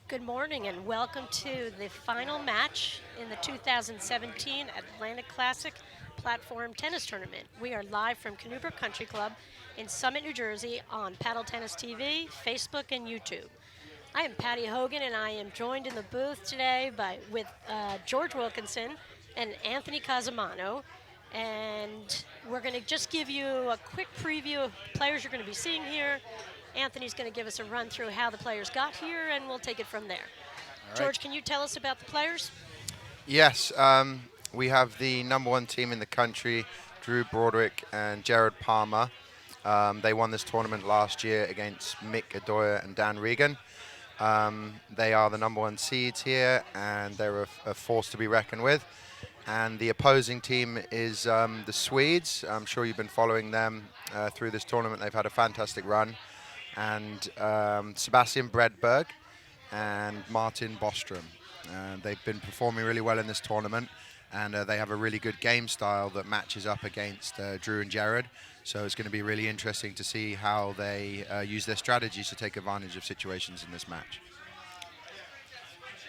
Good morning and welcome to the final match in the 2017 Atlantic Classic Platform Tennis Tournament. We are live from Canoe Country Club in Summit, New Jersey on Paddle Tennis TV, Facebook, and YouTube. I am Patty Hogan and I am joined in the booth today with George Wilkinson and Anthony Casamano. And we're going to just give you a quick preview of players you're going to be seeing here. Anthony's going to give us a run through how the players got here, and we'll take it from there. All right. George, can you tell us about the players? Yes, we have the number one team in the country, Drew Broderick and Jared Palmer. They won this tournament last year against Mick Adoya and Dan Regan. They are the number one seeds here, and they're a force to be reckoned with. And the opposing team is the Swedes. I'm sure you've been following them through this tournament. They've had a fantastic run. And Sebastian Bredberg and Martin Bostrom. They've been performing really well in this tournament, and they have a really good game style that matches up against Drew and Jared. So it's going to be really interesting to see how they use their strategies to take advantage of situations in this match.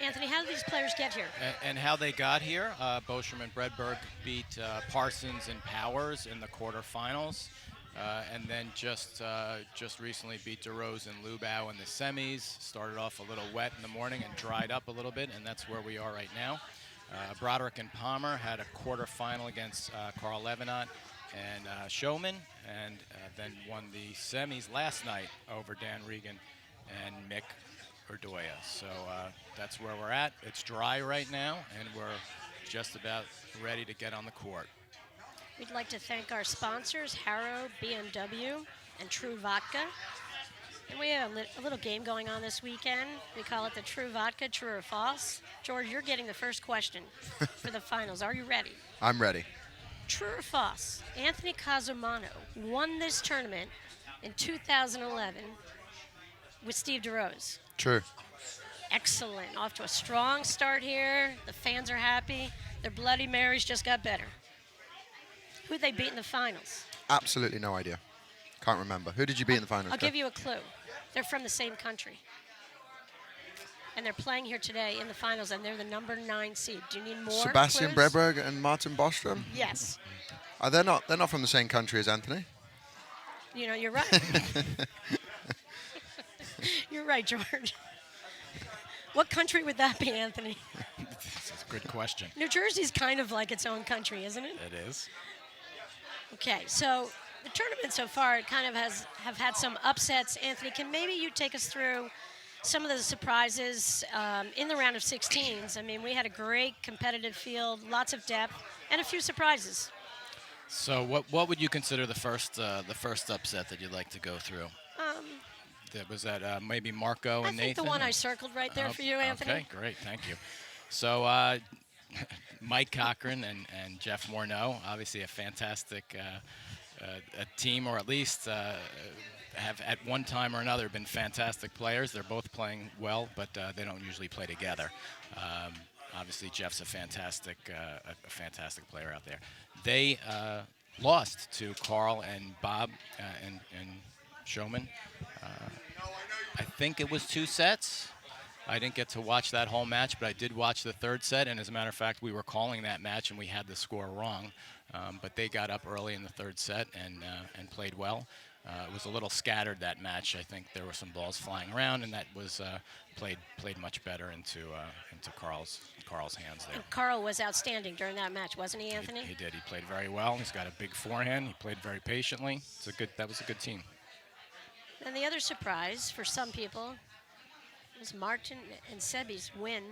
Anthony, how did these players get here? And how they got here, Bostrom and Bredberg beat Parsons and Powers in the quarterfinals. And then just recently beat DeRose and Lubau in the semis. Started off a little wet in the morning and dried up a little bit, and that's where we are right now. Broderick and Palmer had a quarterfinal against Carl Levenot and Showman, and then won the semis last night over Dan Regan and Mick Adoya. So that's where we're at. It's dry right now, and we're just about ready to get on the court. We'd like to thank our sponsors, Harrow, BMW, and True Vodka. And we have a little game going on this weekend. We call it the True Vodka, True or False. George, you're getting the first question for the finals. Are you ready? I'm ready. True or false? Anthony Casamano won this tournament in 2011 with Steve DeRose. True. Excellent. Off to a strong start here. The fans are happy. Their Bloody Marys just got better. Who'd they beat in the finals? Absolutely no idea. Can't remember. Who did you beat in the finals? I'll give you a clue. They're from the same country. And they're playing here today in the finals, and they're the number 9 seed. Do you need more Sebastian clues? Bredberg and Martin Bostrom? Yes. They're not from the same country as Anthony. You know, you're right. You're right, George. What country would that be, Anthony? That's a good question. New Jersey's kind of like its own country, isn't it? It is. Okay, so the tournament so far kind of have had some upsets. Anthony, can maybe you take us through some of the surprises in the round of 16s? I mean, we had a great competitive field, lots of depth, and a few surprises. So what would you consider the first upset that you'd like to go through? Was that maybe Marco and Nathan? I think the one I circled right there for you, Anthony. Okay, great, thank you. So Mike Cochran and Jeff Morneau, obviously a fantastic a team, or at least have at one time or another been fantastic players. They're both playing well, but they don't usually play together. Obviously, Jeff's a fantastic player out there. They lost to Carl and Bob and Showman. I think it was 2 sets. I didn't get to watch that whole match, but I did watch the third set, and as a matter of fact, we were calling that match, and we had the score wrong. But they got up early in the third set and played well. It was a little scattered, that match. I think there were some balls flying around, and that was played much better into Carl's hands there. And Carl was outstanding during that match, wasn't he, Anthony? He did. He played very well. He's got a big forehand. He played very patiently. That was a good team. And the other surprise for some people was Martin and Sebi's win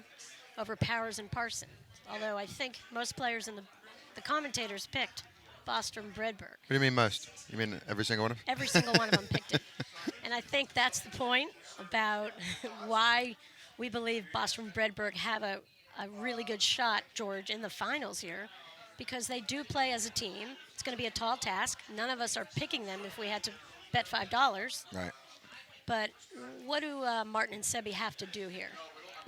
over Powers and Parsons. Although I think most players in the commentators picked Bostrom Bredberg. What do you mean most? You mean every single one of them? Every single one of them picked it. And I think that's the point about why we believe Bostrom Bredberg have a really good shot, George, in the finals here, because they do play as a team. It's going to be a tall task. None of us are picking them if we had to bet $5. Right. But what do Martin and Sebi have to do here?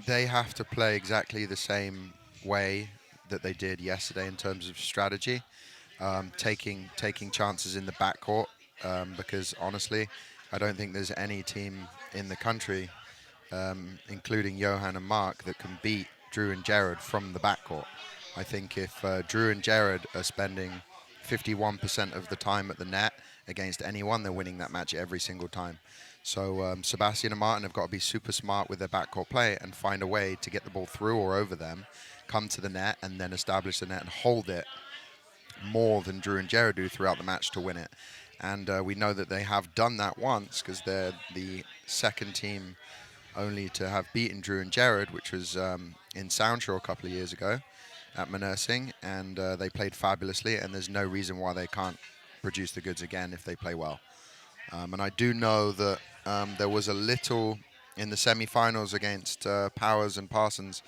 They have to play exactly the same way that they did yesterday in terms of strategy, taking chances in the backcourt, because honestly, I don't think there's any team in the country including Johan and Mark, that can beat Drew and Jared from the backcourt. I think if Drew and Jared are spending 51% of the time at the net against anyone, they're winning that match every single time. So Sebastian and Martin have got to be super smart with their backcourt play and find a way to get the ball through or over them, come to the net, and then establish the net and hold it more than Drew and Jared do throughout the match to win it. And we know that they have done that once because they're the second team only to have beaten Drew and Jared, which was in Soundshaw a couple of years ago at Menursing, and they played fabulously, and there's no reason why they can't produce the goods again if they play well. And I do know that there was a little in the semi-finals against Powers and Parsons.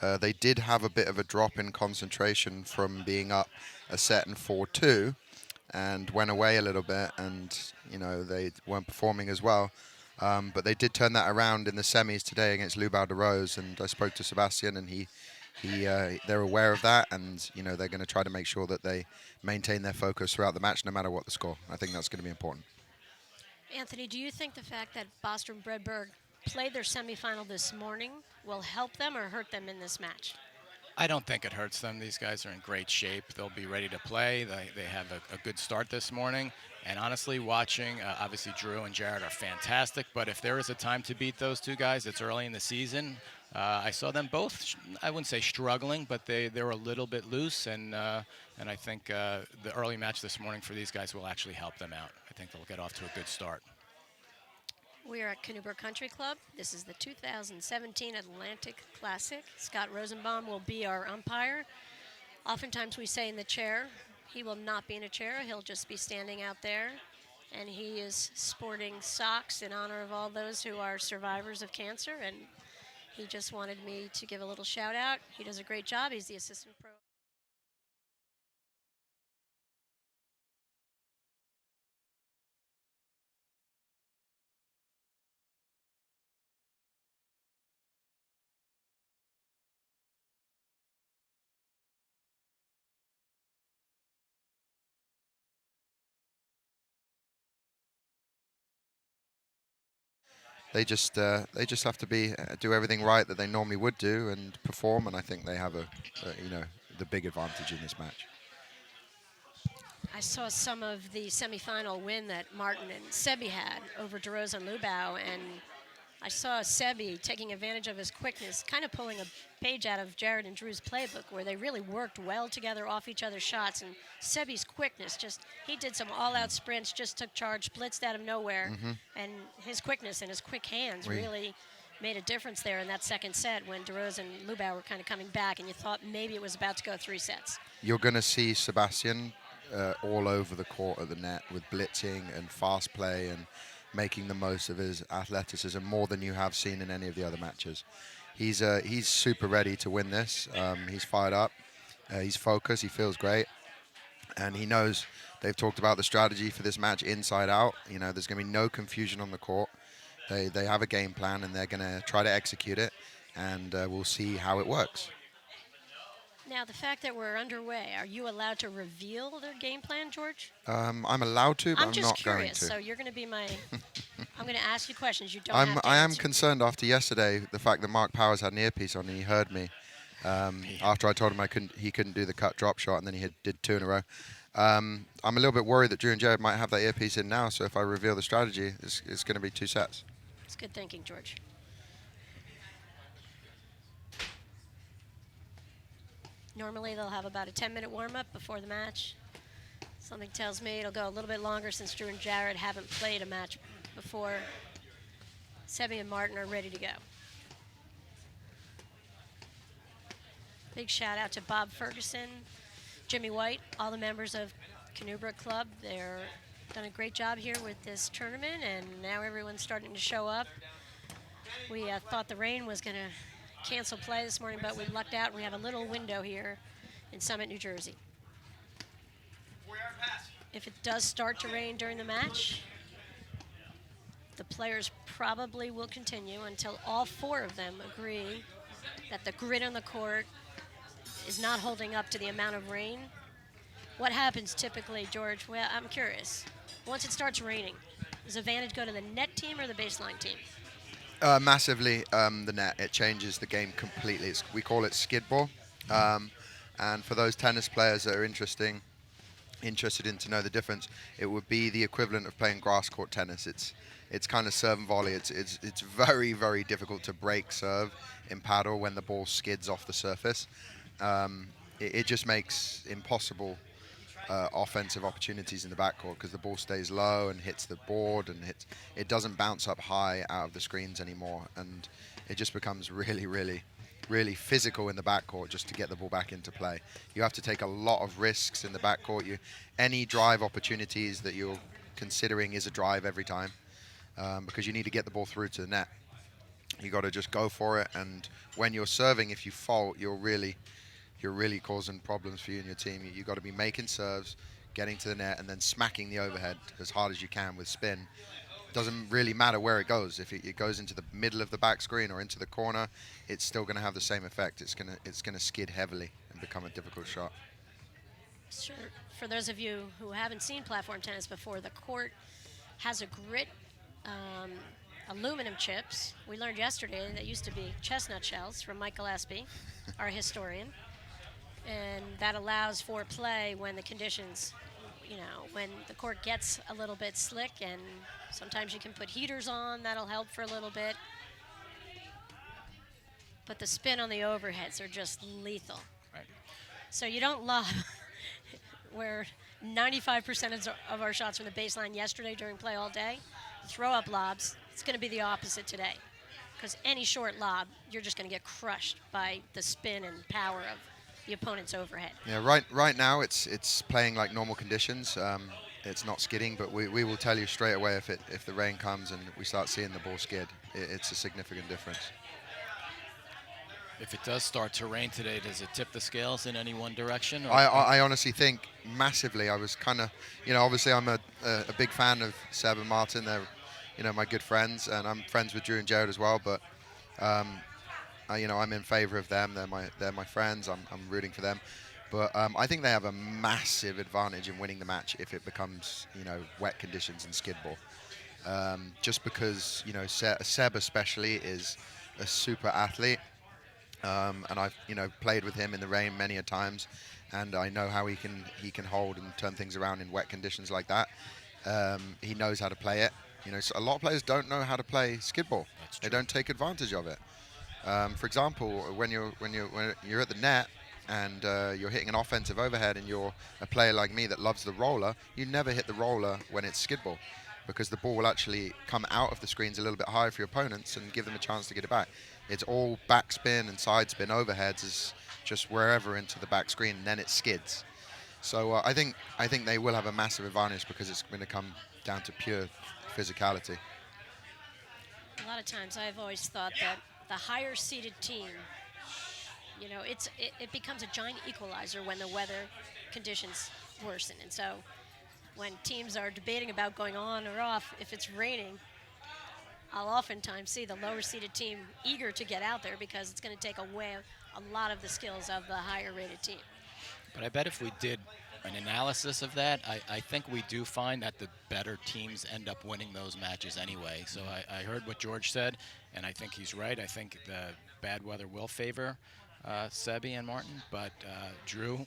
They did have a bit of a drop in concentration from being up a set and 4-2 and went away a little bit, and they weren't performing as well. But they did turn that around in the semis today against Lubao de Rose, and I spoke to Sebastian, and they're aware of that, and they're going to try to make sure that they maintain their focus throughout the match, no matter what the score. I think that's going to be important. Anthony, do you think the fact that Boston Bredberg played their semifinal this morning will help them or hurt them in this match? I don't think it hurts them. These guys are in great shape. They'll be ready to play. They have a good start this morning. And honestly, watching, obviously Drew and Jared are fantastic, but if there is a time to beat those two guys, it's early in the season. I saw them both, I wouldn't say struggling, but they were a little bit loose, and I think the early match this morning for these guys will actually help them out. I think they'll get off to a good start. We are at Canoe Country Club. This is the 2017 Atlantic Classic. Scott Rosenbaum will be our umpire. Oftentimes we say in the chair. He will not be in a chair. He'll just be standing out there. And he is sporting socks in honor of all those who are survivors of cancer. And he just wanted me to give a little shout out. He does a great job. He's the assistant pro. They just have to do everything right that they normally would do and perform, and I think they have the big advantage in this match. I saw some of the semifinal win that Martin and Sebi had over DeRose and Lubao, and I saw Sebi taking advantage of his quickness, kind of pulling a page out of Jared and Drew's playbook, where they really worked well together off each other's shots. And Sebi's quickness, he did some all-out sprints, just took charge, blitzed out of nowhere, and his quickness and his quick hands really made a difference there in that second set when DeRose and Lubao were kind of coming back, and you thought maybe it was about to go 3 sets. You're going to see Sebastian all over the court at the net with blitzing and fast play and making the most of his athleticism more than you have seen in any of the other matches. He's super ready to win this. He's fired up. He's focused. He feels great. And he knows they've talked about the strategy for this match inside out. There's going to be no confusion on the court. They have a game plan, and they're going to try to execute it, and we'll see how it works. Now, the fact that we're underway, are you allowed to reveal their game plan, George? I'm allowed to, but I'm not just going curious, to. So you're going to be my... I'm going to ask you questions you don't have to I am answer. concerned after yesterday, the fact that Mark Powers had an earpiece on and he heard me after I told him he couldn't do the cut drop shot, and then he did 2 in a row. I'm a little bit worried that Drew and Jared might have that earpiece in now, so if I reveal the strategy, it's going to be 2 sets. It's good thinking, George. Normally they'll have about a 10-minute warm-up before the match. Something tells me it'll go a little bit longer since Drew and Jared haven't played a match before. Sebi and Martin are ready to go. Big shout out to Bob Ferguson, Jimmy White, all the members of Canoe Club. They're done a great job here with this tournament, and now everyone's starting to show up. We thought the rain was going to cancel play this morning, but we lucked out. We have a little window here in Summit, New Jersey. If it does start to rain during the match, the players probably will continue until all 4 of them agree that the grid on the court is not holding up to the amount of rain. What happens typically, George? Well, I'm curious. Once it starts raining, does advantage go to the net team or the baseline team? Massively, the net. It changes the game completely. We call it skid ball. Um, and for those tennis players that are interested in to know the difference, it would be the equivalent of playing grass court tennis. It's kind of serve and volley. It's very very difficult to break serve in paddle when the ball skids off the surface. It just makes impossible offensive opportunities in the backcourt because the ball stays low and hits the board and it doesn't bounce up high out of the screens anymore, and it just becomes really really physical in the backcourt just to get the ball back into play. You have to take a lot of risks in the backcourt. Any drive opportunities that you're considering is a drive every time, because you need to get the ball through to the net. You got to just go for it, and when you're serving, if you fault, you're really causing problems for you and your team. You've got to be making serves, getting to the net, and then smacking the overhead as hard as you can with spin. Doesn't really matter where it goes. If it goes into the middle of the back screen or into the corner, it's still going to have the same effect. It's gonna skid heavily and become a difficult shot. Sure. For those of you who haven't seen platform tennis before, the court has a grit, um, aluminum chips. We learned yesterday that used to be chestnut shells from Michael Espy, our historian. And that allows for play when the conditions, when the court gets a little bit slick, and sometimes you can put heaters on, that'll help for a little bit. But the spin on the overheads are just lethal. Right. So you don't love where 95% of our shots from the baseline yesterday during play all day, throw up lobs. It's going to be the opposite today. Because any short lob, you're just going to get crushed by the spin and power of the opponent's overhead. Yeah, right now it's playing like normal conditions. It's not skidding, but we will tell you straight away if the rain comes and we start seeing the ball skid. It's a significant difference. If it does start to rain today, does it tip the scales in any one direction? Or I honestly think massively. I was kind of, obviously I'm a big fan of Seb and Martin. They're, my good friends, and I'm friends with Drew and Jared as well. But, I'm in favour of them. They're my friends. I'm rooting for them. But I think they have a massive advantage in winning the match if it becomes, wet conditions and skid ball. Just because, Seb especially is a super athlete. And I've played with him in the rain many a times, and I know how he can hold and turn things around in wet conditions like that. He knows how to play it. So a lot of players don't know how to play skid ball. They don't take advantage of it. For example, when you're at the net and you're hitting an offensive overhead, and you're a player like me that loves the roller, you never hit the roller when it's skid ball, because the ball will actually come out of the screens a little bit higher for your opponents and give them a chance to get it back. It's all backspin and side spin overheads, is just wherever into the back screen, and then it skids. So I think they will have a massive advantage because it's going to come down to pure physicality. A lot of times I've always thought that the higher seeded team, it becomes a giant equalizer when the weather conditions worsen. And so when teams are debating about going on or off, if it's raining, I'll oftentimes see the lower seeded team eager to get out there because it's going to take away a lot of the skills of the higher rated team. But I bet if we did an analysis of that, I think we do find that the better teams end up winning those matches anyway. So I heard what George said, and I think he's right. I think the bad weather will favor Sebi and Martin, but Drew,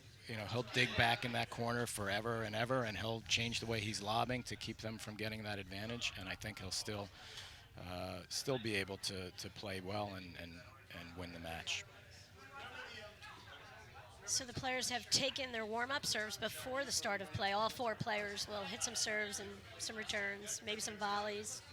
he'll dig back in that corner forever and ever, and he'll change the way he's lobbing to keep them from getting that advantage, and I think he'll still be able to play well and win the match. So the players have taken their warm-up serves before the start of play. All four players will hit some serves and some returns, maybe some volleys.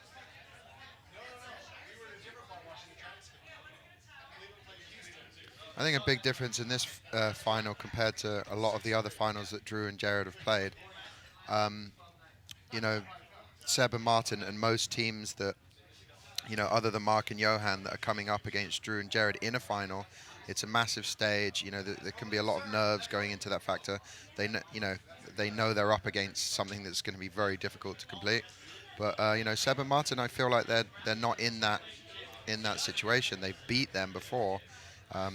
I think a big difference in this final compared to a lot of the other finals that Drew and Jared have played, Seb and Martin and most teams that, other than Mark and Johan, that are coming up against Drew and Jared in a final, it's a massive stage. There can be a lot of nerves going into that factor. They know they're up against something that's going to be very difficult to complete. But Seb and Martin, I feel like they're not in that situation. They beat them before.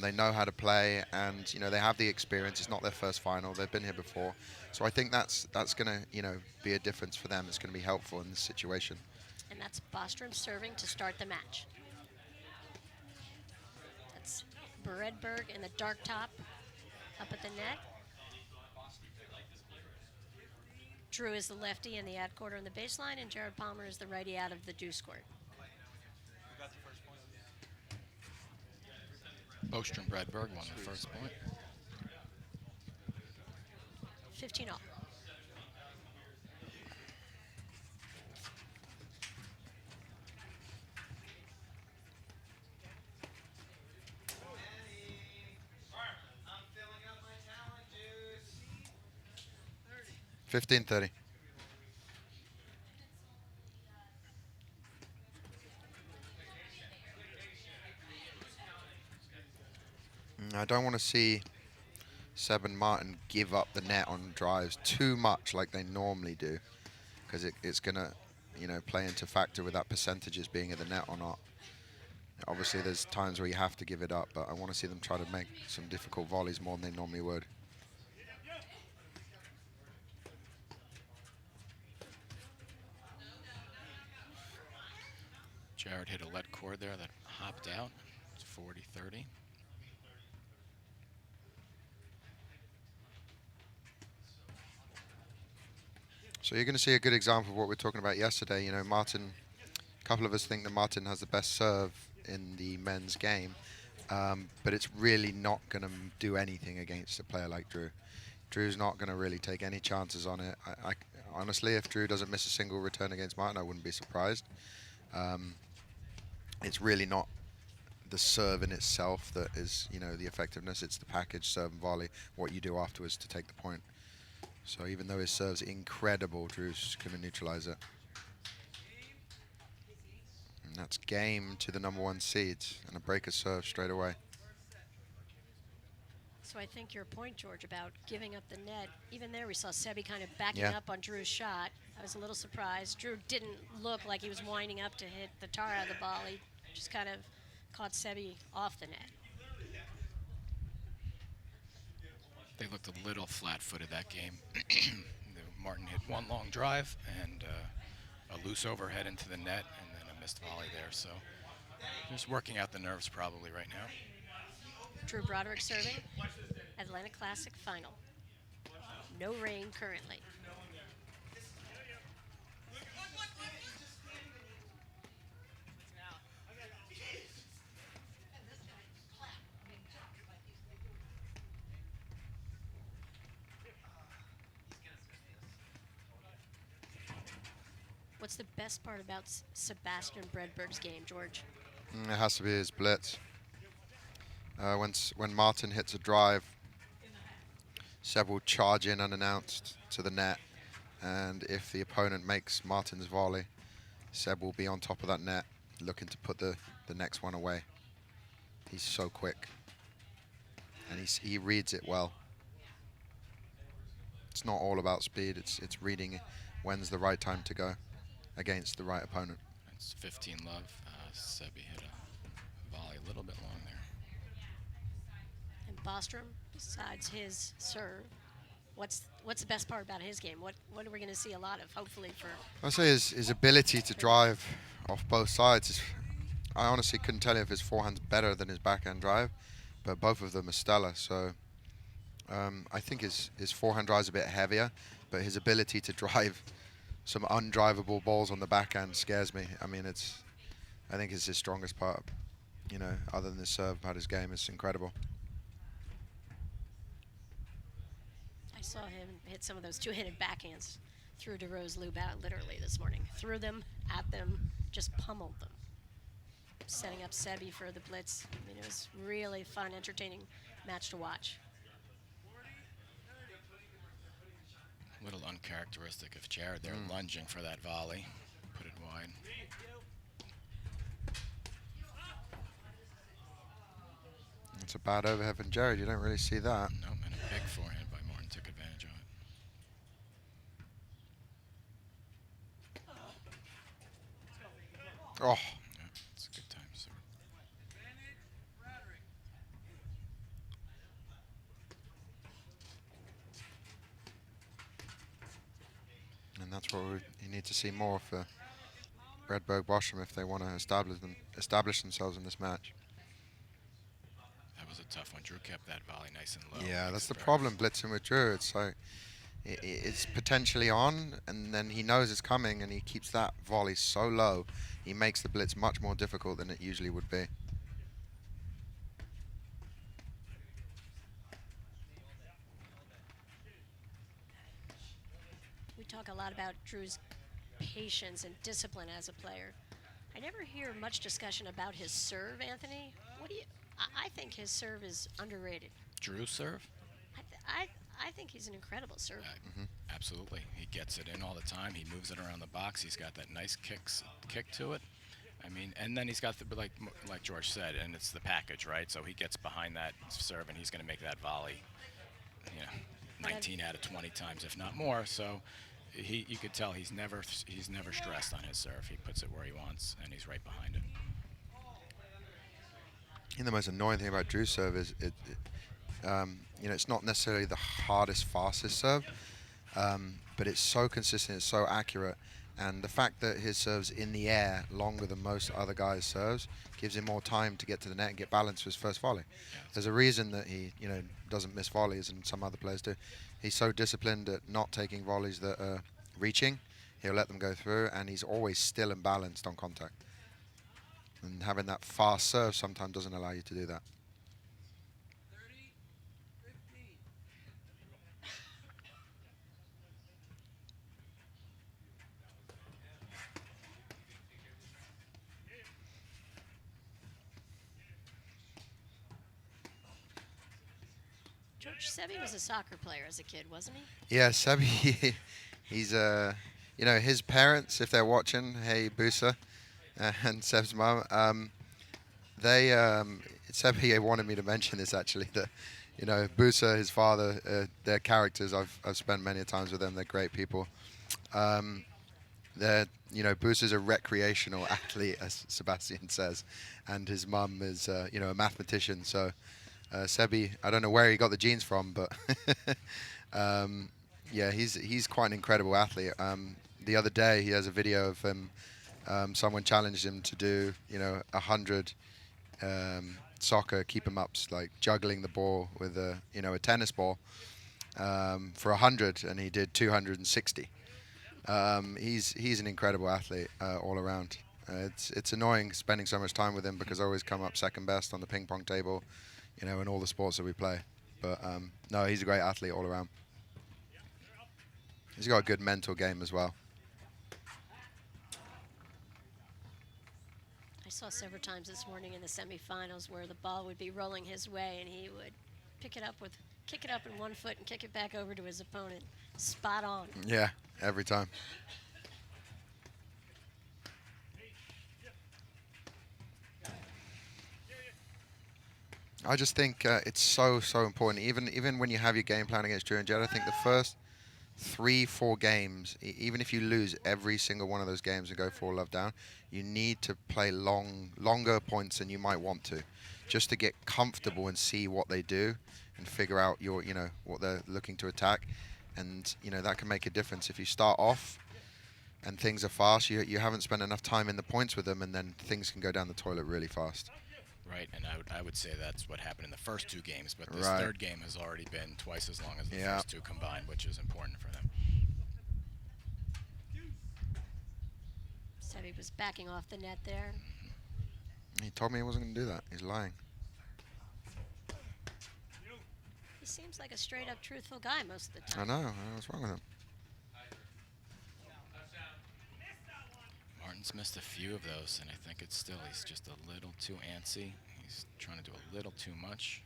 They know how to play, and they have the experience. It's not their first final. They've been here before, so I think that's going to be a difference for them. It's going to be helpful in this situation. And that's Bostrom serving to start the match. Bredberg in the dark top up at the net. Drew is the lefty in the ad quarter on the baseline, and Jared Palmer is the righty out of the deuce court. Bostrom Bredberg won the first point. 15 all. $15.30. I don't want to see Seb and Martin give up the net on drives too much like they normally do, because it's going to, play into factor with that percentages being at the net or not. Obviously, there's times where you have to give it up, but I want to see them try to make some difficult volleys more than they normally would. Jared hit a lead cord there that hopped out. It's 40-30. So you're going to see a good example of what we were talking about yesterday. Martin, a couple of us think that Martin has the best serve in the men's game, but it's really not going to do anything against a player like Drew. Drew's not going to really take any chances on it. I honestly, if Drew doesn't miss a single return against Martin, I wouldn't be surprised. It's really not the serve in itself that is, the effectiveness. It's the package, serve and volley, what you do afterwards to take the point. So even though his serve's incredible, Drew's going to neutralize it. And that's game to the #1 seeds and a breaker serve straight away. So I think your point, George, about giving up the net, even there we saw Sebi kind of backing Yeah. up on Drew's shot. I was a little surprised. Drew didn't look like he was winding up to hit the tar out of the ball. He just kind of caught Sebi off the net. They looked a little flat-footed that game. Martin hit one long drive and a loose overhead into the net, and then a missed volley there. So just working out the nerves probably right now. Drew Broderick serving. Atlantic Classic final. No rain currently. What's the best part about Sebastian Bredberg's game, George? It has to be his blitz. When Martin hits a drive, Seb will charge in unannounced to the net, and if the opponent makes Martin's volley, Seb will be on top of that net, looking to put the next one away. He's so quick, and he reads it well. It's not all about speed. It's reading when's the right time to go against the right opponent. It's 15 love. Sebi hit a volley a little bit long there. And Bostrom, besides his serve, what's the best part about his game? What are we going to see a lot of, hopefully, for... I'd say his ability to drive off both sides. I honestly couldn't tell you if his forehand's better than his backhand drive, but both of them are stellar. So I think his forehand drive's a bit heavier, but his ability to drive some undrivable balls on the backhand scares me. I mean, I think it's his strongest part. Other than his serve, about his game, it's incredible. I saw him hit some of those two-handed backhands through DeRose loop out literally this morning. Threw them, at them, just pummeled them. Setting up Sebi for the blitz. I mean, it was really fun, entertaining match to watch. A little uncharacteristic of Jared there, lunging for that volley. Put it wide. It's a bad overhead from Jared. You don't really see that. Nope, and a big forehand by Martin took advantage of it. Oh, Yeah, it's a good time, sir. and that's what you need to see more for Bredberg Bostrom if they want to establish themselves in this match. That was tough one. Drew kept that volley nice and low. Yeah, Makes that's it the very problem blitzing with Drew. It's like it's potentially on, and then he knows it's coming, and he keeps that volley so low. He makes the blitz much more difficult than it usually would be. We talk a lot about Drew's patience and discipline as a player. I never hear much discussion about his serve, Anthony. What do you? I think his serve is underrated. Drew serve? I think he's an incredible server. Absolutely. He gets it in all the time. He moves it around the box. He's got that nice kick to it. I mean, and then he's got the like George said, and it's the package, right? So he gets behind that serve, and he's going to make that volley, 19 out of 20 times, if not more. So you could tell he's never stressed on his serve. He puts it where he wants, and he's right behind it. I think the most annoying thing about Drew's serve is it's not necessarily the hardest, fastest serve, but it's so consistent, it's so accurate, and the fact that his serve's in the air longer than most other guys' serves gives him more time to get to the net and get balance for his first volley. There's a reason that he, doesn't miss volleys, and some other players do. He's so disciplined at not taking volleys that are reaching. He'll let them go through, and he's always still and balanced on contact. And having that fast serve sometimes doesn't allow you to do that. George Sebi was a soccer player as a kid, wasn't he? Yeah, Sebi, he's his parents, if they're watching, hey Busa and Seb's mum, Sebi wanted me to mention this actually, that Busa, his father, their characters, I've spent many times with them. They're great people. Busa's a recreational athlete, as Sebastian says, and his mum is a mathematician. So Sebi, I don't know where he got the genes from, but he's quite an incredible athlete. The other day, he has a video of him. Someone challenged him to do 100 soccer keep 'em ups, like juggling the ball with a tennis ball for 100, and he did 260. He's an incredible athlete all around. It's annoying spending so much time with him because I always come up second best on the ping pong table, in all the sports that we play. But no, he's a great athlete all around. He's got a good mental game as well. I saw several times this morning in the semifinals where the ball would be rolling his way and he would kick it up in one foot and kick it back over to his opponent. Spot on. Yeah, every time. I just think it's so important. Even when you have your game plan against Drew and Jed, I think the first 3-4 games, even if you lose every single one of those games and go 4-love down, you need to play longer points than you might want to, just to get comfortable and see what they do and figure out what they're looking to attack, and that can make a difference. If you start off and things are fast, you haven't spent enough time in the points with them, and then things can go down the toilet really fast. Right, and I would say that's what happened in the first two games, but this Right. third game has already been twice as long as the Yeah. first two combined, which is important for them. Sebi was backing off the net there. He told me he wasn't going to do that. He's lying. He seems like a straight up truthful guy most of the I time. know. What's wrong with him? Martin's missed a few of those, and I think he's just a little too antsy. He's trying to do a little too much.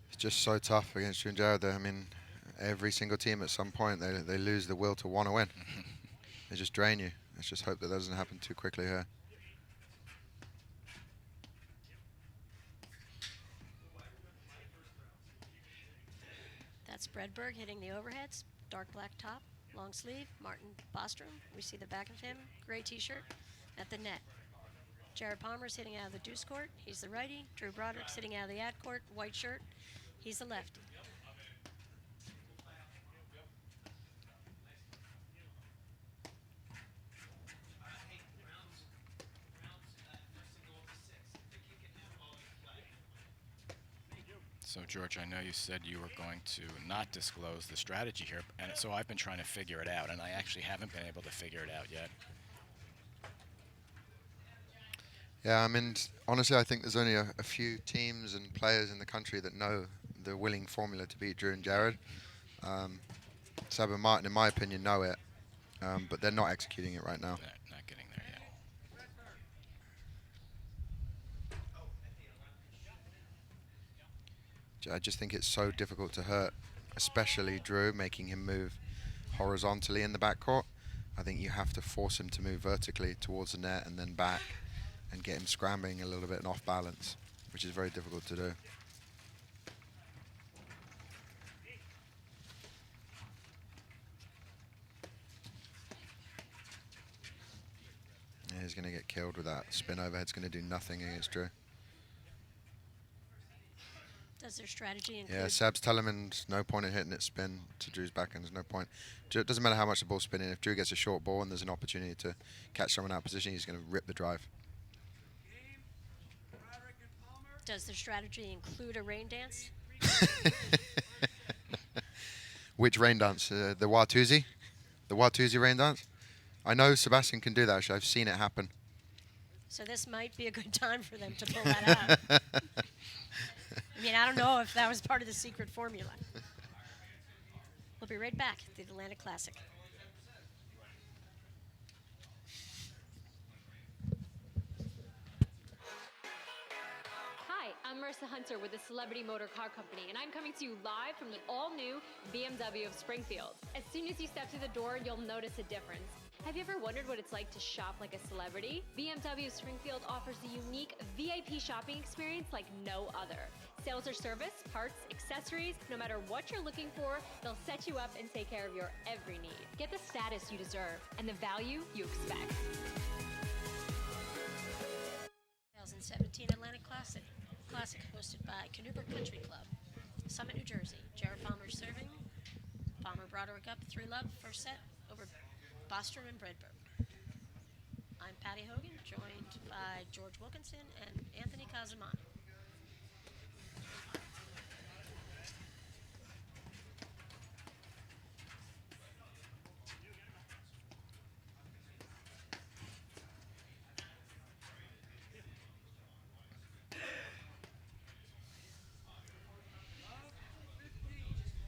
It's just so tough against Drew and Jared. I mean, every single team at some point, they lose the will to want to win. They just drain you. Let's just hope that doesn't happen too quickly here. That's Bredberg hitting the overheads. Dark black top, long sleeve. Martin Bostrom. We see the back of him. Gray t-shirt at the net. Jared Palmer's hitting out of the deuce court. He's the righty. Drew Broderick's hitting out of the ad court. White shirt. He's the lefty. So, George, I know you said you were going to not disclose the strategy here, and so I've been trying to figure it out, and I actually haven't been able to figure it out yet. Yeah, I mean, honestly, I think there's only a few teams and players in the country that know the winning formula to beat Drew and Jared. Seb and Martin, in my opinion, know it, but they're not executing it right now. Not getting there yet. I just think it's so difficult to hurt, especially Drew, making him move horizontally in the backcourt. I think you have to force him to move vertically towards the net and then back and get him scrambling a little bit and off balance, which is very difficult to do. Yeah, he's going to get killed with that. Spin overhead's going to do nothing against Drew. Does their strategy include? Yeah, Seb's telling him there's no point in hitting it spin to Drew's backhand. There's no point. It doesn't matter how much the ball's spinning. If Drew gets a short ball and there's an opportunity to catch someone out of position, he's going to rip the drive. Does their strategy include a rain dance? Which rain dance? The Watusi? The Watusi rain dance? I know Sebastian can do that. Actually, I've seen it happen. So this might be a good time for them to pull that out. I mean, I don't know if that was part of the secret formula. We'll be right back to the Atlanta Classic. Hi, I'm Marissa Hunter with the Celebrity Motor Car Company, and I'm coming to you live from the all-new BMW of Springfield. As soon as you step through the door, you'll notice a difference. Have you ever wondered what it's like to shop like a celebrity? BMW of Springfield offers a unique VIP shopping experience like no other. Sales or service, parts, accessories, no matter what you're looking for, they'll set you up and take care of your every need. Get the status you deserve and the value you expect. 2017 Atlanta Classic. Classic hosted by Canoe Country Club, Summit, New Jersey. Jared Palmer serving. Palmer Broderick up 3-love first set over Bostrom and Bredberg. I'm Patty Hogan, joined by George Wilkinson and Anthony Casamano.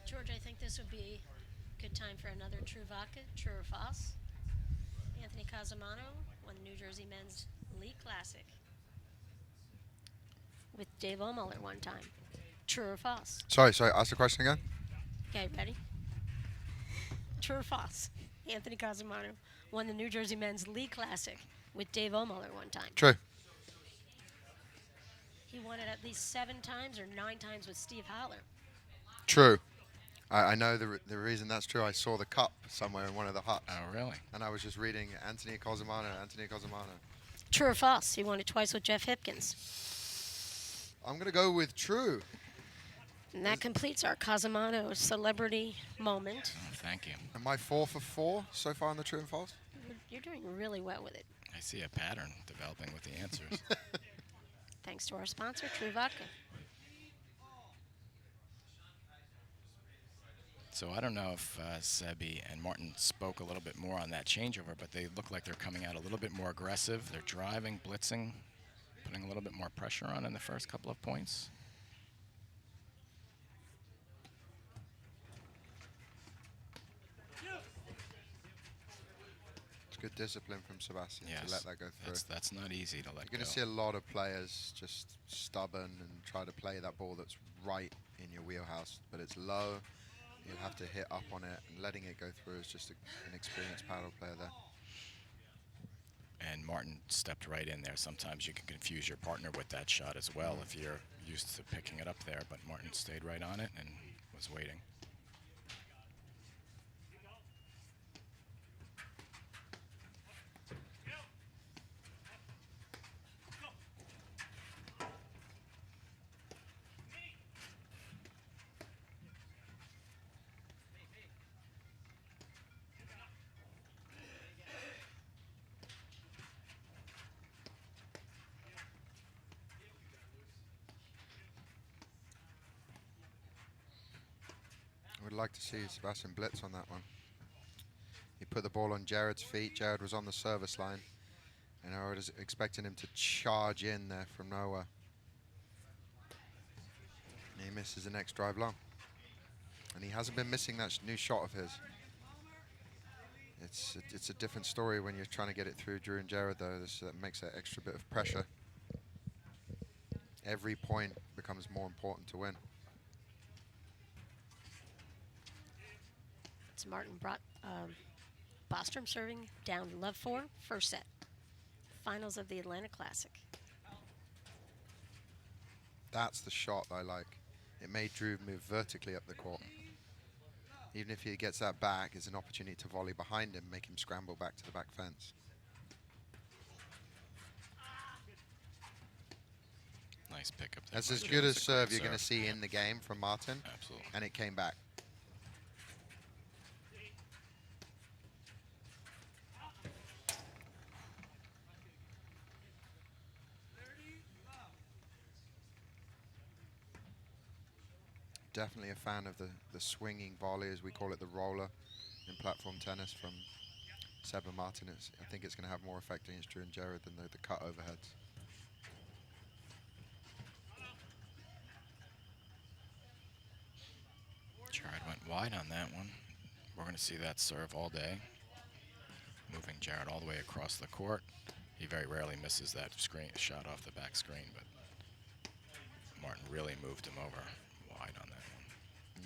George, I think this would be a good time for another true vodka, true or false. Anthony Casamano won the New Jersey Men's League Classic with Dave Omuller one time. True or false? Sorry, ask the question again. Okay, ready? True or false? Anthony Casamano won the New Jersey Men's League Classic with Dave Omuller one time. True. He won it at least 7 times or 9 times with Steve Holler. True. I know the reason that's true. I saw the cup somewhere in one of the huts. Oh, really? And I was just reading Anthony Casamano. True or false? He won it twice with Jeff Hipkins. I'm going to go with true. And that completes our Casamano celebrity moment. Oh, thank you. Am I 4 for 4 so far in the true and false? You're doing really well with it. I see a pattern developing with the answers. Thanks to our sponsor, True Vodka. So I don't know if Sebi and Martin spoke a little bit more on that changeover, but they look like they're coming out a little bit more aggressive. They're driving, blitzing, putting a little bit more pressure on in the first couple of points. It's good discipline from Sebastian to let that go through. That's not easy to let You're going to see a lot of players just stubborn and try to play that ball that's right in your wheelhouse, but it's low. You'll have to hit up on it, and letting it go through is just an experienced paddle player there. And Martin stepped right in there. Sometimes you can confuse your partner with that shot as well if you're used to picking it up there, but Martin stayed right on it and was waiting. like to see Sebastian blitz on that one. He put the ball on Jared's feet. Jared was on the service line. And I was expecting him to charge in there from nowhere. And he misses the next drive long. And he hasn't been missing that new shot of his. It's a different story when you're trying to get it through Drew and Jared, though. That makes that extra bit of pressure. Every point becomes more important to win. It's Martin Bostrom serving down love 4, first set. Finals of the Atlanta Classic. That's the shot I like. It made Drew move vertically up the court. Even if he gets that back, it's an opportunity to volley behind him, make him scramble back to the back fence. Nice pickup. That's as good a serve you're going to see in the game from Martin. Absolutely. And it came back. Definitely a fan of the swinging volley, as we call it, the roller in platform tennis from Seb and Martin. I think it's going to have more effect against Drew and Jared than the cut overheads. Jared went wide on that one. We're going to see that serve all day. Moving Jared all the way across the court. He very rarely misses that screen shot off the back screen, but Martin really moved him over wide on that one.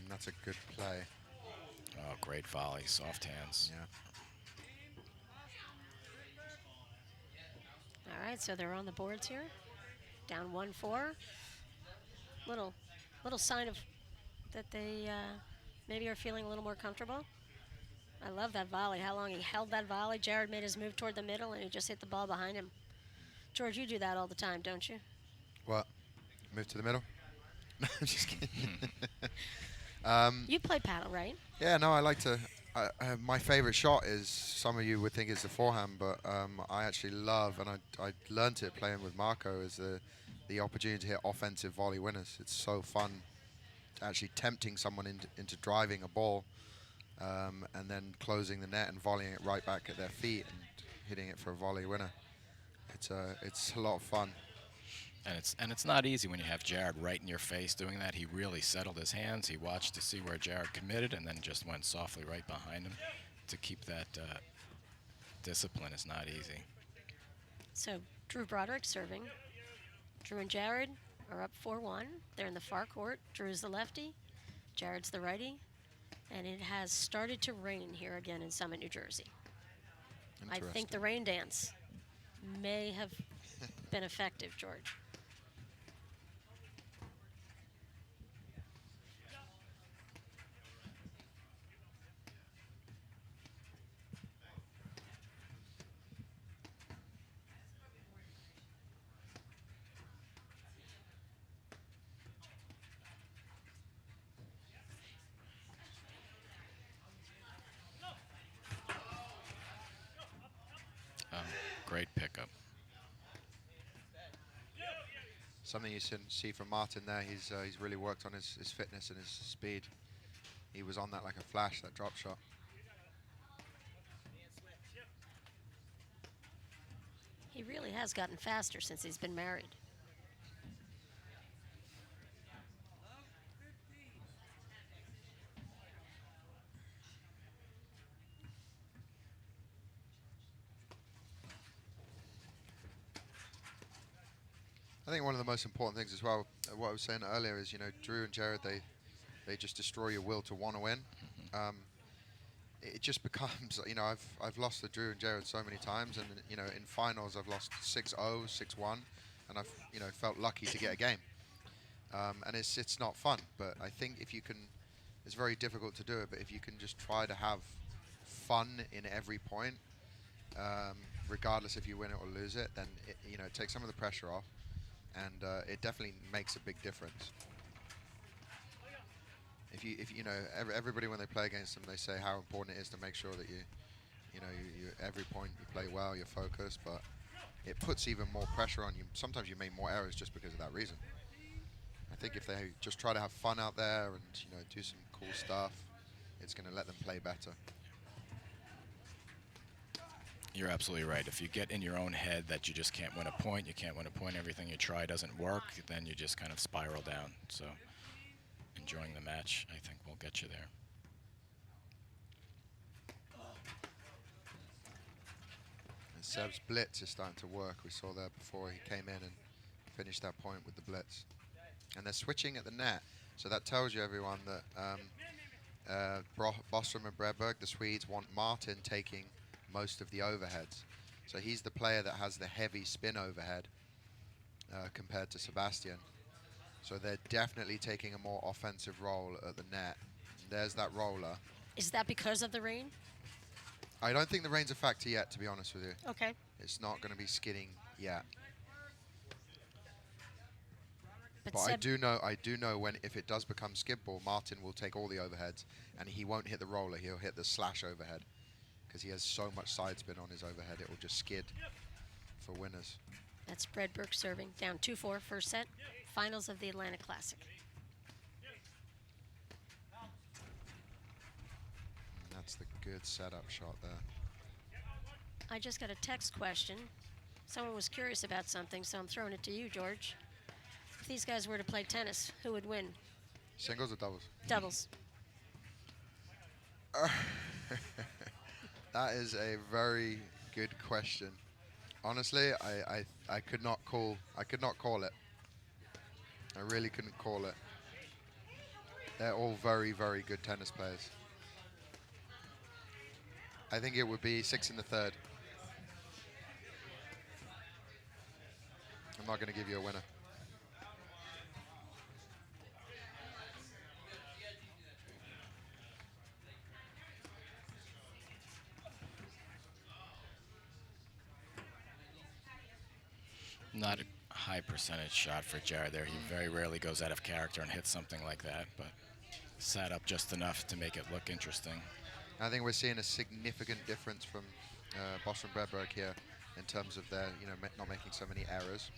That's a good play. Oh, great volley, soft hands. Yeah. All right, so they're on the boards here. Down 1-4. Little sign of that they maybe are feeling a little more comfortable. I love that volley, how long he held that volley. Jared made his move toward the middle, and he just hit the ball behind him. George, you do that all the time, don't you? What? Move to the middle? No, I'm just kidding. You play paddle, right? Yeah, no, I like to. My favorite shot is, some of you would think it's the forehand, but I actually love, and I learned it playing with Marco, is the opportunity to hit offensive volley winners. It's so fun, actually tempting someone into driving a ball, and then closing the net and volleying it right back at their feet and hitting it for a volley winner. It's a lot of fun. And it's not easy when you have Jared right in your face doing that. He really settled his hands. He watched to see where Jared committed and then just went softly right behind him. To keep that discipline is not easy. So Drew Broderick serving. Drew and Jared are up 4-1. They're in the far court. Drew's the lefty. Jared's the righty. And it has started to rain here again in Summit, New Jersey. I think the rain dance may have been effective, George. Great pickup. Something you see from Martin there, he's really worked on his fitness and his speed. He was on that like a flash, that drop shot. He really has gotten faster since he's been married. I think one of the most important things as well, what I was saying earlier is, Drew and Jared, they just destroy your will to want to win. It just becomes, I've lost to Drew and Jared so many times, and in finals I've lost 6-0, 6-1, and I've felt lucky to get a game. And it's not fun, but I think if you can, it's very difficult to do it, but if you can just try to have fun in every point, regardless if you win it or lose it, then it takes some of the pressure off. And it definitely makes a big difference. If everybody when they play against them, they say how important it is to make sure that you every point you play well, you're focused, but it puts even more pressure on you. Sometimes you make more errors just because of that reason. I think if they just try to have fun out there and do some cool stuff, it's going to let them play better. You're absolutely right. If you get in your own head that you just can't win a point, you can't win a point, everything you try doesn't work, then you just kind of spiral down. So enjoying the match, I think, will get you there. And Seb's blitz is starting to work. We saw that before he came in and finished that point with the blitz. And they're switching at the net. So that tells you, everyone, that Bostrom and Bredberg, the Swedes, want Martin taking most of the overheads. So he's the player that has the heavy spin overhead compared to Sebastian. So they're definitely taking a more offensive role at the net. There's that roller. Is that because of the rain? I don't think the rain's a factor yet, to be honest with you. Okay. It's not going to be skidding yet. But But I do know when, if it does become skid ball, Martin will take all the overheads and he won't hit the roller, he'll hit the slash overhead. Because he has so much side spin on his overhead, it will just skid for winners. That's Brook serving. Down 2-4 first set. Finals of the Atlanta Classic. And that's the good setup shot there. I just got a text question. Someone was curious about something, so I'm throwing it to you, George. If these guys were to play tennis, who would win? Singles or doubles? Doubles. That is a very good question. Honestly, I could not call it. I really couldn't call it. They're all very, very good tennis players. I think it would be 6 in the third. I'm not going to give you a winner. Not a high percentage shot for Jared there. He very rarely goes out of character and hits something like that, but sat up just enough to make it look interesting. I think we're seeing a significant difference from Bostrom Bredberg here in terms of their, not making so many errors.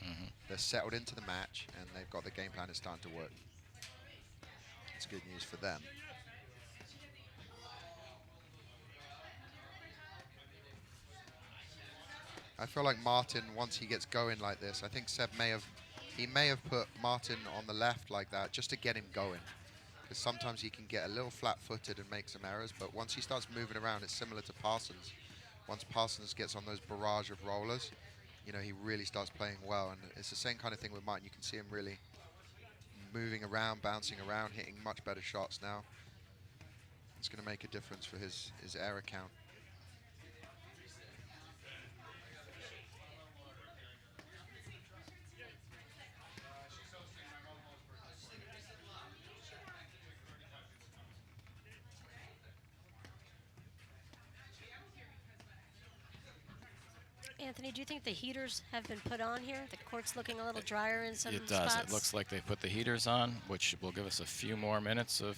They're settled into the match and they've got the game plan is starting to work. It's good news for them. I feel like Martin, once he gets going like this, I think Seb may have put Martin on the left like that just to get him going. Because sometimes he can get a little flat-footed and make some errors, but once he starts moving around, it's similar to Parsons. Once Parsons gets on those barrage of rollers, he really starts playing well. And it's the same kind of thing with Martin. You can see him really moving around, bouncing around, hitting much better shots now. It's going to make a difference for his error count. Anthony, do you think the heaters have been put on here? The court's looking a little drier in some It does. spots. It looks like they put the heaters on, which will give us a few more minutes of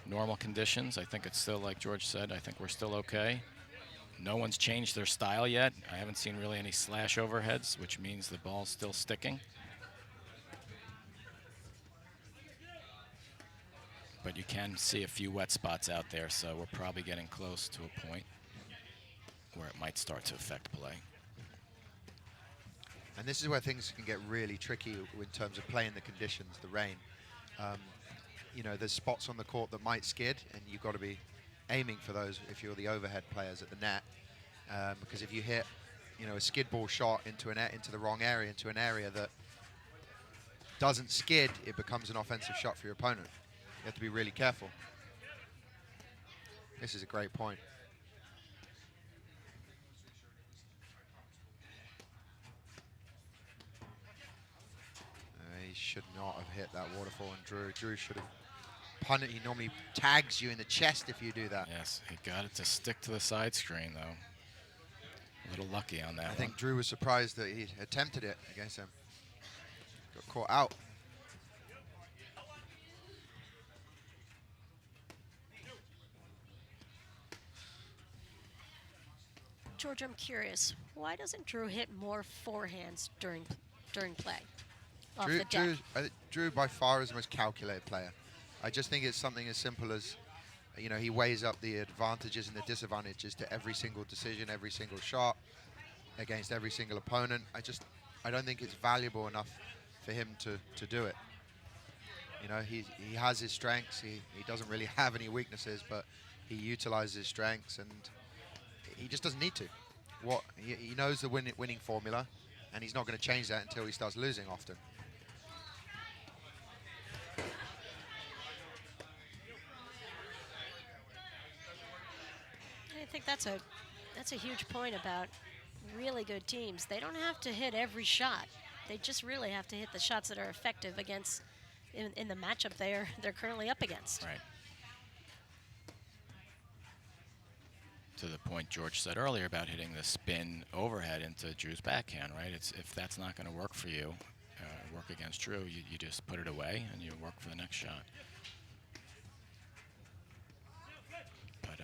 normal conditions. I think it's still, like George said, I think we're still okay. No one's changed their style yet. I haven't seen really any slash overheads, which means the ball's still sticking. But you can see a few wet spots out there, so we're probably getting close to a point where it might start to affect play. And this is where things can get really tricky in terms of playing the conditions, the rain. There's spots on the court that might skid, and you've got to be aiming for those if you're the overhead players at the net. Because if you hit, a skid ball shot into the wrong area, into an area that doesn't skid, it becomes an offensive shot for your opponent. You have to be really careful. This is a great point. He should not have hit that waterfall, and Drew should have punted. He normally tags you in the chest if you do that. Yes, he got it to stick to the side screen, though. A little lucky on that I one. think Drew was surprised that he attempted it against him. Got caught out. George, I'm curious. Why doesn't Drew hit more forehands during play? Off the deck. Drew by far is the most calculated player. I just think it's something as simple as You know, he weighs up the advantages and the disadvantages to every single decision, every single shot against every single opponent. I don't think it's valuable enough for him to do it. You know, he has his strengths. He doesn't really have any weaknesses, but he utilizes his strengths, and he just doesn't need to. He knows the winning formula, and he's not going to change that until he starts losing often. I think that's a huge point about really good teams. They don't have to hit every shot. They just really have to hit the shots that are effective against in the matchup they're currently up against. Right. To the point George said earlier about hitting the spin overhead into Drew's backhand, right? If that's not going to work for you, work against Drew, you just put it away and you work for the next shot. But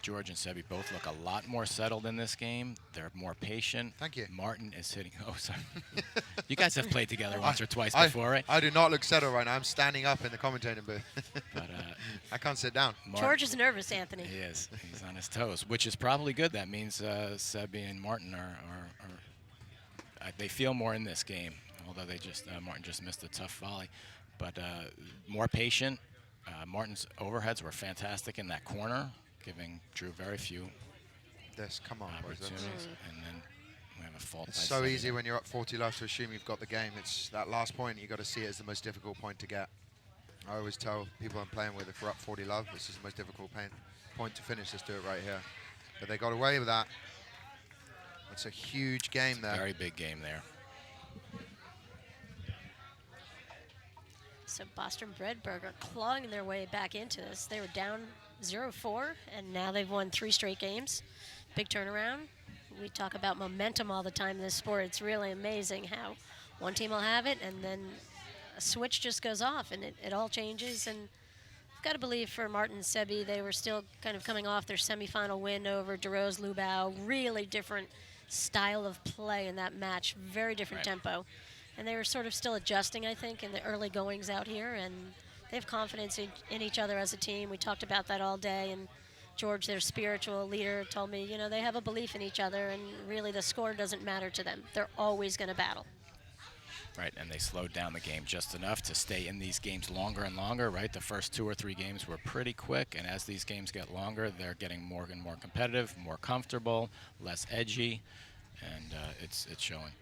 George and Sebi both look a lot more settled in this game. They're more patient. Thank you. Martin is hitting. Oh, sorry. You guys have played together once or twice before, right? I do not look settled right now. I'm standing up in the commentating booth. But I can't sit down. George is nervous, Anthony. He is. He's on his toes, which is probably good. That means Sebi and Martin are they feel more in this game. Although Martin just missed a tough volley, but more patient. Martin's overheads were fantastic in that corner, giving Drew very few Come on, boys. opportunities. And then we have a fault. It's so easy when you're up 40 love to assume you've got the game. It's that last point you got to see it as the most difficult point to get. I always tell people I'm playing with, if we're up 40 love, this is the most difficult point to finish. Let's do it right here. But they got away with that. That's a huge game there. Very big game there. So Boston Breadburg are clawing their way back into this. They were down 0-4, and now they've won 3 straight games. Big turnaround. We talk about momentum all the time in this sport. It's really amazing how one team will have it, and then a switch just goes off, and it all changes. And I've got to believe for Martin and Sebi, they were still kind of coming off their semifinal win over DeRose Lubau. Really different style of play in that match. Very different tempo. And they were sort of still adjusting, I think, in the early goings out here. And they have confidence in each other as a team. We talked about that all day. And George, their spiritual leader, told me, you know, they have a belief in each other. And really the score doesn't matter to them. They're always going to battle. Right, and they slowed down the game just enough to stay in these games longer and longer, right? The first 2 or 3 games were pretty quick. And as these games get longer, they're getting more and more competitive, more comfortable, less edgy. And it's showing.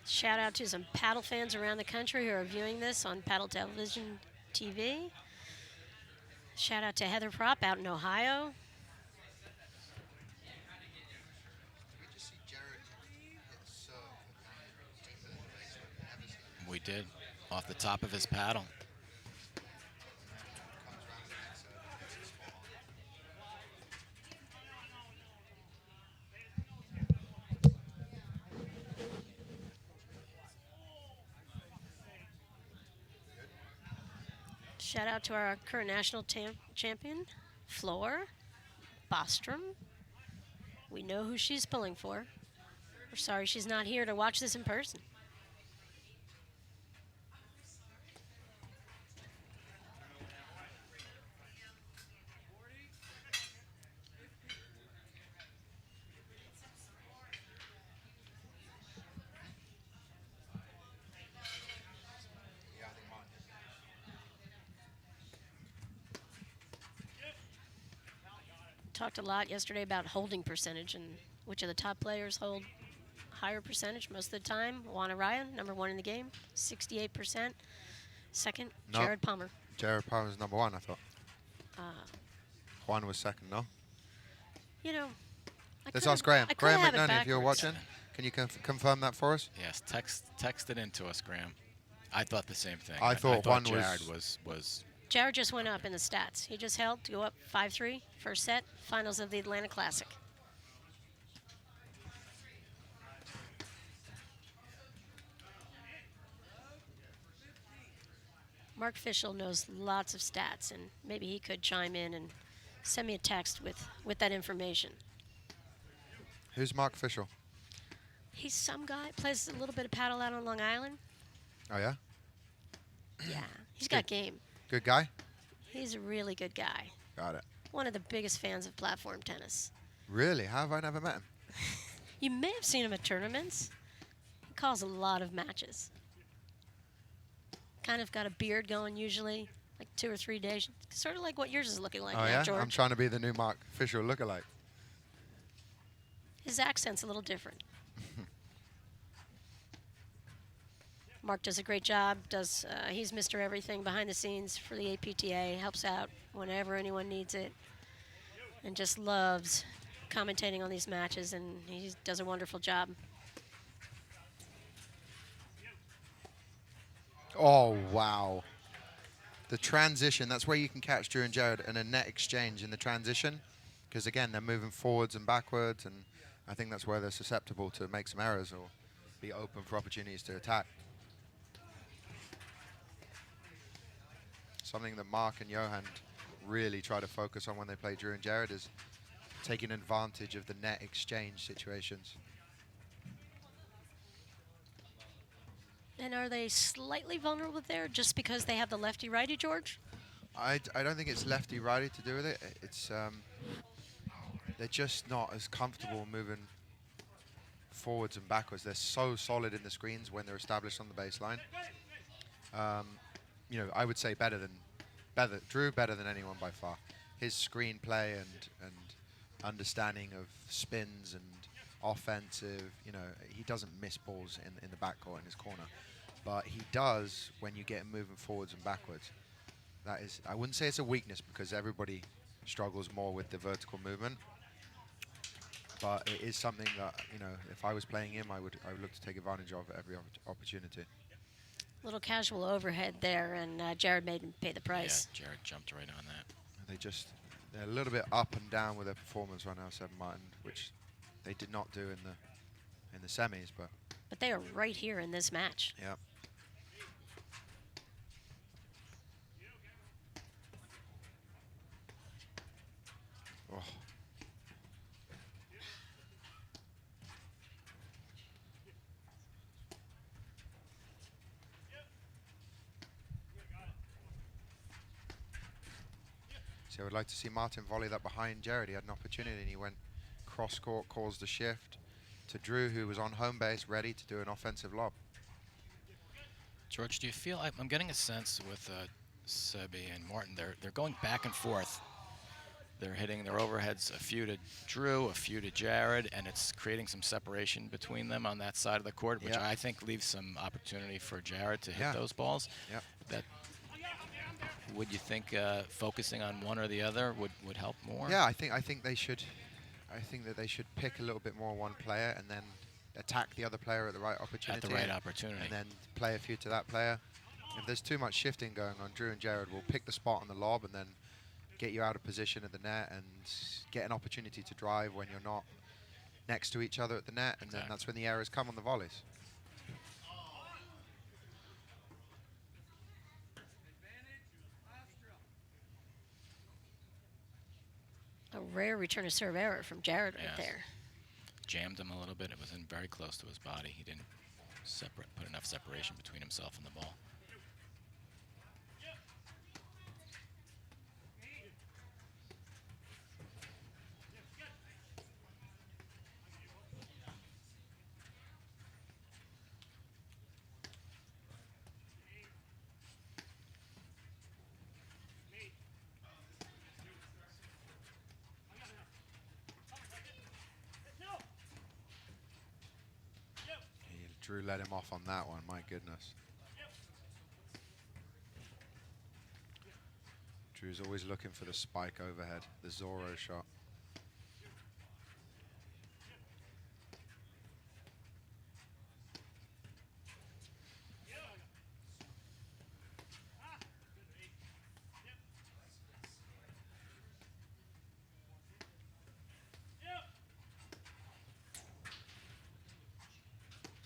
Shout out to some paddle fans around the country who are viewing this on Paddle Television TV. Shout out to Heather Propp out in Ohio. We did, off the top of his paddle. Shout out to our current national champion, Floor Bostrom. We know who she's pulling for. We're sorry she's not here to watch this in person. Talked a lot yesterday about holding percentage and which of the top players hold higher percentage most of the time. Juana Ryan, #1 in the game, 68%. Second, No. Jared Palmer. Jared Palmer's #1, I thought. Juan was second, no? You know, Let's ask Graham. I coulda Graham have it McNerney, if you're backwards. watching, can you confirm that for us? Yes, text it into us, Graham. I thought the same thing. I thought Juan Jared was- was Jared just went up in the stats. He just held to go up 5-3, first set, finals of the Atlanta Classic. Mark Fischel knows lots of stats, and maybe he could chime in and send me a text with that information. Who's Mark Fischel? He's some guy, plays a little bit of paddle out on Long Island. Oh, yeah? Yeah, he's got game. Good guy? He's a really good guy. Got it. One of the biggest fans of platform tennis. Really? How have I never met him? You may have seen him at tournaments. He calls a lot of matches. Kind of got a beard going usually, like 2 or 3 days. Sort of like what yours is looking like Oh, now, yeah? George. I'm trying to be the new Mark Fischel lookalike. His accent's a little different. Mark does a great job. He's Mr. Everything behind the scenes for the APTA. Helps out whenever anyone needs it, and just loves commentating on these matches. And he does a wonderful job. Oh, wow. The transition, that's where you can catch Drew and Jared in a net exchange in the transition. Because, again, they're moving forwards and backwards, and I think that's where they're susceptible to make some errors or be open for opportunities to attack. Something that Mark and Johan really try to focus on when they play Drew and Jared is taking advantage of the net exchange situations. And are they slightly vulnerable there just because they have the lefty-righty, George? I don't think it's lefty-righty to do with it. It's they're just not as comfortable moving forwards and backwards. They're so solid in the screens when they're established on the baseline. You know, I would say Drew better than anyone by far. His screenplay and understanding of spins and offensive, you know, he doesn't miss balls in the backcourt in his corner, but he does when you get him moving forwards and backwards. That is, I wouldn't say it's a weakness because everybody struggles more with the vertical movement, but it is something that, you know, if I was playing him, I would look to take advantage of every opportunity. Little casual overhead there, and Jared made him pay the price. Yeah, Jared jumped right on that. They're a little bit up and down with their performance right now, Seven Martin, which they did not do in the semis, but But they are right here in this match. yeah. Oh. So I would like to see Martin volley that behind Jared. He had an opportunity and he went cross court, caused the shift to Drew, who was on home base, ready to do an offensive lob. George, do you feel I'm getting a sense with Sebi and Martin? They're going back and forth. They're hitting their overheads, a few to Drew, a few to Jared, and it's creating some separation between them on that side of the court, which Yeah. I think leaves some opportunity for Jared to hit Yeah. those balls. Yeah. That would you think focusing on one or the other would help more? Yeah, I think they should. I think that they should pick a little bit more one player and then attack the other player at the right opportunity. At the right opportunity. And then play a few to that player. If there's too much shifting going on, Drew and Jared will pick the spot on the lob and then get you out of position at the net and get an opportunity to drive when you're not next to each other at the net, and then that's when the errors come on the volleys. A rare return of serve error from Jared right Yes. there. Jammed him a little bit. It was in very close to his body. He didn't put enough separation between himself and the ball. Drew let him off on that one, my goodness. Drew's always looking for the spike overhead, the Zorro shot.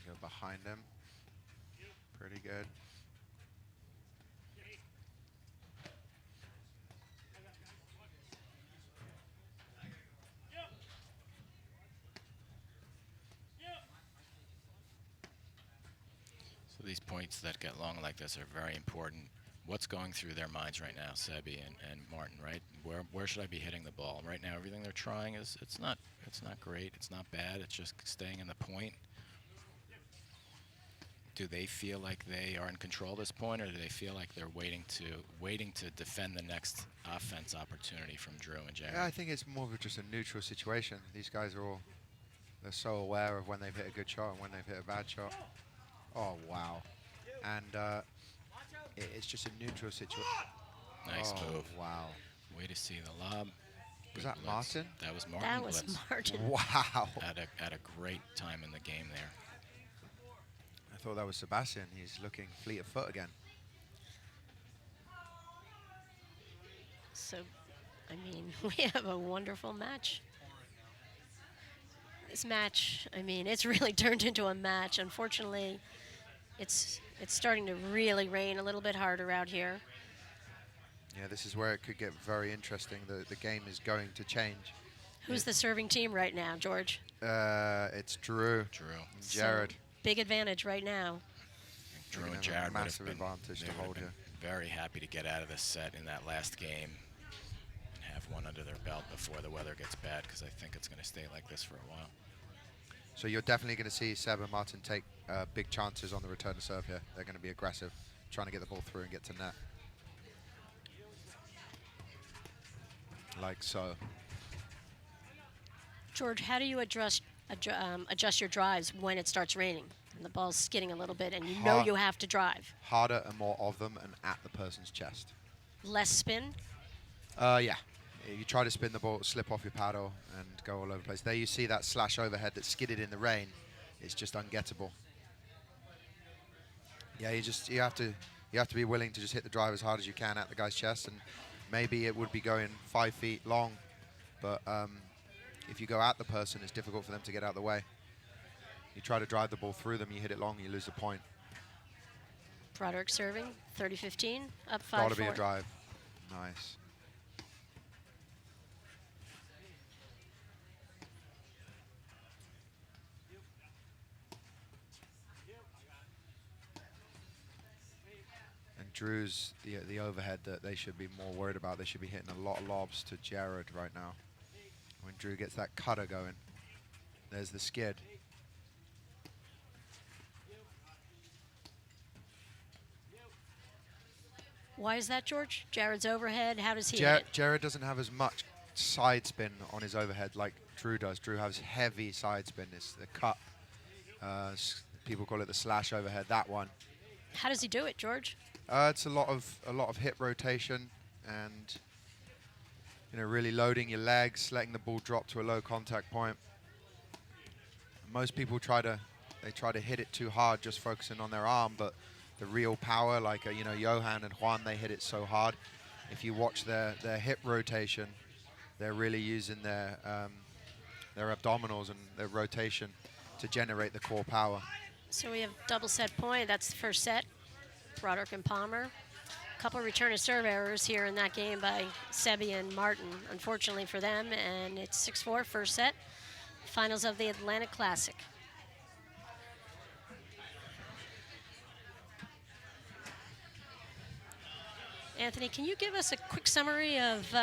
Go behind him. Pretty good. So these points that get long like this are very important. What's going through their minds right now, Sebi and Martin, right? Where should I be hitting the ball? Right now, everything they're trying is it's not great, it's not bad, it's just staying in the point. Do they feel like they are in control at this point, or do they feel like they're waiting to defend the next offense opportunity from Drew and Jared? Yeah, I think it's more of just a neutral situation. These guys are all, they're so aware of when they've hit a good shot and when they've hit a bad shot. Oh, wow. And it's just a neutral situation. Nice move. Wow. Way to see the lob. Was Good that blitz. Martin? That was Martin. That was Blitz. Martin. Wow. At a great time in the game there. I thought that was Sebastian. He's looking fleet of foot again. So, I mean, we have a wonderful match. This match, I mean, it's really turned into a match. Unfortunately, it's starting to really rain a little bit harder out here. Yeah, this is where it could get very interesting. The game is going to change. Who's the serving team right now, George? It's Drew. Drew. And Jared. So, big advantage right now. Drew They're and gonna have Jared a would have massive been, advantage they to would have hold been here. very happy to get out of this set in that last game and have one under their belt before the weather gets bad, because I think it's going to stay like this for a while. So you're definitely going to see Seb and Martin take big chances on the return to serve here. They're going to be aggressive, trying to get the ball through and get to net. Like so. George, how do you adjust your drives when it starts raining and the ball's skidding a little bit and you know Hard. you have to drive? Harder and more of them and at the person's chest. Less spin? Yeah. You try to spin the ball, slip off your paddle, and go all over the place. There you see that slash overhead that skidded in the rain. It's just ungettable. Yeah, you have to be willing to just hit the drive as hard as you can at the guy's chest, and maybe it would be going 5 feet long, but if you go at the person, it's difficult for them to get out of the way. You try to drive the ball through them, you hit it long, you lose the point. Broderick serving, 30-15, up 5-4. Got to be a drive. Nice. And Drew's the overhead that they should be more worried about. They should be hitting a lot of lobs to Jared right now. When Drew gets that cutter going, there's the skid. Why is that, George? Jared's overhead, how does he hit it? Jared doesn't have as much side spin on his overhead like Drew does. Drew has heavy side spin. It's the cut. People call it the slash overhead, that one. How does he do it, George? It's a lot of hip rotation and really loading your legs, letting the ball drop to a low contact point. Most people try to hit it too hard, just focusing on their arm, but the real power, like Johan and Juan, they hit it so hard. If you watch their hip rotation, they're really using their abdominals and their rotation to generate the core power. So we have double set point. That's the first set. Broderick and Palmer. A couple return of serve errors here in that game by Sebi and Martin, unfortunately for them, and it's 6-4 first set. Finals of the Atlantic Classic. Anthony, can you give us a quick summary of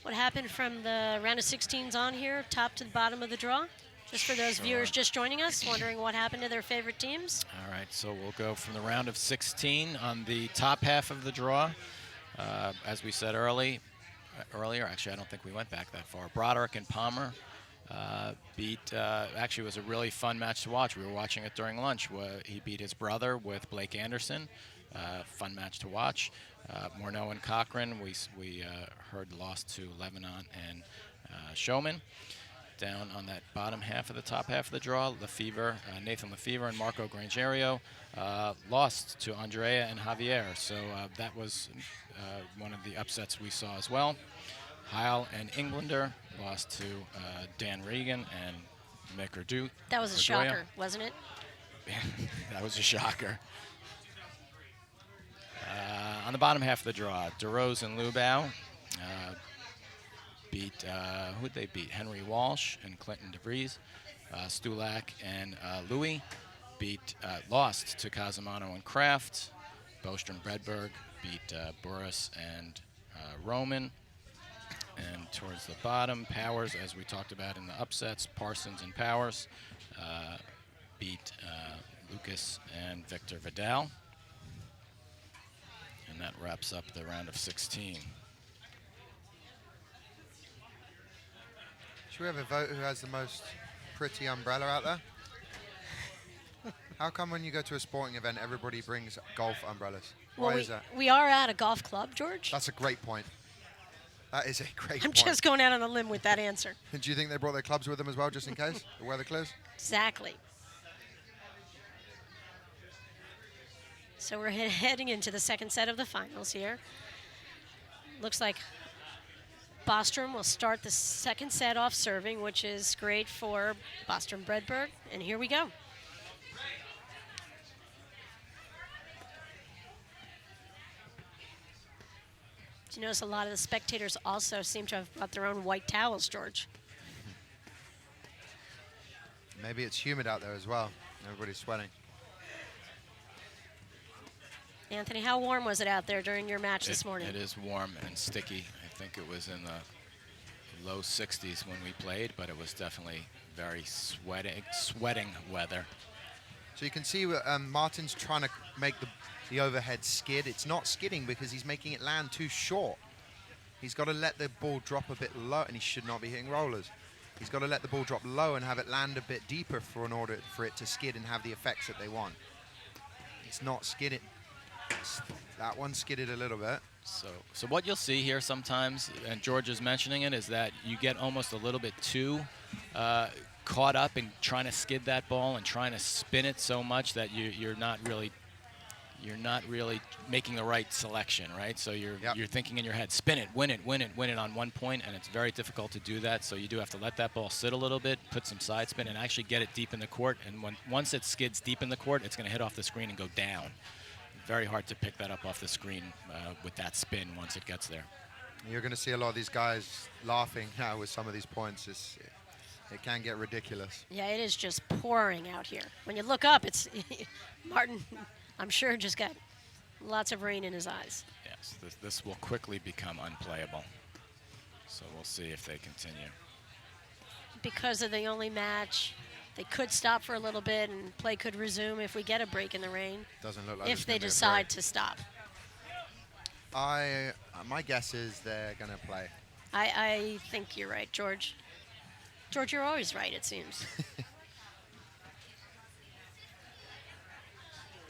what happened from the round of 16s on here, top to the bottom of the draw? Just for those viewers just joining us, wondering what happened to their favorite teams. All right, so we'll go from the round of 16 on the top half of the draw. As we said earlier, actually I don't think we went back that far. Broderick and Palmer beat, actually, it was a really fun match to watch. We were watching it during lunch. He beat his brother with Blake Anderson. Fun match to watch. Morneau and Cochran, we heard lost to Lebanon and Showman. Down on that bottom half of the top half of the draw, Nathan Lefevre and Marco Grangerio lost to Andrea and Javier. So that was one of the upsets we saw as well. Heil and Englander lost to Dan Regan and Mick Erdut. That was a shocker, wasn't it? That was a shocker. On the bottom half of the draw, DeRose and Lubau beat, who'd they beat? Henry Walsh and Clinton DeVries. Stulak and Louis lost to Casamano and Kraft. Bostrom Bredberg beat Boris and Roman. And towards the bottom, Powers, as we talked about in the upsets, Parsons and Powers beat Lucas and Victor Vidal. And that wraps up the round of 16. Should we have a vote who has the most pretty umbrella out there? How come when you go to a sporting event, everybody brings golf umbrellas? Why is that? We are at a golf club, George. That's a great point. That is a great I'm point. just going out on a limb with that answer. Do you think they brought their clubs with them as well, just in case the weather clears? Exactly. So we're heading into the second set of the finals here. Looks like Bostrom will start the second set off serving, which is great for Bostrom Bredberg. And here we go. You notice a lot of the spectators also seem to have brought their own white towels, George. Maybe it's humid out there as well. Everybody's sweating. Anthony, how warm was it out there during your match this morning? It is warm and sticky. I think it was in the low 60s when we played, but it was definitely very sweating weather. So you can see Martin's trying to make the overhead skid. It's not skidding because he's making it land too short. He's got to let the ball drop a bit low, and he should not be hitting rollers. He's got to let the ball drop low and have it land a bit deeper in order for it to skid and have the effects that they want. It's not skidding. That one skidded a little bit. So what you'll see here sometimes, and George is mentioning it, is that you get almost a little bit too caught up in trying to skid that ball and trying to spin it so much that you're not really making the right selection, right? So you're thinking in your head, spin it, win it on one point, and it's very difficult to do that. So you do have to let that ball sit a little bit, put some side spin, and actually get it deep in the court. And once it skids deep in the court, it's going to hit off the screen and go down. Very hard to pick that up off the screen with that spin once it gets there. You're going to see a lot of these guys laughing now with some of these points. It can get ridiculous. Yeah, it is just pouring out here. When you look up, it's Martin, I'm sure, just got lots of rain in his eyes. Yes, this will quickly become unplayable. So we'll see if they continue. Because of the only match, they could stop for a little bit and play could resume if we get a break in the rain. Doesn't look like if they decide to stop. My guess is they're going to play. I think you're right, George. George, you're always right, it seems.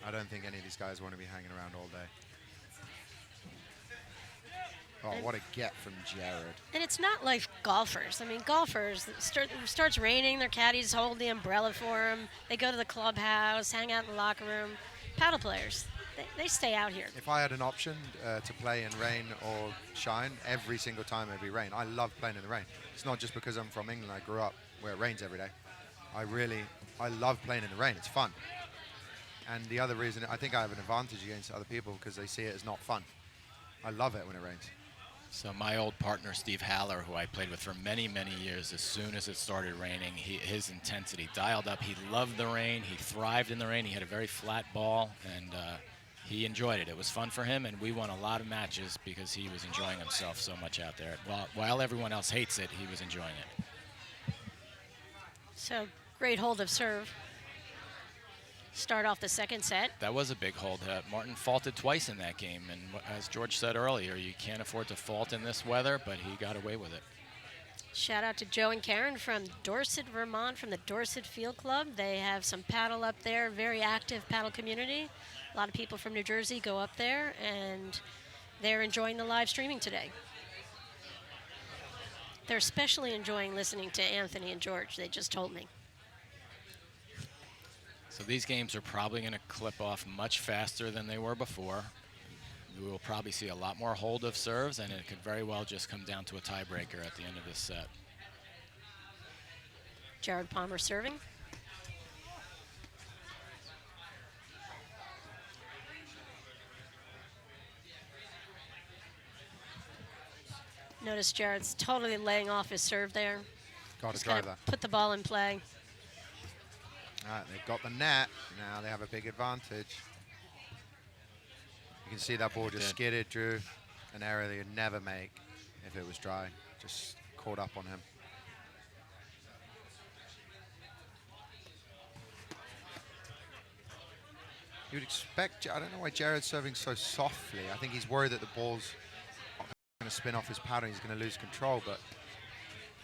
I don't think any of these guys want to be hanging around all day. Oh, what a get from Jared. And it's not like golfers. I mean, golfers, starts raining, their caddies hold the umbrella for them. They go to the clubhouse, hang out in the locker room. Paddle players, they stay out here. If I had an option to play in rain or shine, every single time it'd be rain. I love playing in the rain. It's not just because I'm from England. I grew up where it rains every day. I love playing in the rain. It's fun. And the other reason, I think I have an advantage against other people because they see it as not fun. I love it when it rains. So my old partner, Steve Haller, who I played with for many, many years, as soon as it started raining, his intensity dialed up. He loved the rain. He thrived in the rain. He had a very flat ball, and he enjoyed it. It was fun for him, and we won a lot of matches because he was enjoying himself so much out there. While everyone else hates it, he was enjoying it. So great hold of serve. Start off the second set. That was a big hold. Martin faulted twice in that game, and as George said earlier, you can't afford to fault in this weather, but he got away with it. Shout out to Joe and Karen from Dorset, Vermont, from the Dorset Field Club. They have some paddle up there, very active paddle community. A lot of people from New Jersey go up there, and they're enjoying the live streaming today. They're especially enjoying listening to Anthony and George, they just told me. So these games are probably going to clip off much faster than they were before. We will probably see a lot more hold of serves, and it could very well just come down to a tiebreaker at the end of this set. Jared Palmer serving. Notice Jared's totally laying off his serve there. Got to Just drive kinda that. put the ball in play. All right, they've got the net. Now they have a big advantage. You can see that ball just skidded, Drew. An error that you'd never make if it was dry. Just caught up on him. You would expect, I don't know why Jared's serving so softly. I think he's worried that the ball's going to spin off his paddle. He's going to lose control. But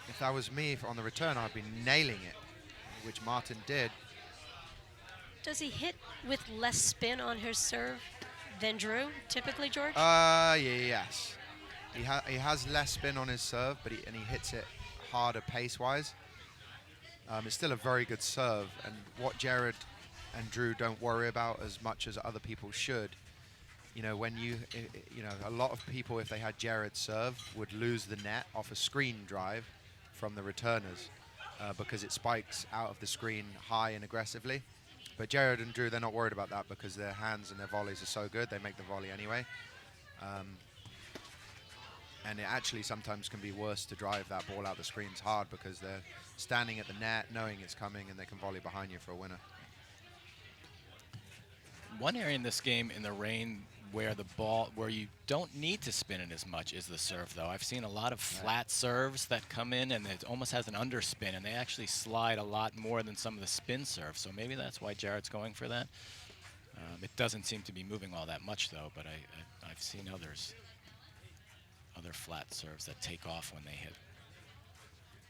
if that was me on the return, I'd be nailing it, which Martin did. Does he hit with less spin on his serve than Drew, typically, George? Yes. He has less spin on his serve, but he hits it harder pace-wise. It's still a very good serve, and what Jared and Drew don't worry about as much as other people should. You know, a lot of people, if they had Jared's serve, would lose the net off a screen drive from the returners because it spikes out of the screen high and aggressively. But Jared and Drew, they're not worried about that because their hands and their volleys are so good. They make the volley anyway. And it actually sometimes can be worse to drive that ball out the screens hard because they're standing at the net, knowing it's coming, and they can volley behind you for a winner. One area in this game in the rain where you don't need to spin it as much is the serve, though. I've seen a lot of flat serves that come in and it almost has an underspin, and they actually slide a lot more than some of the spin serves. So maybe that's why Jared's going for that. It doesn't seem to be moving all that much, though, but I've seen other flat serves that take off when they hit.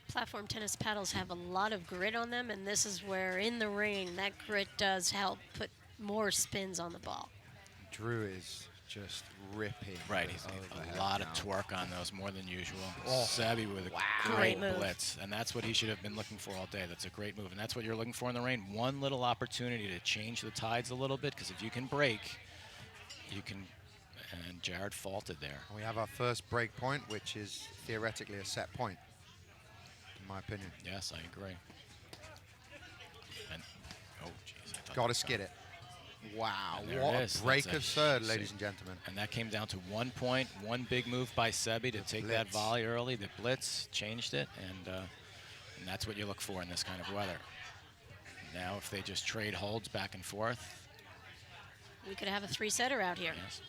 Platform tennis paddles have a lot of grit on them, and this is where, in the rain, that grit does help put more spins on the ball. Drew is just ripping. Right, he's a lot of torque on those, more than usual. Savvy with a Great great move. blitz, and that's what he should have been looking for all day. That's a great move, and that's what you're looking for in the rain. One little opportunity to change the tides a little bit, because if you can break, you can, and Jared faulted there. We have our first break point, which is theoretically a set point, in my opinion. Yes, I agree. And, oh, jeez. Got to skid it. Wow, And there what it a is. break That's of third, ladies and gentlemen. And that came down to 1 point, one big move by Sebi to take that blitz. volley early. The blitz changed it, and that's what you look for in this kind of weather. Now, if they just trade holds back and forth. We could have a three-setter out here. Yes.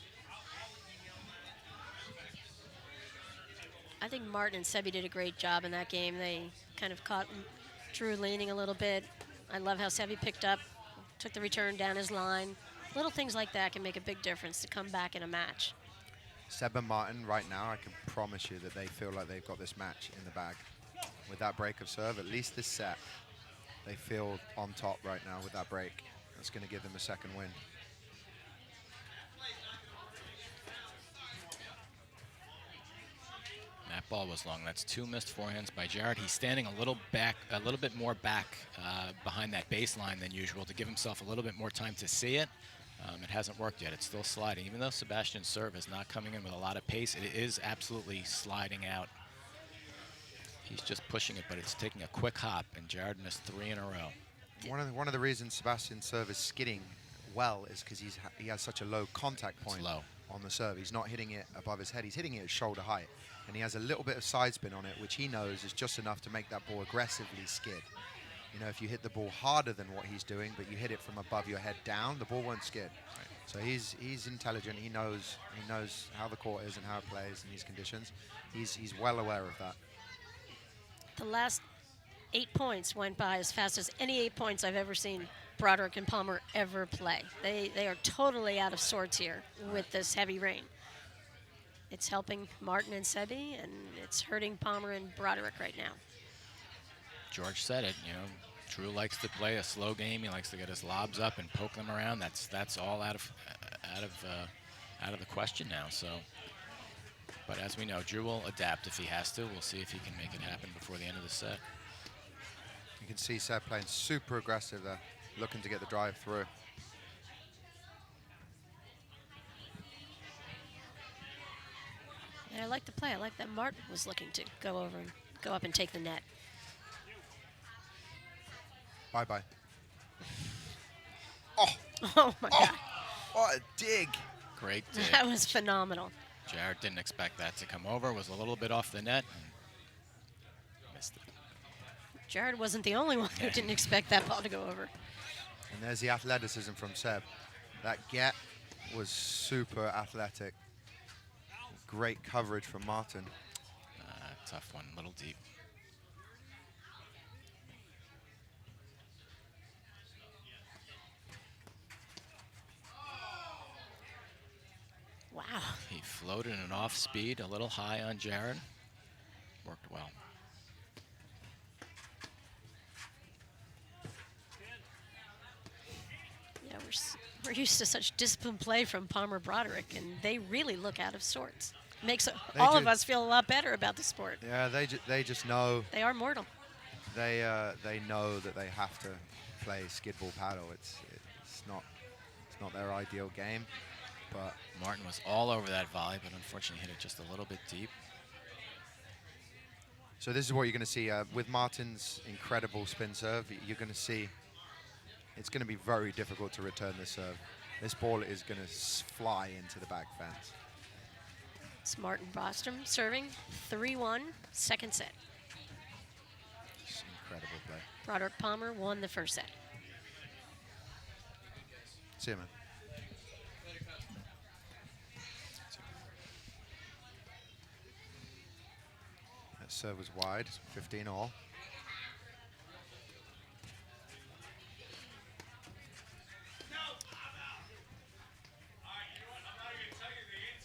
I think Martin and Sebi did a great job in that game. They kind of caught Drew leaning a little bit. I love how Sebi picked up, took the return down his line. Little things like that can make a big difference to come back in a match. Seb and Martin, right now, I can promise you that they feel like they've got this match in the bag. With that break of serve, at least this set, they feel on top right now with that break. That's going to give them a second win. That ball was long. That's 2 missed forehands by Jared. He's standing a little bit more back behind that baseline than usual to give himself a little bit more time to see it. It hasn't worked yet. It's still sliding. Even though Sebastian's serve is not coming in with a lot of pace, it is absolutely sliding out. He's just pushing it, but it's taking a quick hop, and Jared missed 3 in a row. One of the reasons Sebastian's serve is skidding well is because he has such a low contact point on the serve. He's not hitting it above his head. He's hitting it at shoulder height. And he has a little bit of side spin on it, which he knows is just enough to make that ball aggressively skid. You know, if you hit the ball harder than what he's doing, but you hit it from above your head down, the ball won't skid. Right. So he's intelligent. He knows how the court is and how it plays in these conditions. He's well aware of that. The last 8 points went by as fast as any 8 points I've ever seen Broderick and Palmer ever play. They are totally out of sorts here with this heavy rain. It's helping Martin and Sebi, and it's hurting Palmer and Broderick right now. George said it, you know, Drew likes to play a slow game. He likes to get his lobs up and poke them around. That's all out of the question now. So, but as we know, Drew will adapt if he has to. We'll see if he can make it happen before the end of the set. You can see Seb playing super aggressive there, looking to get the drive through. And I like the play. I like that Martin was looking to go over and go up and take the net. Bye-bye. Oh, Oh my God. what a dig. Great dig. That was phenomenal. Jared didn't expect that to come over. Was a little bit off the net. And missed it. Jared wasn't the only one who didn't expect that ball to go over. And there's the athleticism from Seb. That get was super athletic. Great coverage from Martin. Tough one, a little deep. Wow. He floated an off speed, a little high on Jared. Worked well. Yeah, we're used to such disciplined play from Palmer Broderick, and they really look out of sorts. Makes all of do. us feel a lot better about the sport. Yeah, they just know. They are mortal. They know that they have to play skid ball paddle. It's not their ideal game, but Martin was all over that volley, but unfortunately hit it just a little bit deep. so this is what you're going to see with Martin's incredible spin serve. You're going to see it's going to be very difficult to return this serve. This ball is going to fly into the back fence. It's Martin Bostrom serving 3-1, second set. Just incredible play. Broderick Palmer won the first set. See you, man. That serve was wide, 15 all.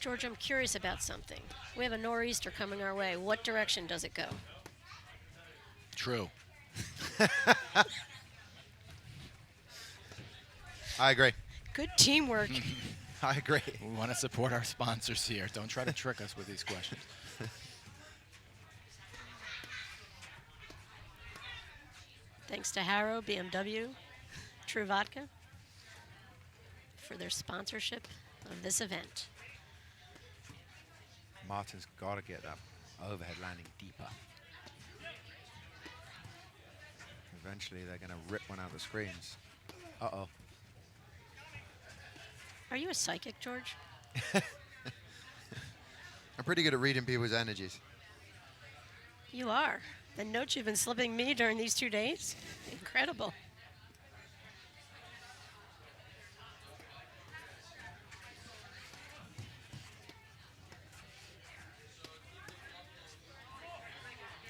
George, I'm curious about something. We have a nor'easter coming our way. What direction does it go? True. I agree. Good teamwork. I agree. We want to support our sponsors here. Don't try to trick us with these questions. Thanks to Harrow, BMW, True Vodka for their sponsorship of this event. Martin's got to get that overhead landing deeper. Eventually, they're going to rip one out the screens. Uh-oh. Are you a psychic, George? I'm pretty good at reading people's energies. You are. The notes you've been slipping me during these 2 days? Incredible.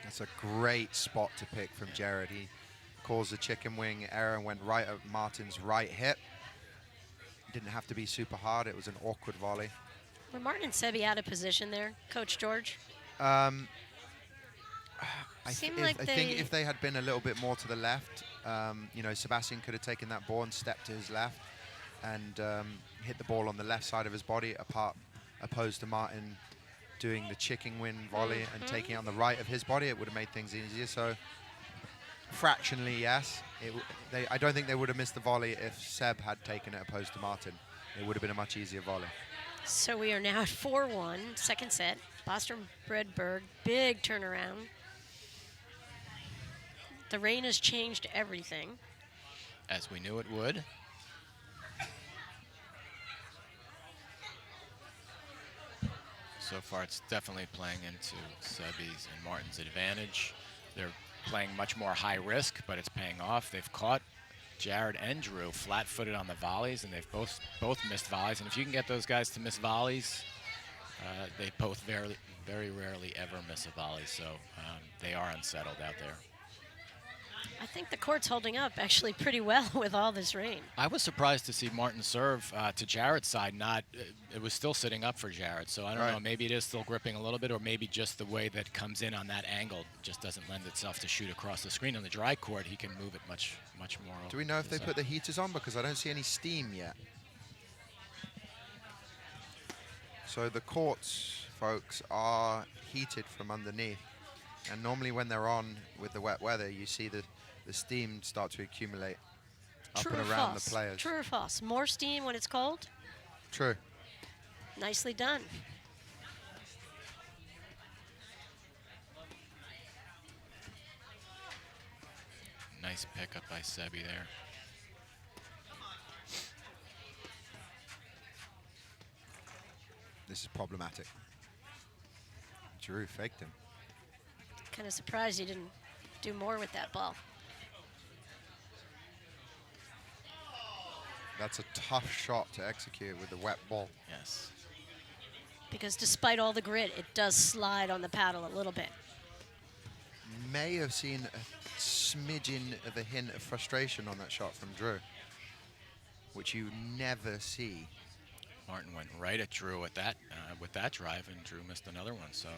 That's a great spot to pick from Jared. He calls the chicken wing error and went right at Martin's right hip. Didn't have to be super hard. It was an awkward volley. Were Martin and Sebi out of position there, Coach George? I Seemed like think if they had been a little bit more to the left, you know, Sebastian could have taken that ball and stepped to his left and hit the ball on the left side of his body, opposed to Martin doing the chicken wing volley and taking it on the right of his body. It would have made things easier. So fractionally, yes. I don't think they would have missed the volley if Seb had taken it opposed to Martin. It would have been a much easier volley. So we are now at 4-1, second set. Bostrom Bredberg, big turnaround. The rain has changed everything. As we knew it would. So far, it's definitely playing into Sebi's and Martin's advantage. They're playing much more high risk, but it's paying off. They've caught Jared and Drew flat-footed on the volleys, and they've both missed volleys. And if you can get those guys to miss volleys, they both very rarely ever miss a volley. So they are unsettled out there. I think the court's holding up actually pretty well with all this rain. I was surprised to see Martin serve to Jared's side. Not, it was still sitting up for Jared. So I don't know. Maybe it is still gripping a little bit, or maybe just the way that it comes in on that angle just doesn't lend itself to shoot across the screen. On the dry court, he can move it much more. Do we know if they put the heaters on? Because I don't see any steam yet. So the courts, folks, are heated from underneath. And normally when they're on with the wet weather, you see the steam start to accumulate up True and or around false? the players. True or false? More steam when it's cold? True. Nicely done. Nice pickup by Sebi there. This is problematic. Drew faked him. Kind of surprised he didn't do more with that ball. That's a tough shot to execute with the wet ball. Yes. Because despite all the grit, it does slide on the paddle a little bit. May have seen a smidgen of a hint of frustration on that shot from Drew, which you never see. Martin went right at Drew with that drive, and Drew missed another one. So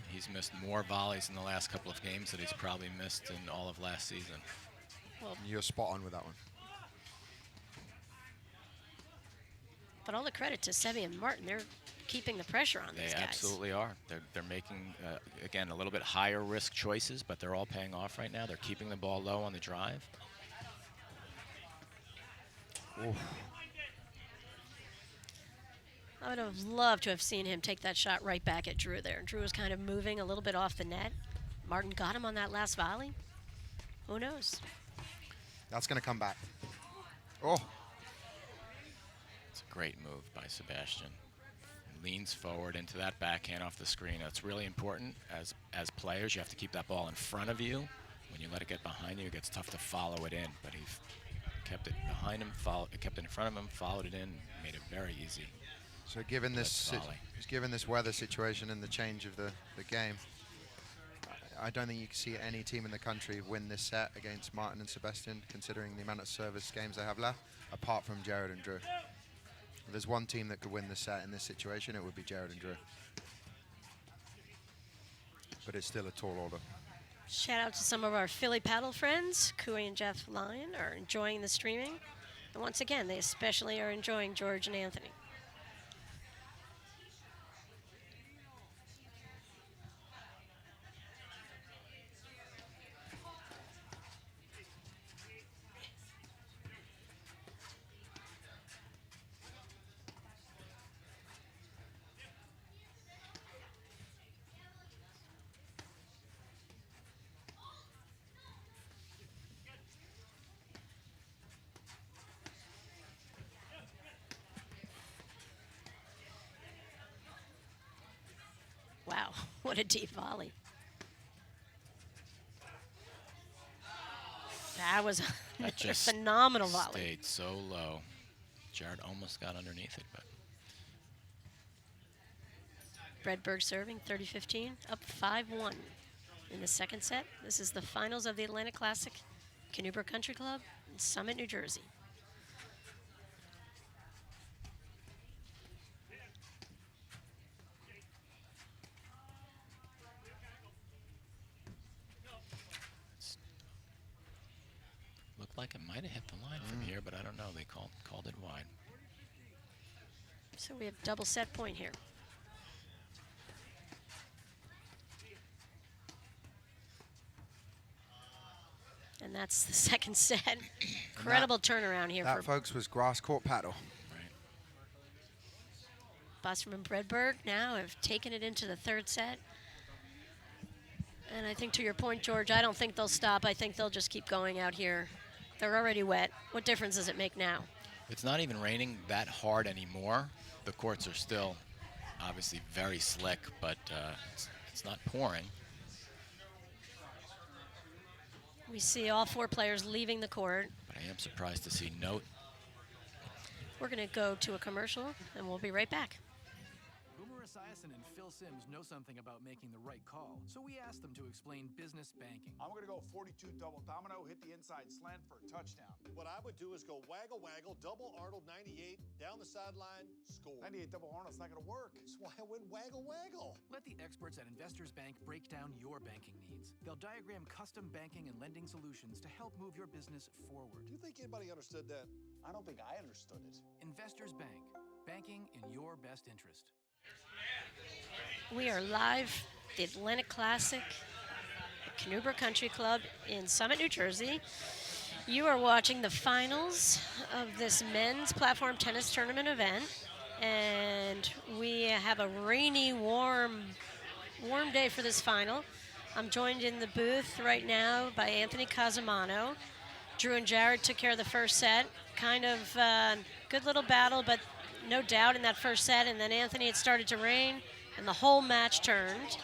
he's missed more volleys in the last couple of games that he's probably missed in all of last season. Well, You're spot on with that one. but all the credit to Sebi and Martin. They're keeping the pressure on these They guys. absolutely are. They're making, again, a little bit higher risk choices, but they're all paying off right now. They're keeping the ball low on the drive. Oof. I would have loved to have seen him take that shot right back at Drew there. Drew was kind of moving a little bit off the net. Martin got him on that last volley. Who knows? That's going to come back. Oh, It's a great move by Sebastian. Leans forward into that backhand off the screen. That's really important. As players, you have to keep that ball in front of you. When you let it get behind you, it gets tough to follow it in. But he kept it behind him, kept it in front of him, followed it in, made it very easy. so given this weather situation and the change of the game, I don't think you can see any team in the country win this set against Martin and Sebastian, considering the amount of service games they have left, apart from Jared and Drew. If there's one team that could win the set in this situation, it would be Jared and Drew. But it's still a tall order. Shout out to some of our Philly paddle friends. Kui and Jeff Lyon are enjoying the streaming. And once again, they especially are enjoying George and Anthony. Wow, what a deep volley. That was That a just phenomenal volley. stayed so low. Jared almost got underneath it, but Bredberg serving 30-15, up 5-1 in the second set. This is the finals of the Atlantic Classic, Canoe Country Club in Summit, New Jersey. looked like it might have hit the line from here, but I don't know. They called it wide. So we have double set point here. And that's the second set. Incredible turnaround here That, for folks, was grass court paddle. Right. Bostrom and Bredberg now have taken it into the third set. And I think to your point, George, I don't think they'll stop. I think they'll just keep going out here. They're already wet. What difference does it make now? It's not even raining that hard anymore. The courts are still obviously very slick, but it's not pouring. We see all four players leaving the court. But I am surprised to see Note. We're going to go to a commercial, and we'll be right back. Esiason and Phil Simms know something about making the right call, so we asked them to explain business banking. I'm going to go 42 double domino, hit the inside slant for a touchdown. What I would do is go waggle, waggle, double Arnold 98, down the sideline, score. 98 double Arnold's not going to work. That's why I went waggle, waggle. Let the experts at Investors Bank break down your banking needs. They'll diagram custom banking and lending solutions to help move your business forward. Do you think anybody understood that? I don't think I understood it. Investors Bank, banking in your best interest. We are live at the Atlantic Classic at Canoe Country Club in Summit, New Jersey. You are watching the finals of this men's platform tennis tournament event, and we have a rainy, warm day for this final. I'm joined in the booth right now by Anthony Casamano. Drew and Jared took care of the first set. Kind of good little battle, but no doubt in that first set. And then Anthony, it started to rain, and the whole match turned.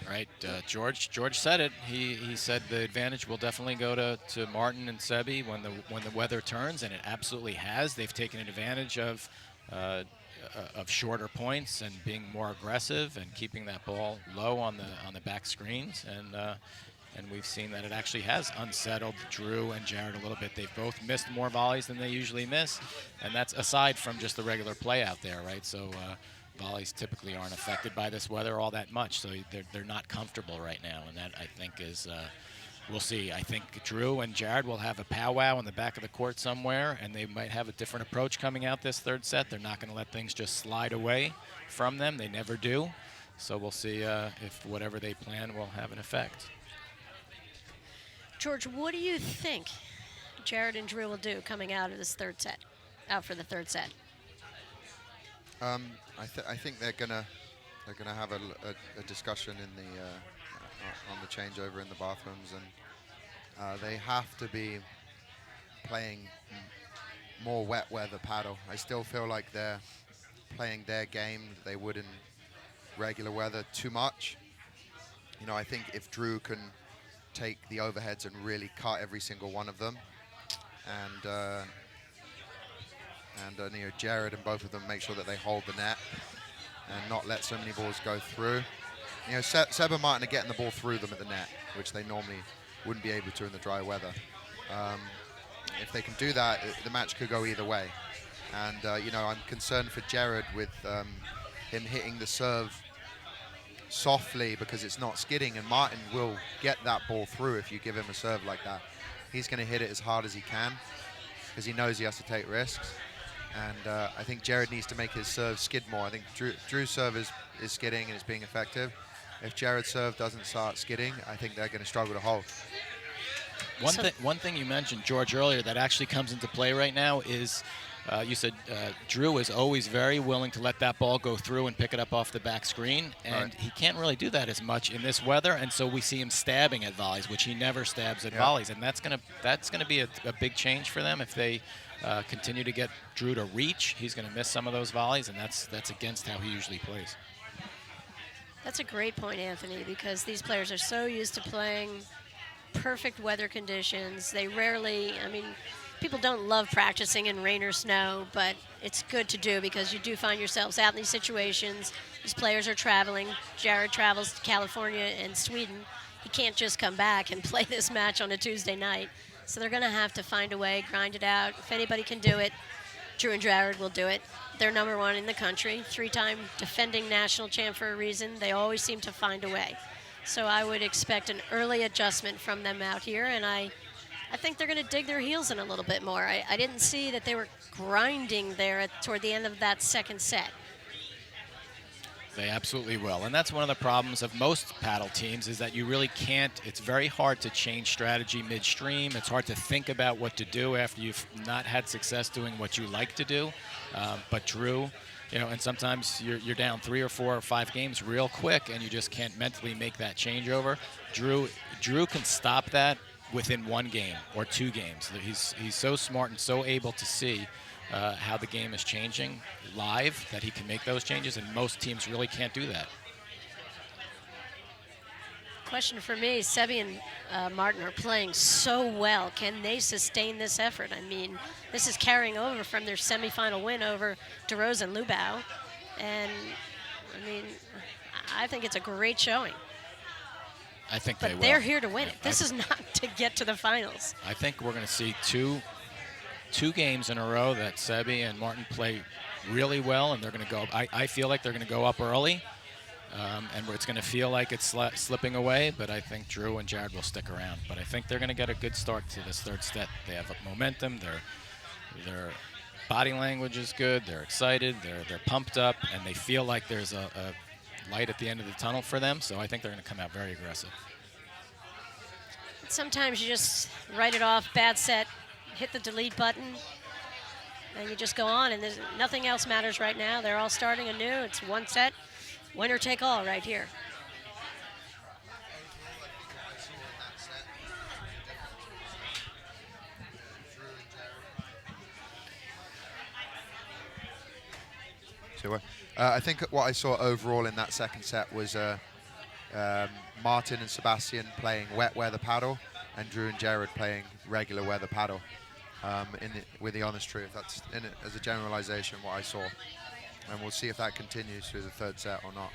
Right, George said it. He said the advantage will definitely go to Martin and Sebi when the weather turns, and it absolutely has. They've taken advantage of shorter points and being more aggressive and keeping that ball low on the back screens, and we've seen that it actually has unsettled Drew and Jared a little bit. They've both missed more volleys than they usually miss, and that's aside from just the regular play out there, right? So volleys typically aren't affected by this weather all that much, so they're not comfortable right now, and that I think is we'll see. I think Drew and Jared will have a powwow in the back of the court somewhere, and they might have a different approach coming out this third set. They're not going to let things just slide away from them. They never do. So we'll see if whatever they plan will have an effect. George, what do you think Jared and Drew will do coming out of this third set, out for the third set? I think they're gonna have a discussion in the on the changeover in the bathrooms, and they have to be playing more wet weather paddle. I still feel like they're playing their game that they would in regular weather too much. You know, I think if Drew can take the overheads and really cut every single one of them, and you know, Jared and both of them make sure that they hold the net and not let so many balls go through. You know, Seb and Martin are getting the ball through them at the net, which they normally wouldn't be able to in the dry weather. If they can do that, the match could go either way. And you know, I'm concerned for Jared with him hitting the serve softly because it's not skidding, and Martin will get that ball through if you give him a serve like that. He's going to hit it as hard as he can because he knows he has to take risks. And I think Jared needs to make his serve skid more. I think Drew's serve is skidding and is being effective. If Jared's serve doesn't start skidding, I think they're going to struggle to hold. One thing you mentioned, George, earlier that actually comes into play right now is you said Drew is always very willing to let that ball go through and pick it up off the back screen, and right. He can't really do that as much in this weather, and so we see him stabbing at volleys, which he never stabs at volleys, and that's gonna be a big change for them if they continue to get Drew to reach. He's going to miss some of those volleys, and that's against how he usually plays. That's a great point, Anthony, because these players are so used to playing perfect weather conditions. They rarely, I mean, people don't love practicing in rain or snow, but it's good to do because you do find yourselves out in these situations. These players are traveling. Jared travels to California and Sweden. He can't just come back and play this match on a Tuesday night. So they're going to have to find a way, grind it out. If anybody can do it, Drew and Jared will do it. They're number one in the country, 3-time defending national champ for a reason. They always seem to find a way. So I would expect an early adjustment from them out here, and I think they're going to dig their heels in a little bit more. I didn't see that they were grinding there toward the end of that second set. They absolutely will, and that's one of the problems of most paddle teams is that you really can't. It's very hard to change strategy midstream. It's hard to think about what to do after you've not had success doing what you like to do. But Drew, you know, and sometimes you're down 3 or 4 or 5 games real quick, and you just can't mentally make that changeover. Drew can stop that within 1 game or 2 games. He's so smart and so able to see how the game is changing live that he can make those changes, and most teams really can't do that. Question for me, Sebi and Martin are playing so well. Can they sustain this effort? I mean, this is carrying over from their semifinal win over DeRose and Lubau. And I mean, I think it's a great showing. I think they But will. they're here to win Yeah, it. This is not to get to the finals. I think we're going to see two games in a row that Sebi and Martin play really well, and they're going to go. I feel like they're going to go up early, and it's going to feel like it's slipping away. But I think Drew and Jared will stick around. But I think they're going to get a good start to this third set. They have momentum. Their body language is good. They're excited. They're pumped up, and they feel like there's a light at the end of the tunnel for them. So I think they're going to come out very aggressive. Sometimes you just write it off, bad set, hit the delete button, and you just go on, and nothing else matters right now. They're all starting anew. It's one set, winner take all right here. So I think what I saw overall in that second set was Martin and Sebastian playing wet weather paddle, and Drew and Jared playing regular weather paddle. With the honest truth, that's in it as a generalization what I saw, and we'll see if that continues through the third set or not.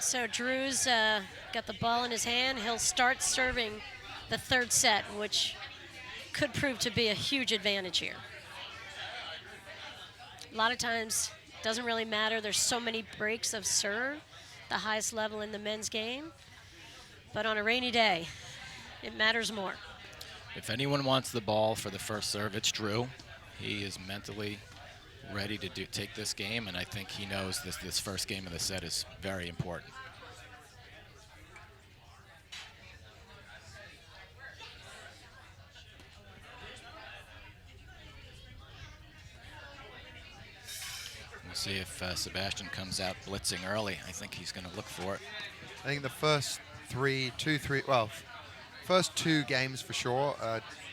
So Drew's got the ball in his hand. He'll start serving the third set, which could prove to be a huge advantage here. A lot of times, doesn't really matter. There's so many breaks of serve, the highest level in the men's game. But on a rainy day, it matters more. If anyone wants the ball for the first serve, it's Drew. He is mentally ready to take this game, and I think he knows this first game of the set is very important. We'll see if Sebastian comes out blitzing early. I think he's going to look for it. I think the first first two games for sure,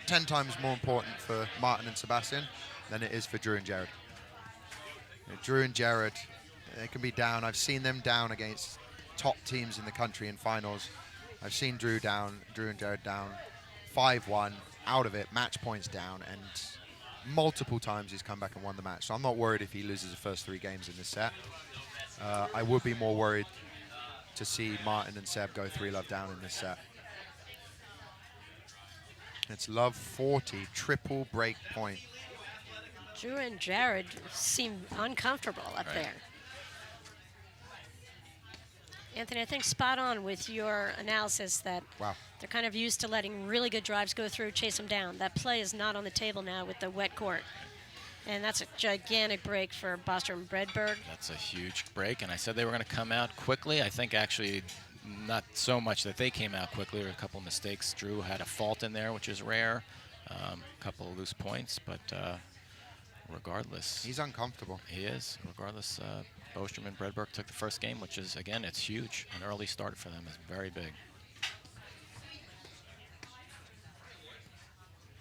10 times more important for Martin and Sebastian than it is for Drew and Jared. Drew and Jared, they can be down. I've seen them down against top teams in the country in finals. I've seen Drew and Jared down 5-1, out of it, match points down, and multiple times he's come back and won the match. So I'm not worried if he loses the first 3 games in this set. I would be more worried to see Martin and Seb go 3-love down in this set. It's love 40, triple break point. Drew and Jared seem uncomfortable up there. Anthony, I think spot on with your analysis that they're kind of used to letting really good drives go through, chase them down. That play is not on the table now with the wet court. And that's a gigantic break for Bostrom and Bredberg. That's a huge break, and I said they were going to come out quickly. I think actually not so much that they came out quickly. There were a couple of mistakes. Drew had a fault in there, which is rare. A couple of loose points, but regardless. He's uncomfortable. He is. Regardless, Bostrom and Bredberg took the first game, which is, again, it's huge. An early start for them is very big.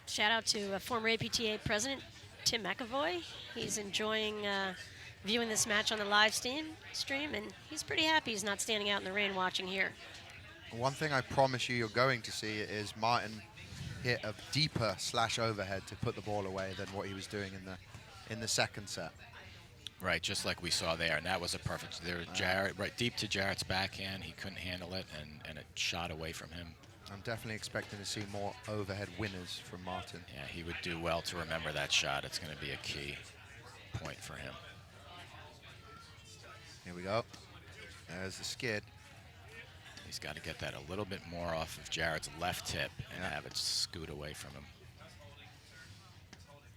Shout out to former APTA president Tim McAvoy. He's enjoying viewing this match on the live stream, and he's pretty happy he's not standing out in the rain watching here. One thing I promise you're going to see is Martin hit a deeper slash overhead to put the ball away than what he was doing in the second set. Right, just like we saw there, and that was a perfect. There, Jared, right deep to Jarrett's backhand. He couldn't handle it, and it shot away from him. I'm definitely expecting to see more overhead winners from Martin. Yeah, he would do well to remember that shot. It's going to be a key point for him. Here we go. There's the skid. He's got to get that a little bit more off of Jarrett's left hip and have it scoot away from him.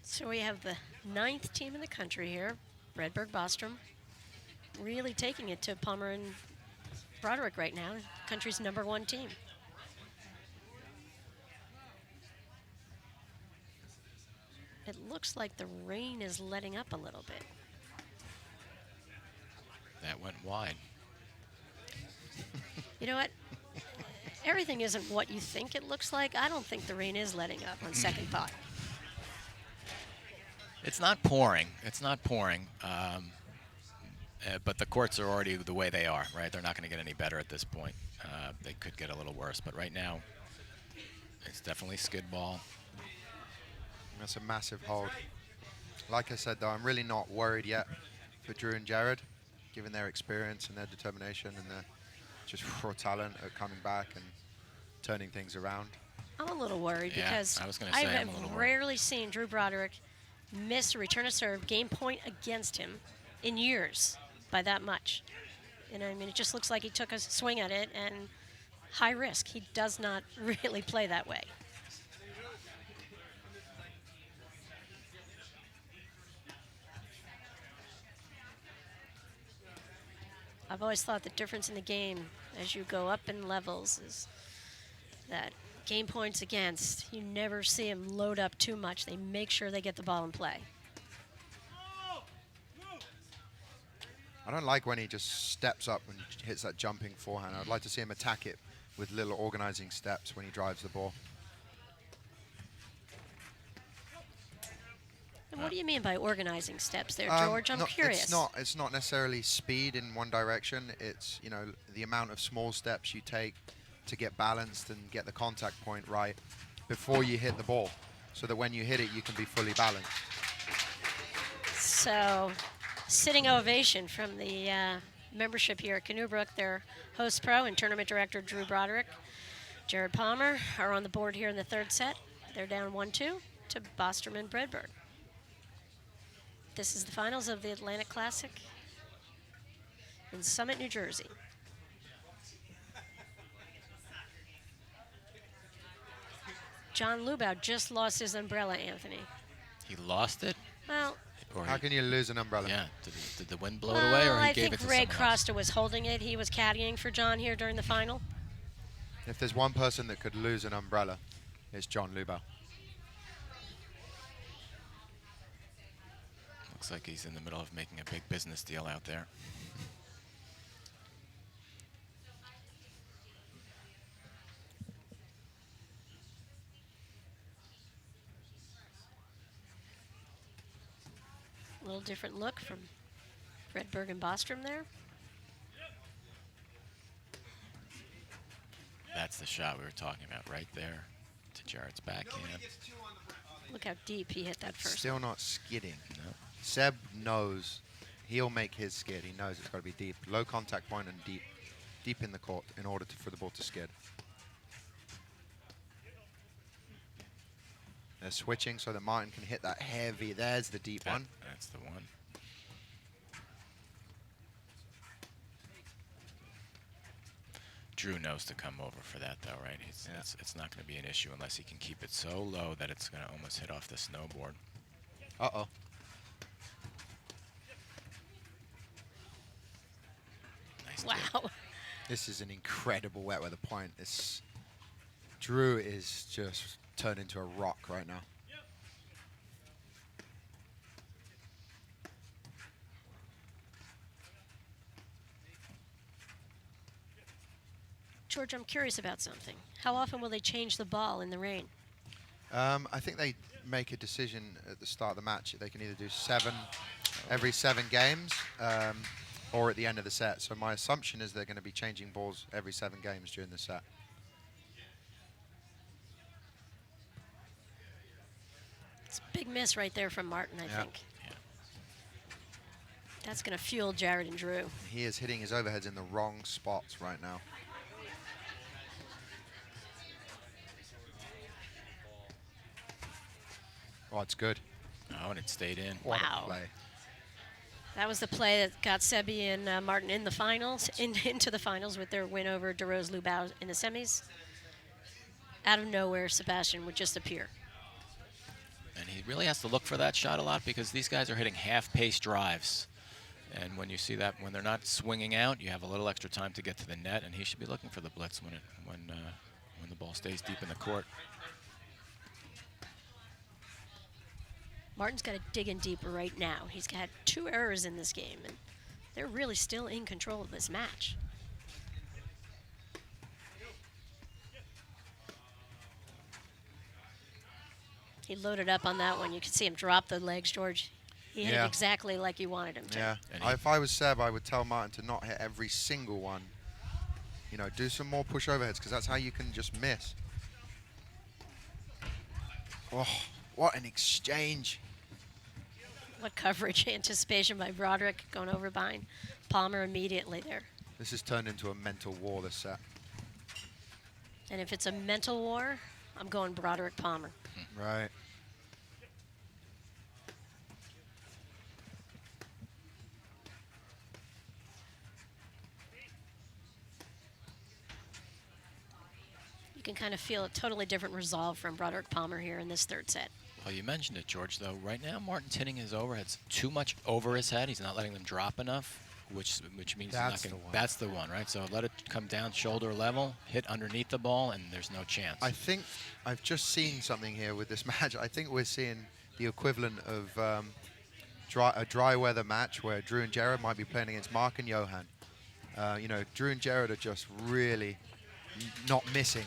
So we have the 9th team in the country here, Bredberg Bostrom, really taking it to Palmer and Broderick right now, country's #1 team. It looks like the rain is letting up a little bit. That went wide. You know what? Everything isn't what you think it looks like. I don't think the rain is letting up on second thought. It's not pouring. It's not pouring. But the courts are already the way they are, right? They're not going to get any better at this point. They could get a little worse, but right now, it's definitely skid ball. That's a massive hold. Like I said, though, I'm really not worried yet for Drew and Jared, given their experience and their determination and their just raw talent at coming back and turning things around. I'm a little worried Yeah, because I was gonna I say, I'm have a little worried. rarely seen Drew Broderick miss a return of serve game point against him in years by that much. You know, I mean, it just looks like he took a swing at it and high risk. He does not really play that way. I've always thought the difference in the game as you go up in levels is that game points against, you never see them load up too much. They make sure they get the ball in play. I don't like when he just steps up and hits that jumping forehand. I'd like to see him attack it with little organizing steps when he drives the ball. And what do you mean by organizing steps there, George? I'm No, curious. It's not necessarily speed in one direction. It's, you know, the amount of small steps you take to get balanced and get the contact point right before you hit the ball, so that when you hit it, you can be fully balanced. So, sitting ovation from the membership here at Canoe Brook. Their host pro and tournament director Drew Broderick, Jared Palmer are on the board here in the third set. They're down 1-2 to Bosterman Bredberg. This is the finals of the Atlantic Classic in Summit, New Jersey. John Lubau just lost his umbrella, Anthony. He lost it? Well, Or How he- can you lose an umbrella? Yeah, did the wind blow it away, or he I gave think it to Ray someone else? Croster was holding it. He was caddying for John here during the final. If there's one person that could lose an umbrella, it's John Lubau. Looks like he's in the middle of making a big business deal out there. A little different look from Bredberg and Bostrom there. That's the shot we were talking about right there to Jared's backhand. Look how deep he hit that first. Still not skidding. No. Seb knows he'll make his skid. He knows it's got to be deep. Low contact point and deep in the court in order for the ball to skid. They're switching so that Martin can hit that heavy. There's the deep one. That's the one. Drew knows to come over for that, though, right? Yeah. It's not going to be an issue unless he can keep it so low that it's going to almost hit off the snowboard. Uh-oh. Nice dip. Wow. This is an incredible wet weather point. Drew is just turned into a rock right now. George, I'm curious about something. How often will they change the ball in the rain? I think they make a decision at the start of the match. They can either do every 7 games or at the end of the set. So my assumption is they're going to be changing balls every 7 games during the set. It's a big miss right there from Martin, I Yeah. think. That's going to fuel Jared and Drew. He is hitting his overheads in the wrong spots right now. Oh, it's good. Oh, and it stayed in. What Wow. a play. That was the play that got Sebi and Martin in the finals, into the finals with their win over DeRose Lubau in the semis. Out of nowhere, Sebastian would just appear. And he really has to look for that shot a lot because these guys are hitting half-pace drives. And when you see that, when they're not swinging out, you have a little extra time to get to the net, and he should be looking for the blitz when the ball stays deep in the court. Martin's got to dig in deeper right now. He's had 2 errors in this game, and they're really still in control of this match. He loaded up on that one. You could see him drop the legs, George. He hit Yeah. it exactly like you wanted him to. Yeah. And If I was Seb, I would tell Martin to not hit every single one. You know, do some more push overheads because that's how you can just miss. Oh, what an exchange. What coverage, anticipation by Broderick, going over behind Palmer immediately there. This has turned into a mental war, this set. And if it's a mental war, I'm going Broderick Palmer. Right. You can kind of feel a totally different resolve from Broderick Palmer here in this third set. Well, you mentioned it, George, though. Right now, Martin's hitting his overheads too much over his head. He's not letting them drop enough, which means That's he's the not one. That's the one, right? So let it come down shoulder level, hit underneath the ball, and there's no chance. I think I've just seen something here with this match. I think we're seeing the equivalent of a dry weather match where Drew and Jared might be playing against Mark and Johan. You know, Drew and Jared are just really not missing.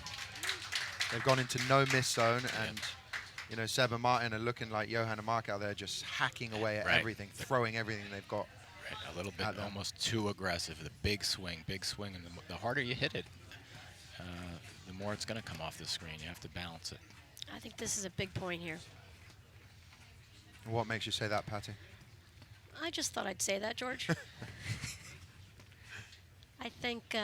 They've gone into no miss zone, and you know, Seb and Martin are looking like Johan and Mark out there, just hacking away at everything, throwing everything they've got. Right, a little bit almost too aggressive. The big swing, and the harder you hit it, the more it's going to come off the screen. You have to balance it. I think this is a big point here. What makes you say that, Patty? I just thought I'd say that, George. I think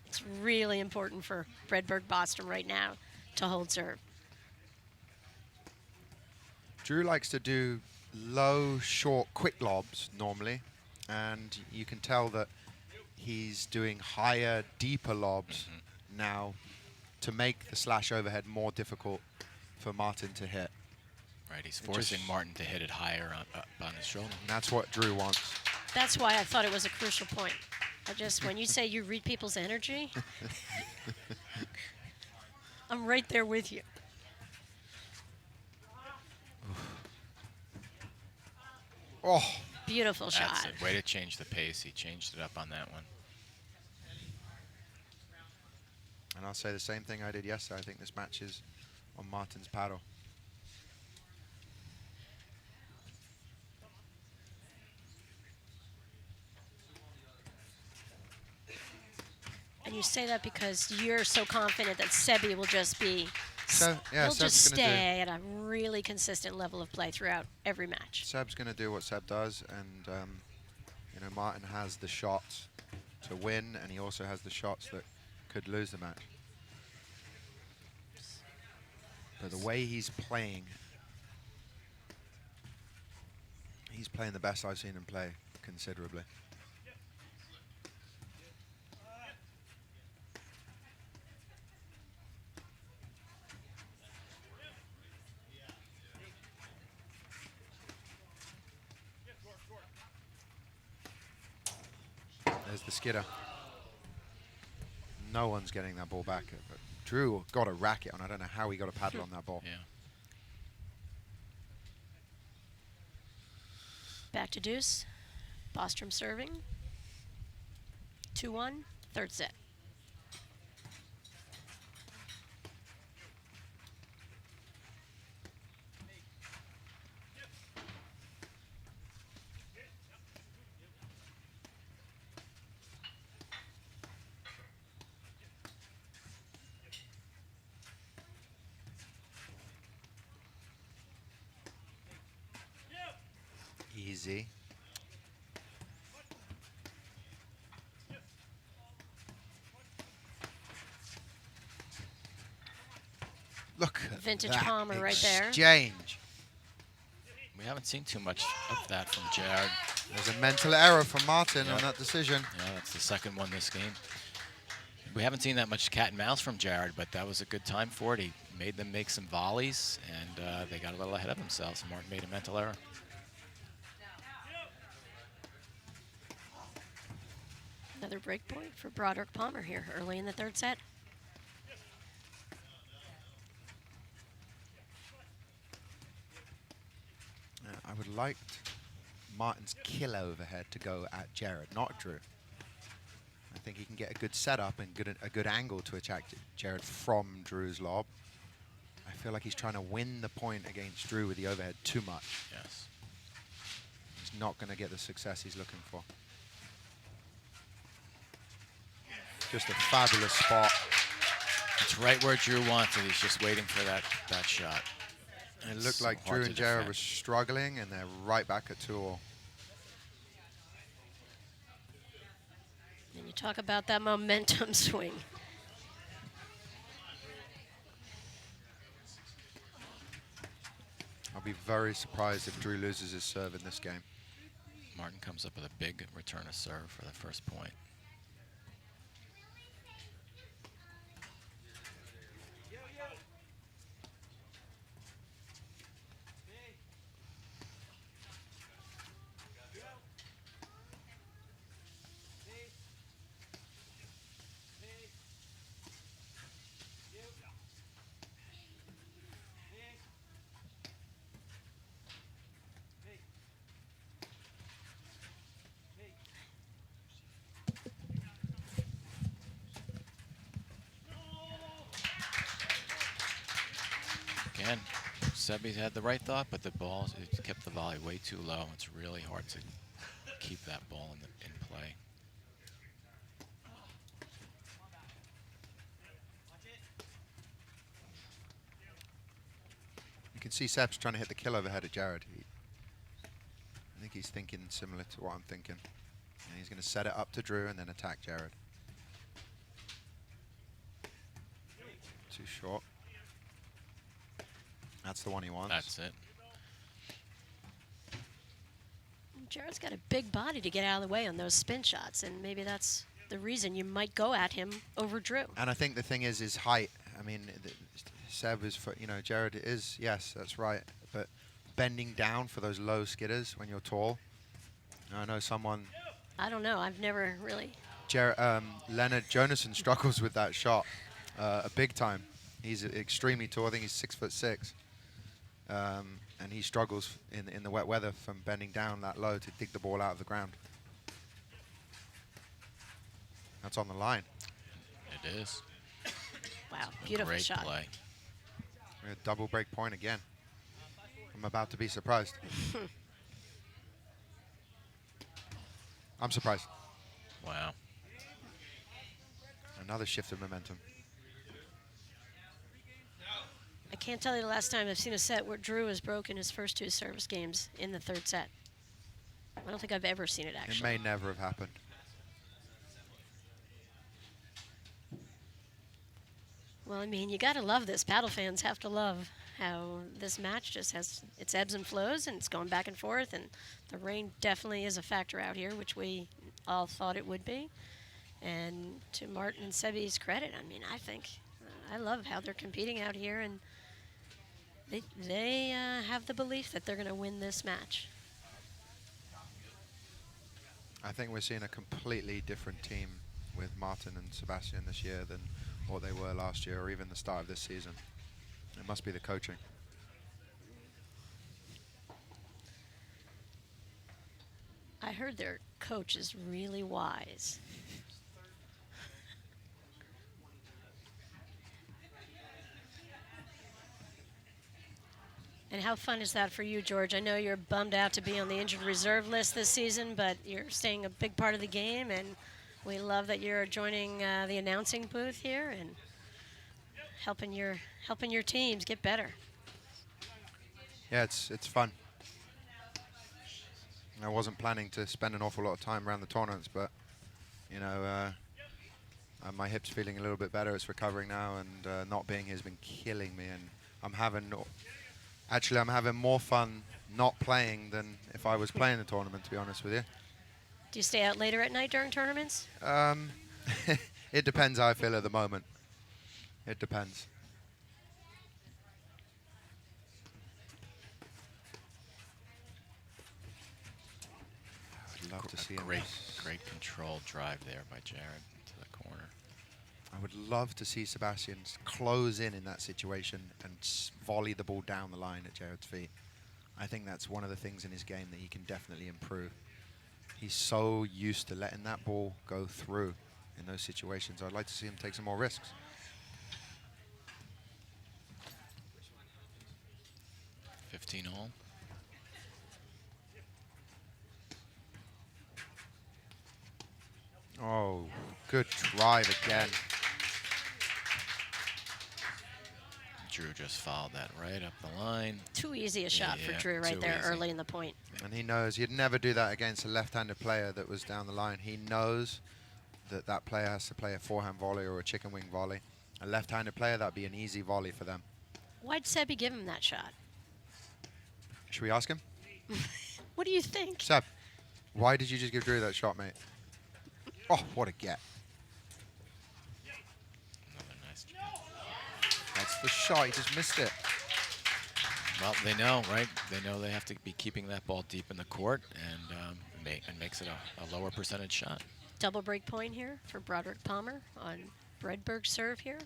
it's really important for Fredberg Boston right now to hold serve. Drew likes to do low, short, quick lobs normally, and you can tell that he's doing higher, deeper lobs now to make the slash overhead more difficult for Martin to hit. Right, he's forcing Martin to hit it higher up on his shoulder. And that's what Drew wants. That's why I thought it was a crucial point. When you say you read people's energy, I'm right there with you. Oh, beautiful shot. That's it. Way to change the pace. He changed it up on that one. And I'll say the same thing I did yesterday. I think this match is on Martin's paddle. And you say that because you're so confident that Sebi will just be, he'll just stay at a really consistent level of play throughout every match. Seb's going to do what Seb does, and you know, Martin has the shots to win, and he also has the shots that could lose the match. But the way he's playing the best I've seen him play considerably. There's the skidder. No one's getting that ball back. But Drew got a racket on. I don't know how he got a paddle on that ball. Yeah. Back to deuce. Bostrom serving. 2-1, third set. Easy. Look at Vintage that Palmer right there. exchange. We haven't seen too much of that from Jared. There's a mental error from Martin on that decision. Yeah, that's the second one this game. We haven't seen that much cat and mouse from Jared, but that was a good time for it. He made them make some volleys, and they got a little ahead of themselves, and Martin made a mental error. Another break point for Broderick Palmer here early in the third set. I would like Martin's kill overhead to go at Jared, not Drew. I think he can get a good setup and a good angle to attack Jared from Drew's lob. I feel like he's trying to win the point against Drew with the overhead too much. Yes. He's not going to get the success he's looking for. Just a fabulous spot. It's right where Drew wants it. He's just waiting for that shot. It looked So like hard Drew to and Jared defend. were struggling, and they're right back at 2-all. And you talk about that momentum swing. I'll be very surprised if Drew loses his serve in this game. Martin comes up with a big return of serve for the first point. Again, Sebi's had the right thought, but the ball, it kept the volley way too low. It's really hard to keep that ball in play. You can see Seb's trying to hit the kill overhead at Jared. I think he's thinking similar to what I'm thinking. And he's going to set it up to Drew and then attack Jared. Too short. That's the one he wants. That's it. Jared's got a big body to get out of the way on those spin shots, and maybe that's the reason you might go at him over Drew. And I think the thing is his height. I mean, Seb is, Jared is, yes, that's right. But bending down for those low skidders when you're tall. I know someone, I don't know. I've never really. Leonard Jonassen struggles with that shot a big time. He's extremely tall. I think he's 6'6". And he struggles in the wet weather from bending down that low to dig the ball out of the ground. That's on the line. It is. Wow, beautiful Great shot. play. A double break point again. I'm about to be surprised. I'm surprised. Wow. Another shift of momentum. I can't tell you the last time I've seen a set where Drew has broken his first two service games in the third set. I don't think I've ever seen it, actually. It may never have happened. Well, I mean, you got to love this. Paddle fans have to love how this match just has its ebbs and flows, and it's going back and forth, and the rain definitely is a factor out here, which we all thought it would be. And to Martin and Sebi's credit, I mean, I think I love how they're competing out here, and they have the belief that they're going to win this match. I think we're seeing a completely different team with Martin and Sebastian this year than what they were last year or even the start of this season. It must be the coaching. I heard their coach is really wise. And how fun is that for you, George? I know you're bummed out to be on the injured reserve list this season, but you're staying a big part of the game, and we love that you're joining the announcing booth here and helping your teams get better. Yeah, it's fun. I wasn't planning to spend an awful lot of time around the tournaments, but my hip's feeling a little bit better. It's recovering now, and not being here has been killing me. And I'm having more fun not playing than if I was playing the tournament, to be honest with you. Do you stay out later at night during tournaments? It depends how I feel at the moment. It depends. I'd love to see him. Great controlled drive there by Jared to the corner. I would love to see Sebastian close in that situation and volley the ball down the line at Jared's feet. I think that's one of the things in his game that he can definitely improve. He's so used to letting that ball go through in those situations. I'd like to see him take some more risks. $15 all. Oh, good drive again. Drew just fouled that right up the line. Too easy a shot for Yeah, Drew right too there easy. early in the point. And he knows he'd never do that against a left-handed player that was down the line. He knows that that player has to play a forehand volley or a chicken wing volley. A left-handed player, that'd be an easy volley for them. Why'd Sebi give him that shot? Should we ask him? What do you think? Seb, why did you just give Drew that shot, mate? Oh, what a get. Another nice job. That's the shot. He just missed it. Well, they know, right? They know they have to be keeping that ball deep in the court, and makes it a lower percentage shot. Double break point here for Broderick Palmer on Bredberg's serve here.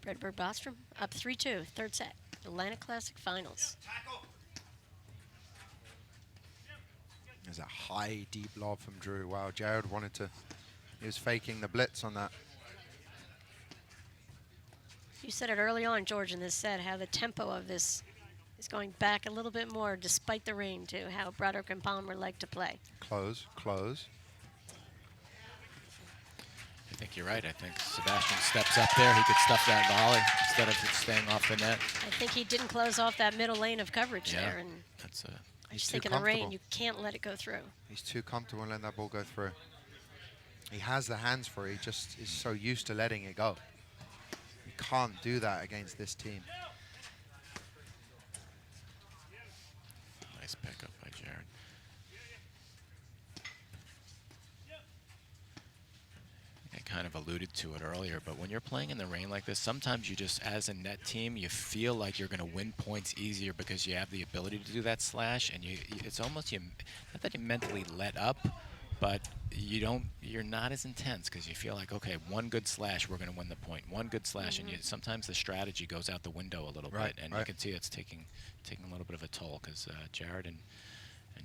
Bredberg Bostrom up 3-2, third set. Atlanta Classic Finals. There's a high, deep lob from Drew. Wow, Jared wanted to... He was faking the blitz on that. You said it early on, George, in this set, how the tempo of this is going back a little bit more despite the rain, to how Broderick and Palmer like to play. Close, close. I think you're right. I think Sebastian steps up there. He could stuff that volley instead of it staying off the net. I think he didn't close off that middle lane of coverage Yeah, there. And that's I He's just too think in the rain, comfortable. you can't let it go through. He's too comfortable and letting that ball go through. He has the hands for it. He just is so used to letting it go. You can't do that against this team. nice pickup by Jared. I kind of alluded to it earlier, but when you're playing in the rain like this, sometimes you just, as a net team, you feel like you're going to win points easier because you have the ability to do that slash, and it's almost not that you mentally let up, but you're not as intense because you feel like, okay, one good slash, we're going to win the point. One good slash, and sometimes the strategy goes out the window a little bit, and you can see it's taking a little bit of a toll because Jared and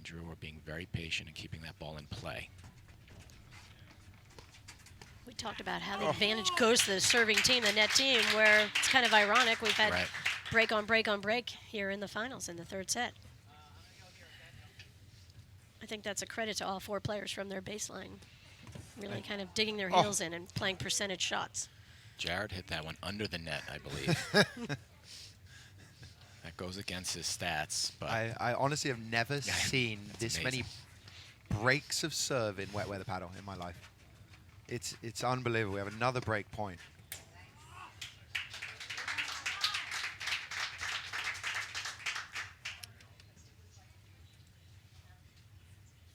Drew are being very patient and keeping that ball in play. We talked about how the advantage goes to the serving team, the net team, where it's kind of ironic. We've had break on break on break here in the finals in the third set. I think that's a credit to all four players from their baseline, really kind of digging their heels in and playing percentage shots. Jared hit that one under the net, I believe. That goes against his stats. But I honestly have never seen this amazing. many breaks of serve in wet weather paddle in my life. It's unbelievable. We have another break point.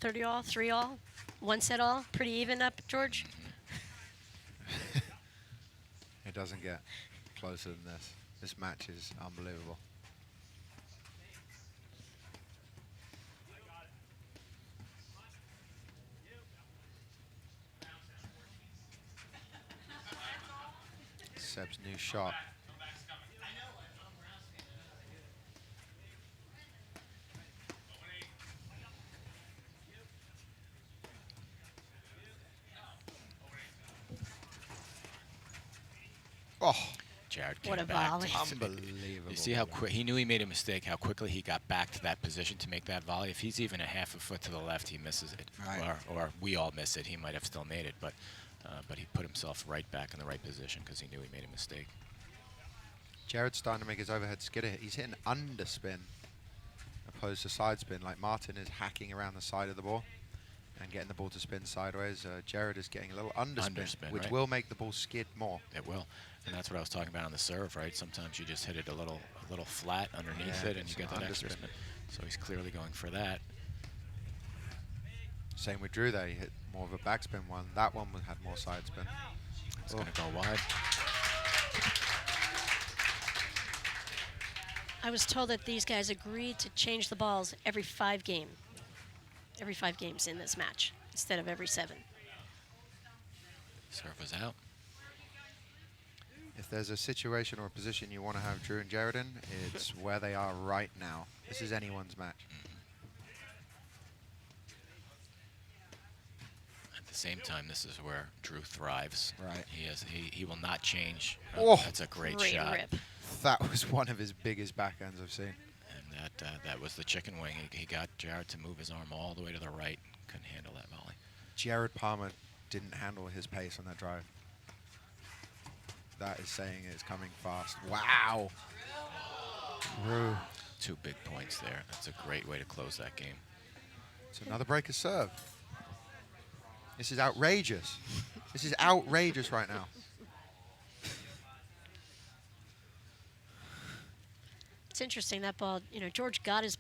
$30 all, 3 all, 1 set all, pretty even up, George. It doesn't get closer than this. This match is unbelievable. Seb's new shot. Oh, Jared came What a back volley. to- unbelievable. You see how quick he knew he made a mistake, how quickly he got back to that position to make that volley. If he's even a half a foot to the left, he misses it. Right. Or we all miss it. He might have still made it, but he put himself right back in the right position because he knew he made a mistake. Jared's starting to make his overhead skidder hit. He's hitting underspin opposed to side spin. Like Martin is hacking around the side of the ball and getting the ball to spin sideways. Jared is getting a little underspin, which right. will make the ball skid more. It will, and that's what I was talking about on the serve, right? Sometimes you just hit it a little flat underneath it, and you get that extra spin. So he's clearly going for that. Same with Drew there. He hit more of a backspin one. That one had more side spin. It's going to go wide. I was told that these guys agreed to change the balls every 5 games in this match instead of every 7. Serve was out. If there's a situation or a position you want to have Drew and Jared in, it's where they are right now. This is anyone's match. At the same time, this is where Drew thrives. Right. He will not change. Oh. That's a great Great shot. rip. That was one of his biggest backhands I've seen. And that was the chicken wing. He got Jared to move his arm all the way to the right. Couldn't handle that volley. Jared Palmer didn't handle his pace on that drive. that is saying it's coming fast. Wow. Drew. 2 big points there. That's a great way to close that game. It's another breaker serve. This is outrageous. This is outrageous right now. It's interesting, that ball, George got his,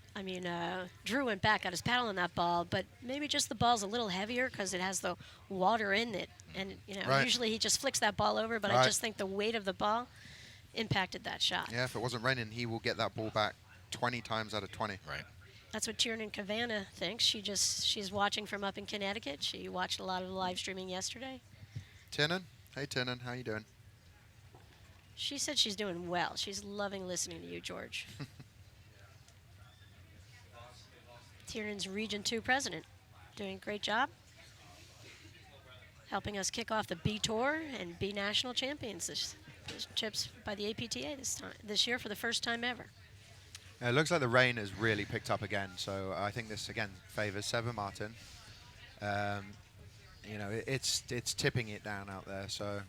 Drew went back, got his paddle on that ball, but maybe just the ball's a little heavier because it has the water in it. And, Right. usually he just flicks that ball over, but I Right. just think the weight of the ball impacted that shot. Yeah, if it wasn't raining, he will get that ball back 20 times out of 20. Right. That's what Tiernan Cavana thinks. She's watching from up in Connecticut. She watched a lot of the live streaming yesterday. Tiernan? Hey, Tiernan, how you doing? She said she's doing well. She's loving listening to you, George. Tiernan's Region 2 president. Doing a great job. Helping us kick off the B Tour and B National Champions this chips by the APTA this year for the first time ever. It looks like the rain has really picked up again, so I think this again favors Seba Martin. It's tipping it down out there, so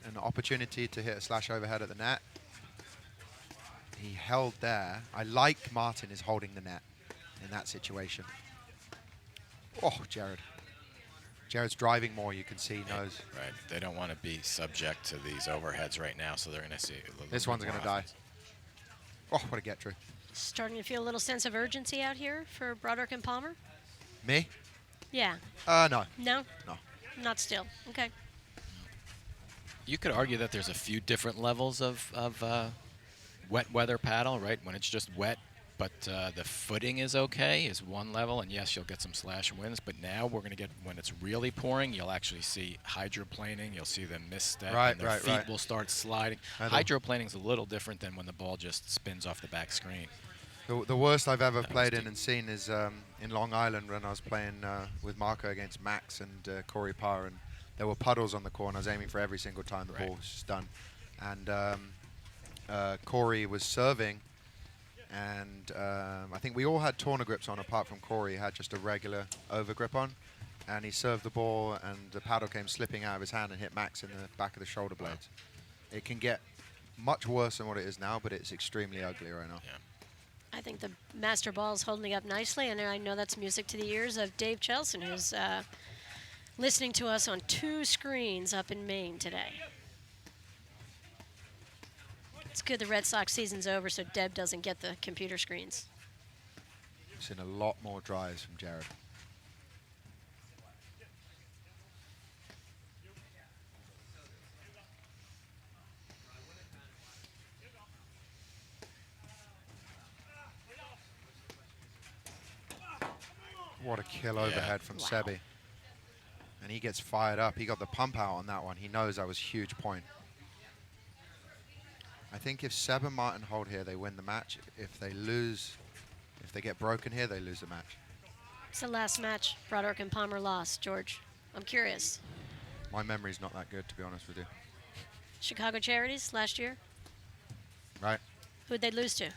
an opportunity to hit a slash overhead at the net. He held there. I like Martin is holding the net in that situation. Oh, Jared. Jared's driving more, you can see, he knows. Right. They don't want to be subject to these overheads right now, so they're going to see a little This bit one's more going to die. offense. Oh, what a get, Drew. Starting to feel a little sense of urgency out here for Broderick and Palmer? Me? Yeah. No. No? No. Not still. Okay. You could argue that there's a few different levels of wet weather paddle, right? When it's just wet, but the footing is okay, is one level, and yes, you'll get some slash winds. But now we're going to get, when it's really pouring, you'll actually see hydroplaning. You'll see them misstep, and their feet will start sliding. Hydroplaning is a little different than when the ball just spins off the back screen. The worst I've ever played in and seen is in Long Island when I was playing with Marco against Max and Corey Parr, and there were puddles on the court, and I was aiming for every single time the ball was done. And Corey was serving, and I think we all had tourner grips on apart from Corey. He had just a regular over grip on, and he served the ball, and the paddle came slipping out of his hand and hit Max in the back of the shoulder blades. It can get much worse than what it is now, but it's extremely ugly right now. Yeah. I think the master ball is holding up nicely, and I know that's music to the ears of Dave Chelson, who's listening to us on 2 screens up in Maine today. It's good the Red Sox season's over so Deb doesn't get the computer screens. I've seen a lot more drives from Jared. What a kill overhead from Sebi. And he gets fired up. He got the pump out on that one. He knows that was a huge point. I think if Seb and Martin hold here, they win the match. If they lose, if they get broken here, they lose the match. It's the last match Broderick and Palmer lost, George. I'm curious. My memory's not that good, to be honest with you. Chicago Charities last year? Right. Who'd they lose to?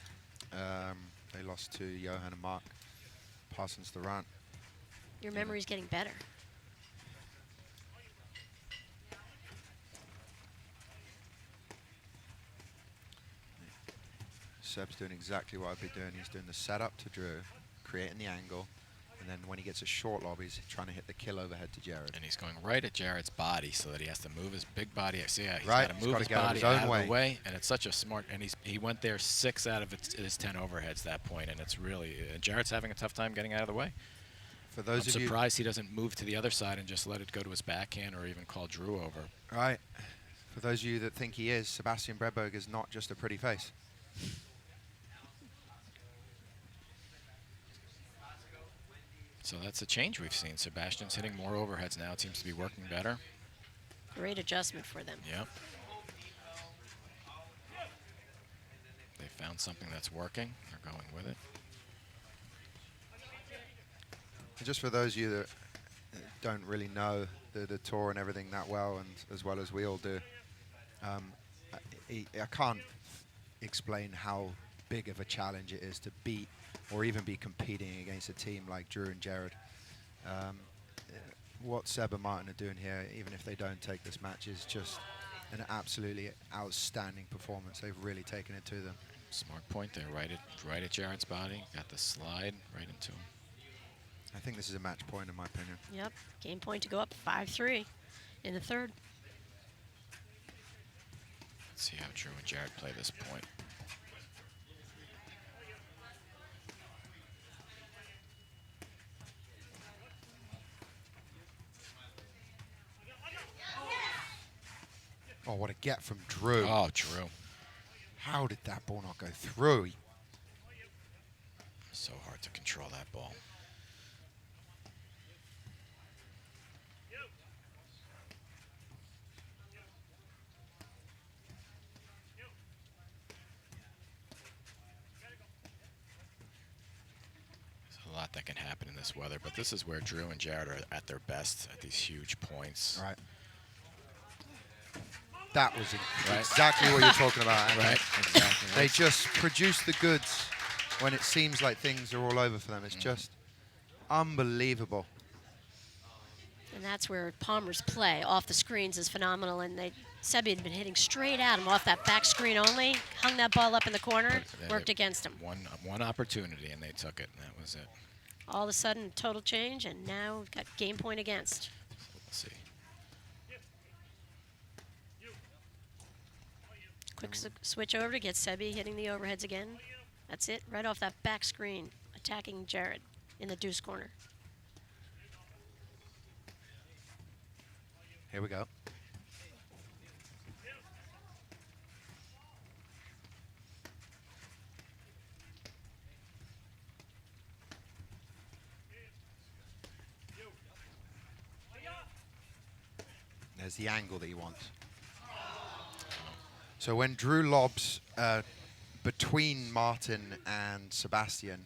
They lost to Johan and Mark Parsons Durant. Your memory's getting better. Seb's doing exactly what I'd be doing. He's doing the setup to Drew, creating the angle, and then when he gets a short lob, he's trying to hit the kill overhead to Jared. And he's going right at Jared's body so that he has to move his big body. See, he's Right, got he's to move gotta his get out of body his own out of way. the way, and it's such a smart. And he went there 6 out of his 10 overheads that point, and it's really Jared's having a tough time getting out of the way. For those I'm of you, surprised he doesn't move to the other side and just let it go to his backhand or even call Drew over. right? For those of you that think he is, Sebastian Bredberg is not just a pretty face. So that's a change we've seen. Sebastian's hitting more overheads now. It seems to be working better. Great adjustment for them. Yep. They found something that's working. They're going with it. And just for those of you that don't really know the tour and everything that well, and as well as we all do, I can't explain how big of a challenge it is to beat or even be competing against a team like Drew and Jared. What Seb and Martin are doing here, even if they don't take this match, is just An absolutely outstanding performance. They've really taken it to them. Smart point there, right at Jared's body. Got the slide right into him. I think this is a match point in my opinion. Yep. Game point to go up 5-3 in the third. Let's see how Drew and Jared play this point. Oh, what a get from Drew. Oh, Drew. How did that ball not go through? So hard to control that ball. There's a lot that can happen in this weather, but this is where Drew and Jared are at their best at these huge points. Right. That was Right. exactly what you're talking about. Andy. Right, exactly. They just produce the goods when it seems like things are all over for them. It's just unbelievable. And that's where Palmer's play off the screens is phenomenal. And Sebi had been hitting straight at him off that back screen only. Hung that ball up in the corner, worked against him. One opportunity, and they took it, and that was it. All of a sudden, total change, and now we've got game point against. We'll see. Quick switch over to get Sebi hitting the overheads again. That's it, right off that back screen, attacking Jared in the deuce corner. Here we go. There's the angle that he wants. So when Drew lobs between Martin and Sebastian,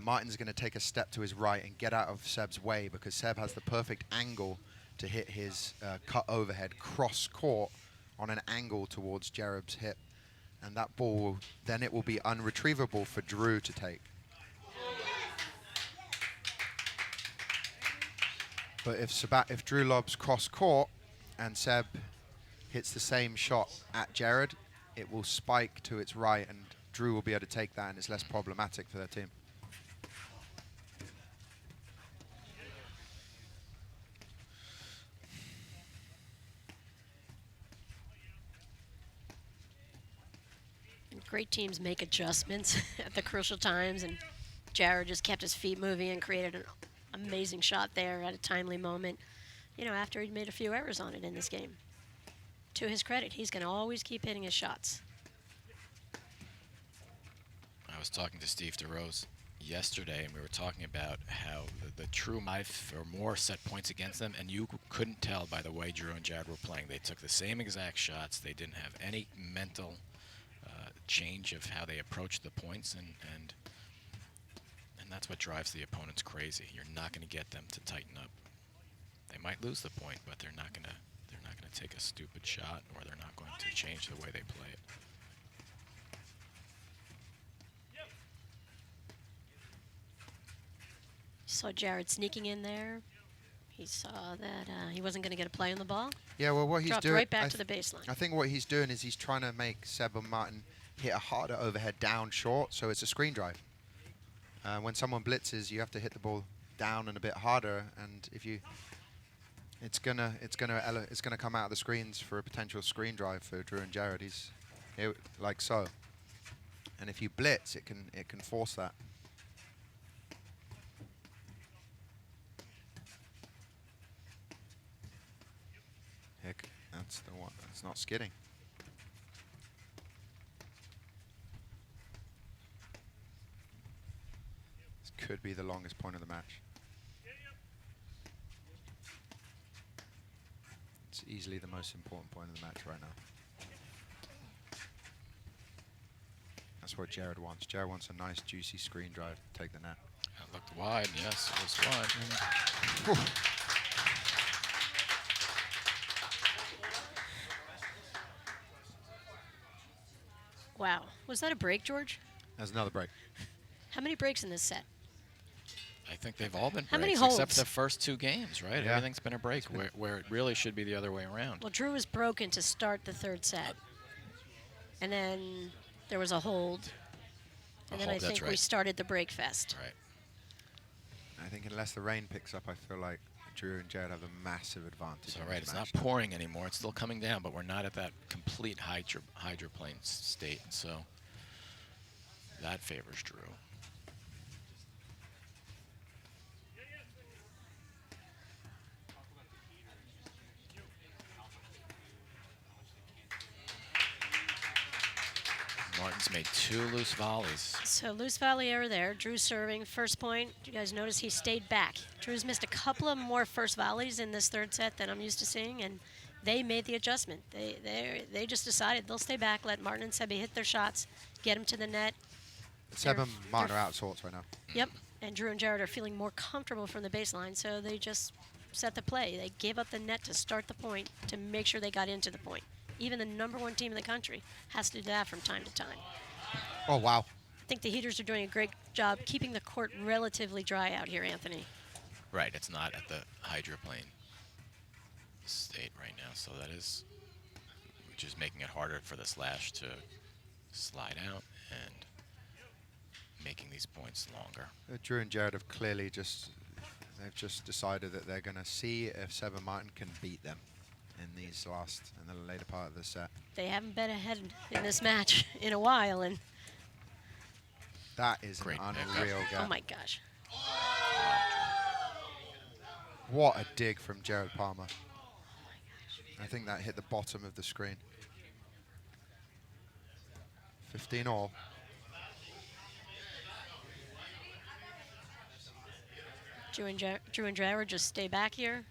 Martin's going to take a step to his right and get out of Seb's way because Seb has the perfect angle to hit his cut overhead cross court on an angle towards Jared's hip. And that ball, then it will be unretrievable for Drew to take. But if Drew lobs cross court and Seb hits the same shot at Jared, it will spike to its right and Drew will be able to take that and it's less problematic for their team. Great teams make adjustments at the crucial times, and Jared just kept his feet moving and created an amazing shot there at a timely moment, you know, after he'd made a few errors on it in this game. To his credit, he's going to always keep hitting his shots. I was talking to Steve DeRose yesterday, and we were talking about how the true 5 or more set points against them, and you couldn't tell by the way Drew and Jared were playing. They took the same exact shots. They didn't have any mental change of how they approached the points, and that's what drives the opponents crazy. You're not going to get them to tighten up. They might lose the point, but they're not going to take a stupid shot, or they're not going to change the way they play it. Saw Jared sneaking in there. He saw that he wasn't going to get a play on the ball. Yeah, well, what he's Dropped doing, right back to the baseline. I think what he's doing is he's trying to make Seb and Martin hit a harder overhead down short, so it's a screen drive. When someone blitzes, you have to hit the ball down and a bit harder, and if you, it's gonna come out of the screens for a potential screen drive for Drew and Jared. He's here, like so, and if you blitz, it can force that. Heck, that's the one. It's not skidding. This could be the longest point of the match. It's easily the most important point of the match right now. That's what Jared wants. Jared wants a nice, juicy screen drive to take the net. That looked wide. Yes, it was wide. Wow. Was that a break, George? There's another break. How many breaks in this set? I think they've all been How many breaks, except holds? the first 2 games, right? Yeah. Everything's been a break, where it really should be the other way around. Well, Drew was broken to start the third set. And then there was a hold. And then I That's think we right. started the break fest. Right. I think unless the rain picks up, I feel like Drew and Jared have a massive advantage. So in right, this it's match. not pouring anymore. It's still coming down, but we're not at that complete hydroplane state, so that favors Drew. Martin's made 2 loose volleys. So loose volley error there. Drew serving. First point. You guys notice he stayed back. Drew's missed a couple of more first volleys in this third set than I'm used to seeing, and they made the adjustment. They just decided they'll stay back, let Martin and Sebi hit their shots, get them to the net. Seb and Martin they're- are out of sorts right now. Yep. And Drew and Jared are feeling more comfortable from the baseline, so they just set the play. They gave up the net to start the point to make sure they got into the point. Even the #1 team in the country has to do that from time to time. Oh, wow. I think the Heaters are doing a great job keeping the court relatively dry out here, Anthony. Right, it's not at the hydroplane state right now, so that is which is making it harder for the slash to slide out and making these points longer. Drew and Jared have clearly they've just decided that they're going to see if Seb and Martin can beat them in the later part of the set. They haven't been ahead in this match in a while, and That is Great an pickup. unreal gap. oh my gosh. What a dig from Jared Palmer. I think that hit the bottom of the screen. 15 all. Drew and Jared just stay back here.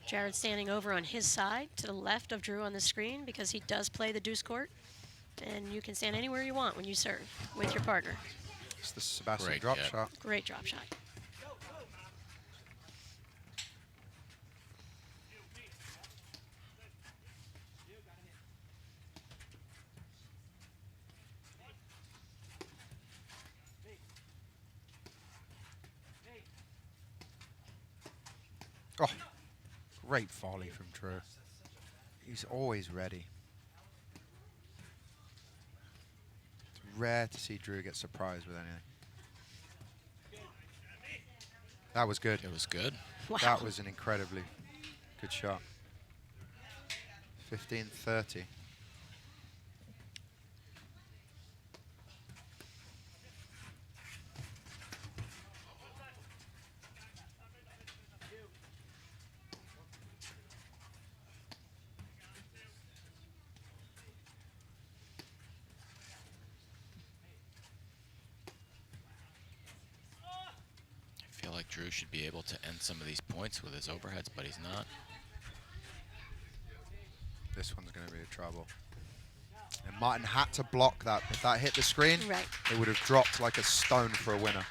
Jared standing over on his side to the left of Drew on the screen because he does play the deuce court. And you can stand anywhere you want when you serve with your partner. It's the Sebastian Great drop get. shot. Great drop shot. Oh, great volley from Drew. He's always ready. It's rare to see Drew get surprised with anything. That was good. It was good. Wow. That was an incredibly good shot. 15-30. I feel like Drew should be able to end some of these points with his overheads, but he's not. This one's going to be a trouble. And Martin had to block that. If that hit the screen, Right. it would have dropped like a stone for a winner.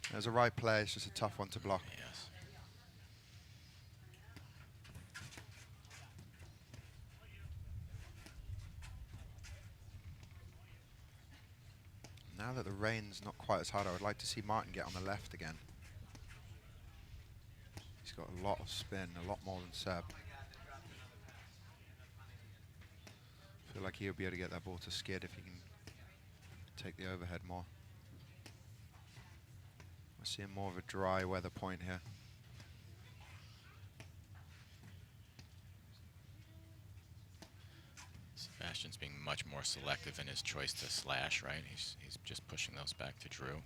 It was a right play. It's just a tough one to block. Yes. Now that the rain's not quite as hard, I would like to see Martin get on the left again. He's got a lot of spin, a lot more than Seb. I feel like he'll be able to get that ball to skid if he can take the overhead more. We're seeing more of a dry weather point here. Sebastian's being much more selective in his choice to slash, right? He's just pushing those back to Drew.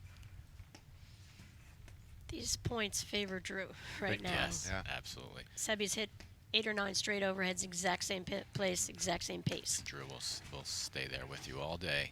These points favor Drew right Big now. Yes, Yeah. absolutely. Sebi's hit 8 or 9 straight overheads, exact same place, exact same pace. Drew will stay there with you all day.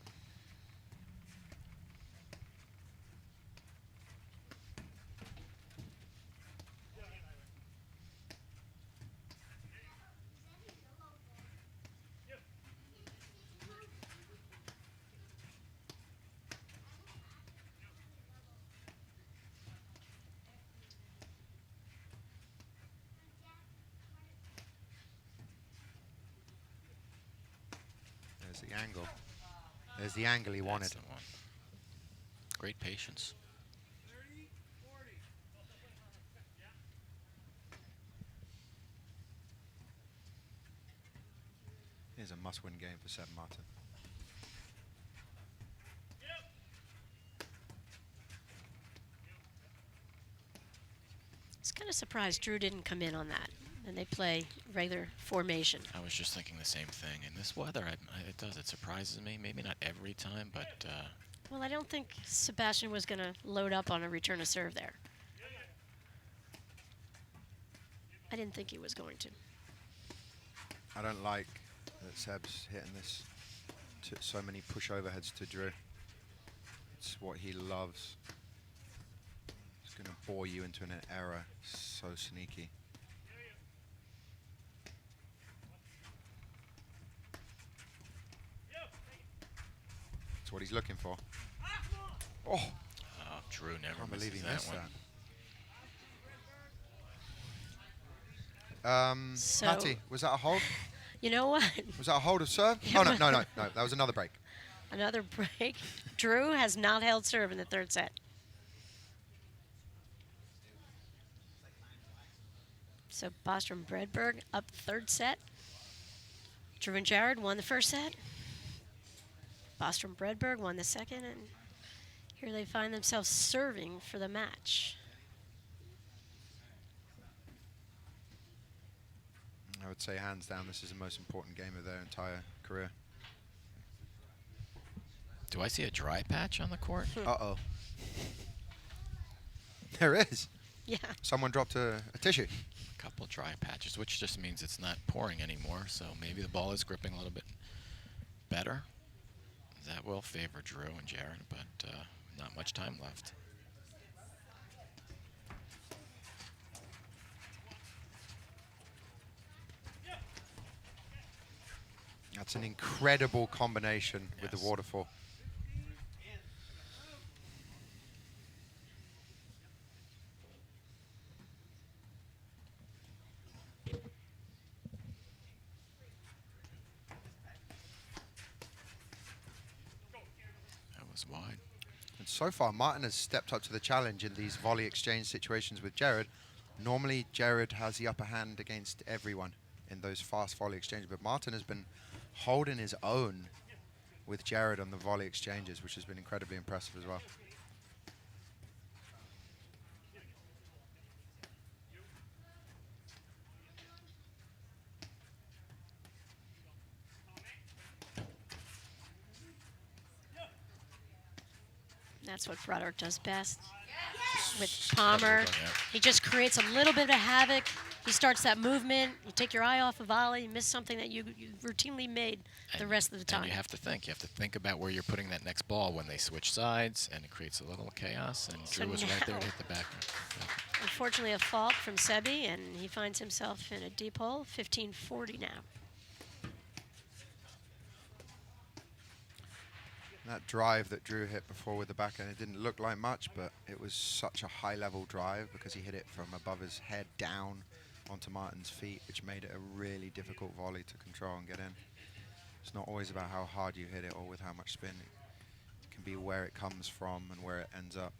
There's the angle. There's the angle he wanted. That's the one. Great patience. Here's a must-win game for Seb Martin. I was kind of surprised Drew didn't come in on that, and they play regular formation. I was just thinking the same thing. In this weather, it surprises me. Maybe not every time, but Well, I don't think Sebastian was going to load up on a return to serve there. I didn't think he was going to. I don't like that Seb's hitting this so many push overheads to Drew. It's what he loves. It's going to bore you into an error. So sneaky. That's what he's looking for. Oh, Drew never can't misses believe he that missed one. that. So- Patty, was that a hold? You know what? Was that a hold of serve? Oh, no. That was another break. Another break. Drew has not held serve in the third set. So Bostrom Bredberg up third set. Drew and Jared won the first set. Bostrom Bredberg won the second, and here they find themselves serving for the match. I would say hands down this is the most important game of their entire career. Do I see a dry patch on the court? Uh-oh. There is. Yeah. Someone dropped a tissue. A couple dry patches, which just means it's not pouring anymore, so maybe the ball is gripping a little bit better. That will favor Drew and Jared, but not much time left. That's an incredible combination with the Yes. waterfall. That was wide. And so far, Martin has stepped up to the challenge in these volley exchange situations with Jared. Normally, Jared has the upper hand against everyone in those fast volley exchanges, but Martin has been holding his own with Jared on the volley exchanges, which has been incredibly impressive as well. That's what Broderick does best. With Palmer, Yeah. he just creates a little bit of havoc. He starts that movement. You take your eye off a volley, you miss something that you routinely made the rest of the time. And you have to think about where you're putting that next ball when they switch sides, and it creates a little chaos. And So Drew was right there to now- hit the back. Unfortunately, a fault from Sebi, and he finds himself in a deep hole, 15-40 now. That drive that Drew hit before with the backhand, it didn't look like much, but it was such a high-level drive because he hit it from above his head down onto Martin's feet, which made it a really difficult volley to control and get in. It's not always about how hard you hit it or with how much spin. It can be where it comes from and where it ends up.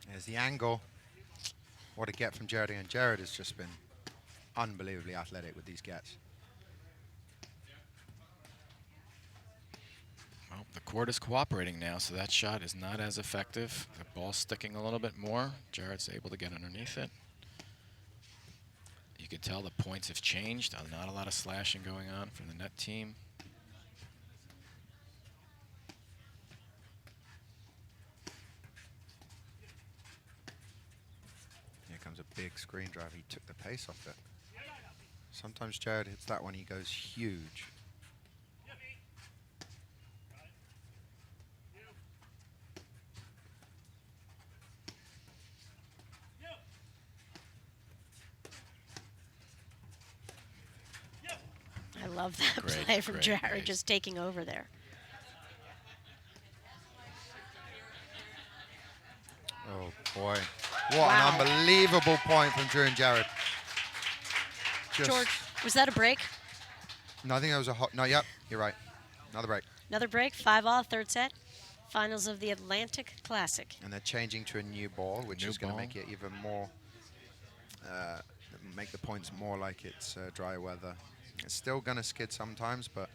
There's the angle. What a get from Jared, and Jared has just been unbelievably athletic with these gets. Well, the court is cooperating now, so that shot is not as effective. The ball's sticking a little bit more. Jared's able to get underneath it. You can tell the points have changed. Not a lot of slashing going on from the net team. Here comes a big screen drive. He took the pace off it. Sometimes Jared hits that one, he goes huge. I love that Great, play from great Jared, base. just taking over there. Oh boy. What Wow. an unbelievable point from Drew and Jared. Just, George, was that a break? No, I think that was a hot. No, yep, you're right. Another break. Another break, 5-all, third set. Finals of the Atlantic Classic. And they're changing to a new ball, which New is going to ball. make it even more, make the points more like it's dry weather. It's still going to skid sometimes, but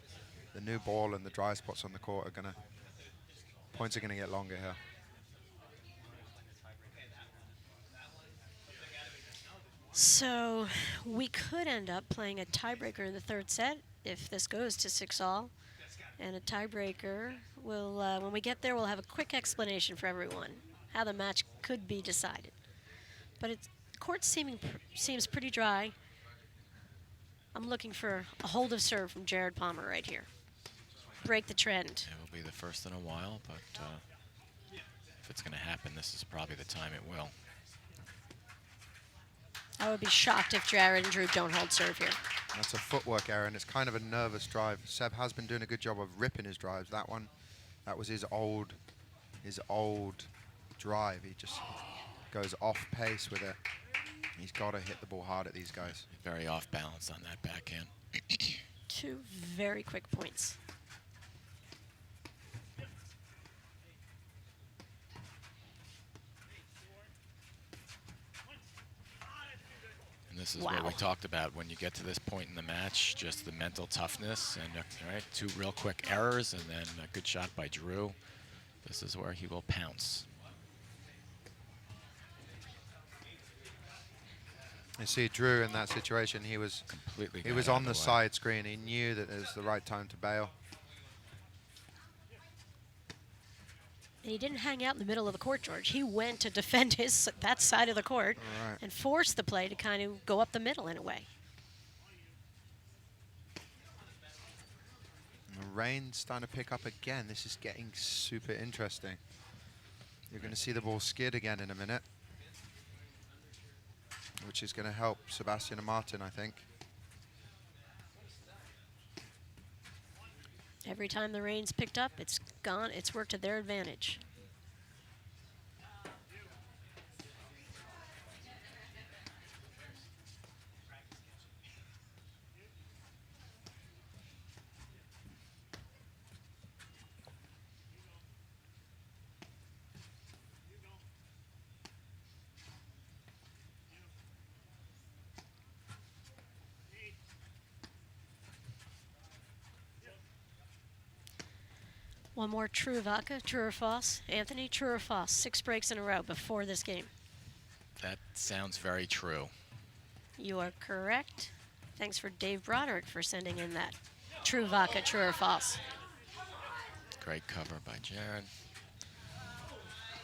the new ball and the dry spots on the court are going to, points are going to get longer here. So we could end up playing a tiebreaker in the third set if this goes to 6-all. And a tiebreaker will, when we get there, we'll have a quick explanation for everyone how the match could be decided. But the court seems pretty dry. I'm looking for a hold of serve from Jared Palmer right here. Break the trend. It will be the first in a while, but if it's going to happen, this is probably the time it will. I would be shocked if Jared and Drew don't hold serve here. That's a footwork error, and it's kind of a nervous drive. Seb has been doing a good job of ripping his drives. That one, that was his old drive. He just goes off pace with it. He's got to hit the ball hard at these guys. Very off balance on that backhand. 2 very quick points. And this is Wow. what we talked about when you get to this point in the match, just the mental toughness and all right, 2 real quick errors and then a good shot by Drew. This is where he will pounce. You see Drew in that situation, he was Completely he got was out on of the way. side screen. He knew that it was the right time to bail. And he didn't hang out in the middle of the court, George. He went to defend that side of the court Right. and forced the play to kind of go up the middle in a way. And the rain's starting to pick up again. This is getting super interesting. You're going to see the ball skid again in a minute, which is going to help Sebastian and Martin, I think. Every time the rain's picked up, it's gone. It's worked to their advantage. One more true vodka, true or false. Anthony, true or false? 6 breaks in a row before this game. That sounds very true. You are correct. Thanks for Dave Broderick for sending in that. True vodka, true or false? Great cover by Jared.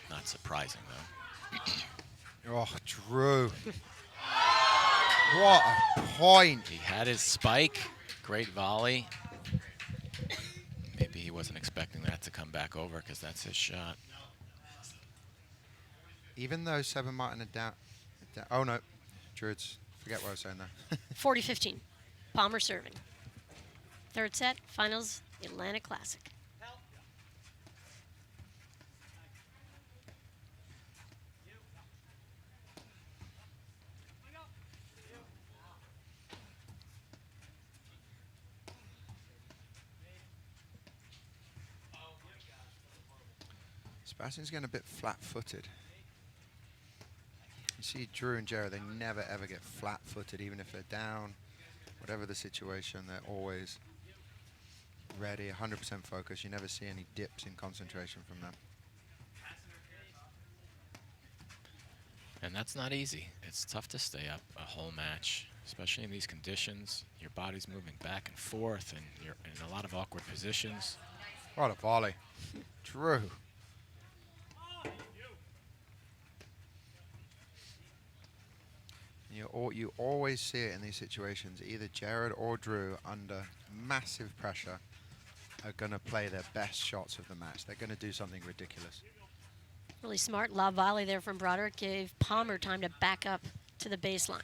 Not surprising, though. Oh, Drew. What a point. He had his spike. Great volley. Maybe he wasn't expecting that to come back over because that's his shot. Even though Seb and Martin are down. Oh, no. Drew's. Forget what I was saying there. 40-15. Palmer serving. Third set, finals, Atlantic Classic. Sebastian's getting a bit flat-footed. You see Drew and Jared, they never ever get flat-footed, even if they're down. Whatever the situation, they're always ready, 100% focused. You never see any dips in concentration from them. And that's not easy. It's tough to stay up a whole match, especially in these conditions. Your body's moving back and forth, and you're in a lot of awkward positions. What a volley. Drew. You always see it in these situations. Either Jared or Drew, under massive pressure, are going to play their best shots of the match. They're going to do something ridiculous. Really smart lob volley there from Broderick gave Palmer time to back up to the baseline.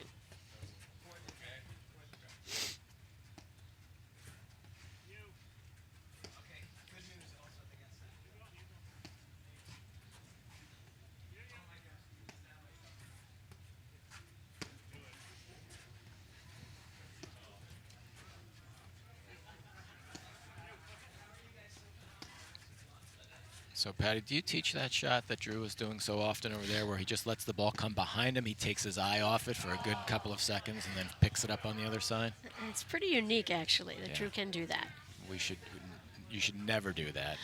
So, Patty, do you teach that shot that Drew was doing so often over there where he just lets the ball come behind him, he takes his eye off it for a good couple of seconds and then picks it up on the other side? It's pretty unique, actually, that Yeah. Drew can do that. You should never do that,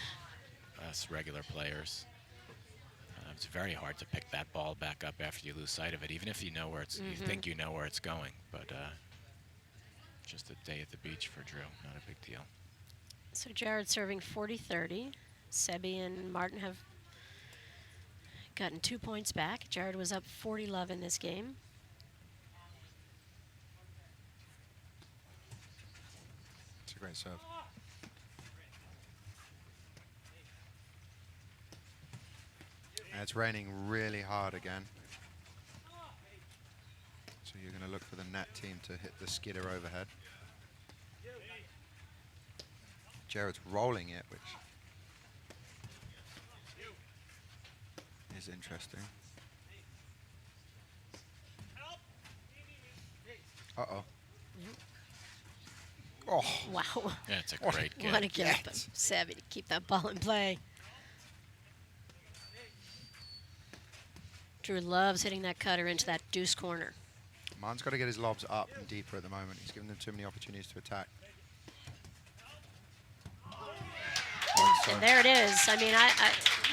us regular players. It's very hard to pick that ball back up after you lose sight of it, even if you know where it's, you think you know where it's going. But just a day at the beach for Drew, not a big deal. So Jared serving 40-30. Sebi and Martin have gotten 2 points back. Jared was up 40-love in this game. It's a great serve. And it's raining really hard again. So you're going to look for the net team to hit the skidder overhead. Jared's rolling it, which is interesting. Uh-oh. Oh, Wow. Yeah, it's a great get. What a get up. Sebi to keep that ball in play. Drew loves hitting that cutter into that deuce corner. Martin's got to get his lobs up and deeper at the moment. He's giving them too many opportunities to attack. And there it is. I mean,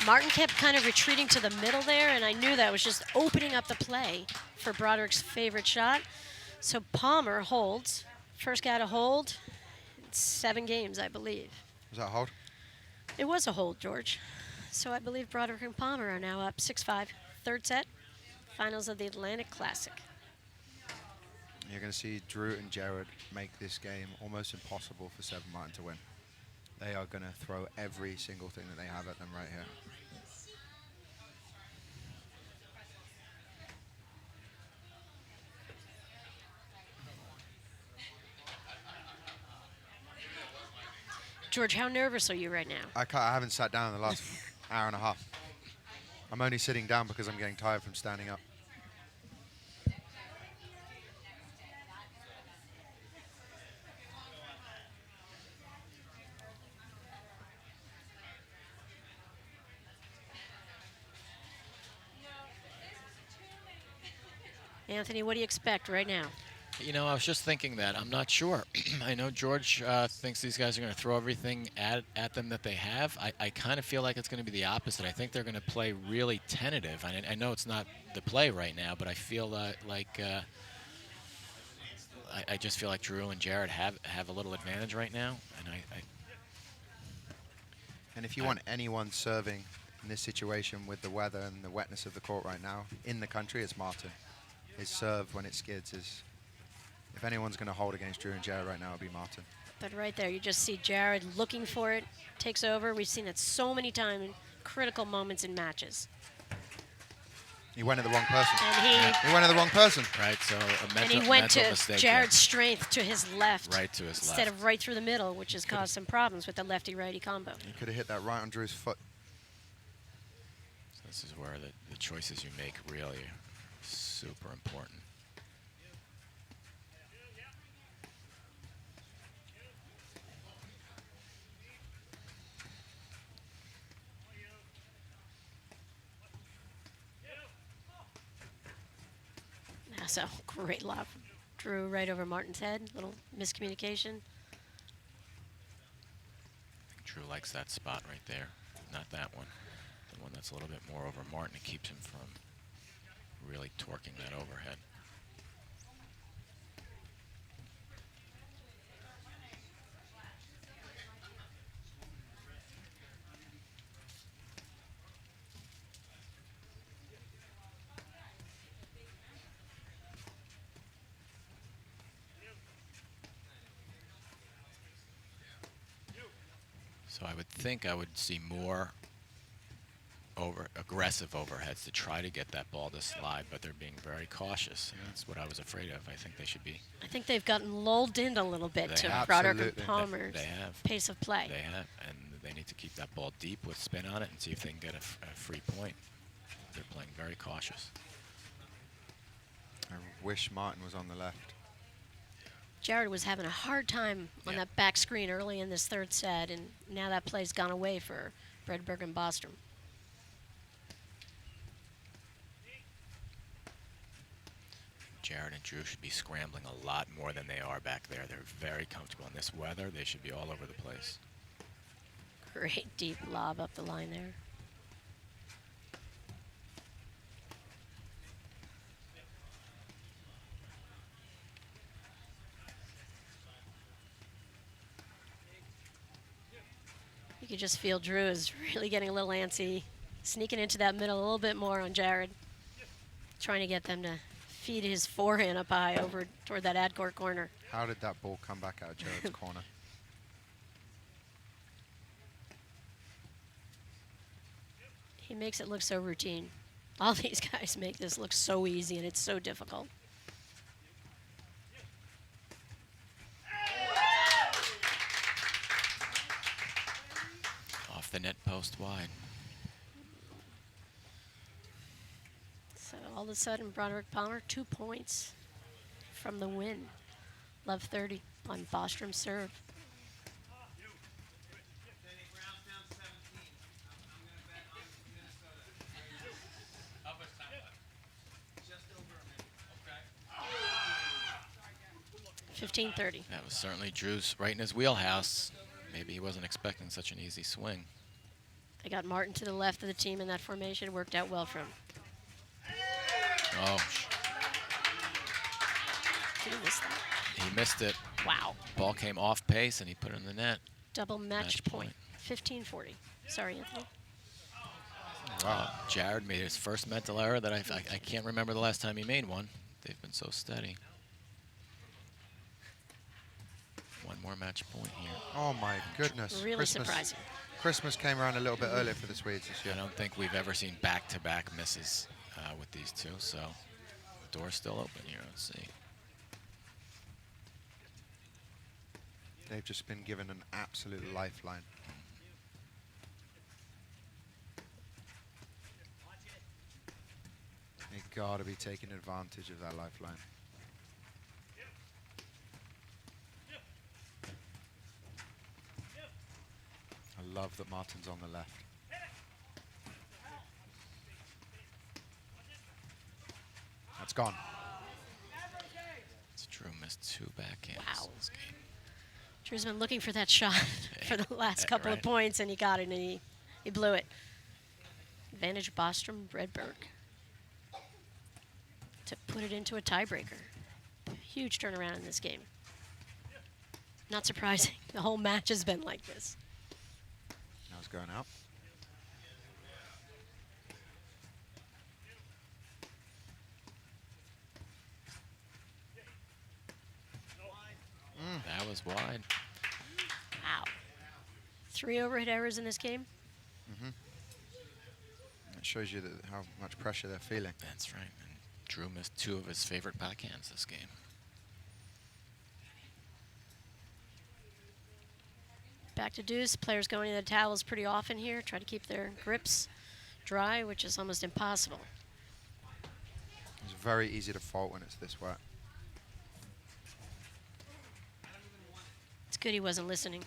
Martin kept kind of retreating to the middle there, and I knew that was just opening up the play for Broderick's favorite shot. So Palmer holds. First guy to hold. 7 games, I believe. Was that a hold? It was a hold, George. So I believe Broderick and Palmer are now up 6-5. Third set, finals of the Atlantic Classic. You're going to see Drew and Jared make this game almost impossible for Seb and Martin to win. They are going to throw every single thing that they have at them right here. George, how nervous are you right now? I haven't sat down in the last hour and a half. I'm only sitting down because I'm getting tired from standing up. Anthony, what do you expect right now? You know, I was just thinking that. I'm not sure. I know George thinks these guys are going to throw everything at them that they have. I kind of feel like it's going to be the opposite. I think they're going to play really tentative. I know it's not the play right now, but I feel like I just feel like Drew and Jared have a little advantage right now. And if you want anyone serving in this situation with the weather and the wetness of the court right now in the country, it's Martin. His serve when it skids is, if anyone's going to hold against Drew and Jared right now, it'll be Martin. But right there, you just see Jared looking for it, takes over. We've seen it so many times in critical moments in matches. He went at the wrong person. And He went at the wrong person. Right, so a mental, and he went mental to mistake Jared's strength to his left. Right to his instead left. of right through the middle, which has caused some problems with the lefty-righty combo. He could have hit that right on Drew's foot. So this is where the choices you make really are super important. So great lob. Drew right over Martin's head. Little miscommunication. Drew likes that spot right there, not that one. The one that's a little bit more over Martin. It keeps him from really torquing that overhead. So I would think I would see more aggressive overheads to try to get that ball to slide, but they're being very cautious. And that's what I was afraid of. I think they should be. I think they've gotten lulled in a little bit They to have. Broderick and Absolutely. Palmer's They have. pace of play. They have, and they need to keep that ball deep with spin on it and see if they can get a free point. They're playing very cautious. I wish Martin was on the left. Jared was having a hard time on that back screen early in this third set, and now that play's gone away for Bredberg and Bostrom. Jared and Drew should be scrambling a lot more than they are back there. They're very comfortable in this weather. They should be all over the place. Great deep lob up the line there. You could just feel Drew is really getting a little antsy, sneaking into that middle a little bit more on Jared, trying to get them to feed his forehand up high over toward that ad court corner. How did that ball come back out of Jared's corner? He makes it look so routine. All these guys make this look so easy, and it's so difficult. Off the net post wide. So all of a sudden, Broderick Palmer, 2 points from the win. Love 30 on Bostrom's serve. $15-30. That was certainly Drew's right in his wheelhouse. Maybe he wasn't expecting such an easy swing. They got Martin to the left of the team in that formation. Worked out well for him. Oh, Did he miss that? he missed it. Wow. Ball came off pace and he put it in the net. Double match Match point. 15-40. Sorry, Anthony. Wow. Jared made his first mental error that I can't remember the last time he made one. They've been so steady. One more match point here. Oh my goodness. Really surprising. Christmas came around a little bit earlier for the Swedes this year. I don't think we've ever seen back-to-back misses with these two, so the door's still open here. Let's see. They've just been given an absolute lifeline. They gotta be taking advantage of that lifeline. I love that Martin's on the left. That's gone. Drew missed 2 backhands Wow. this game. Drew's been looking for that shot for the last couple of Right. points, and he got it, and he blew it. Advantage Bostrom, Bredberg to put it into a tiebreaker. Huge turnaround in this game. Not surprising. The whole match has been like this. Now it's going out. That was wide. Wow. 3 overhead errors in this game. That shows you that how much pressure they're feeling. That's right. And Drew missed 2 of his favorite backhands this game. Back to deuce. Players going to the towels pretty often here. Try to keep their grips dry, which is almost impossible. It's very easy to fault when it's this wet. It's good he wasn't listening.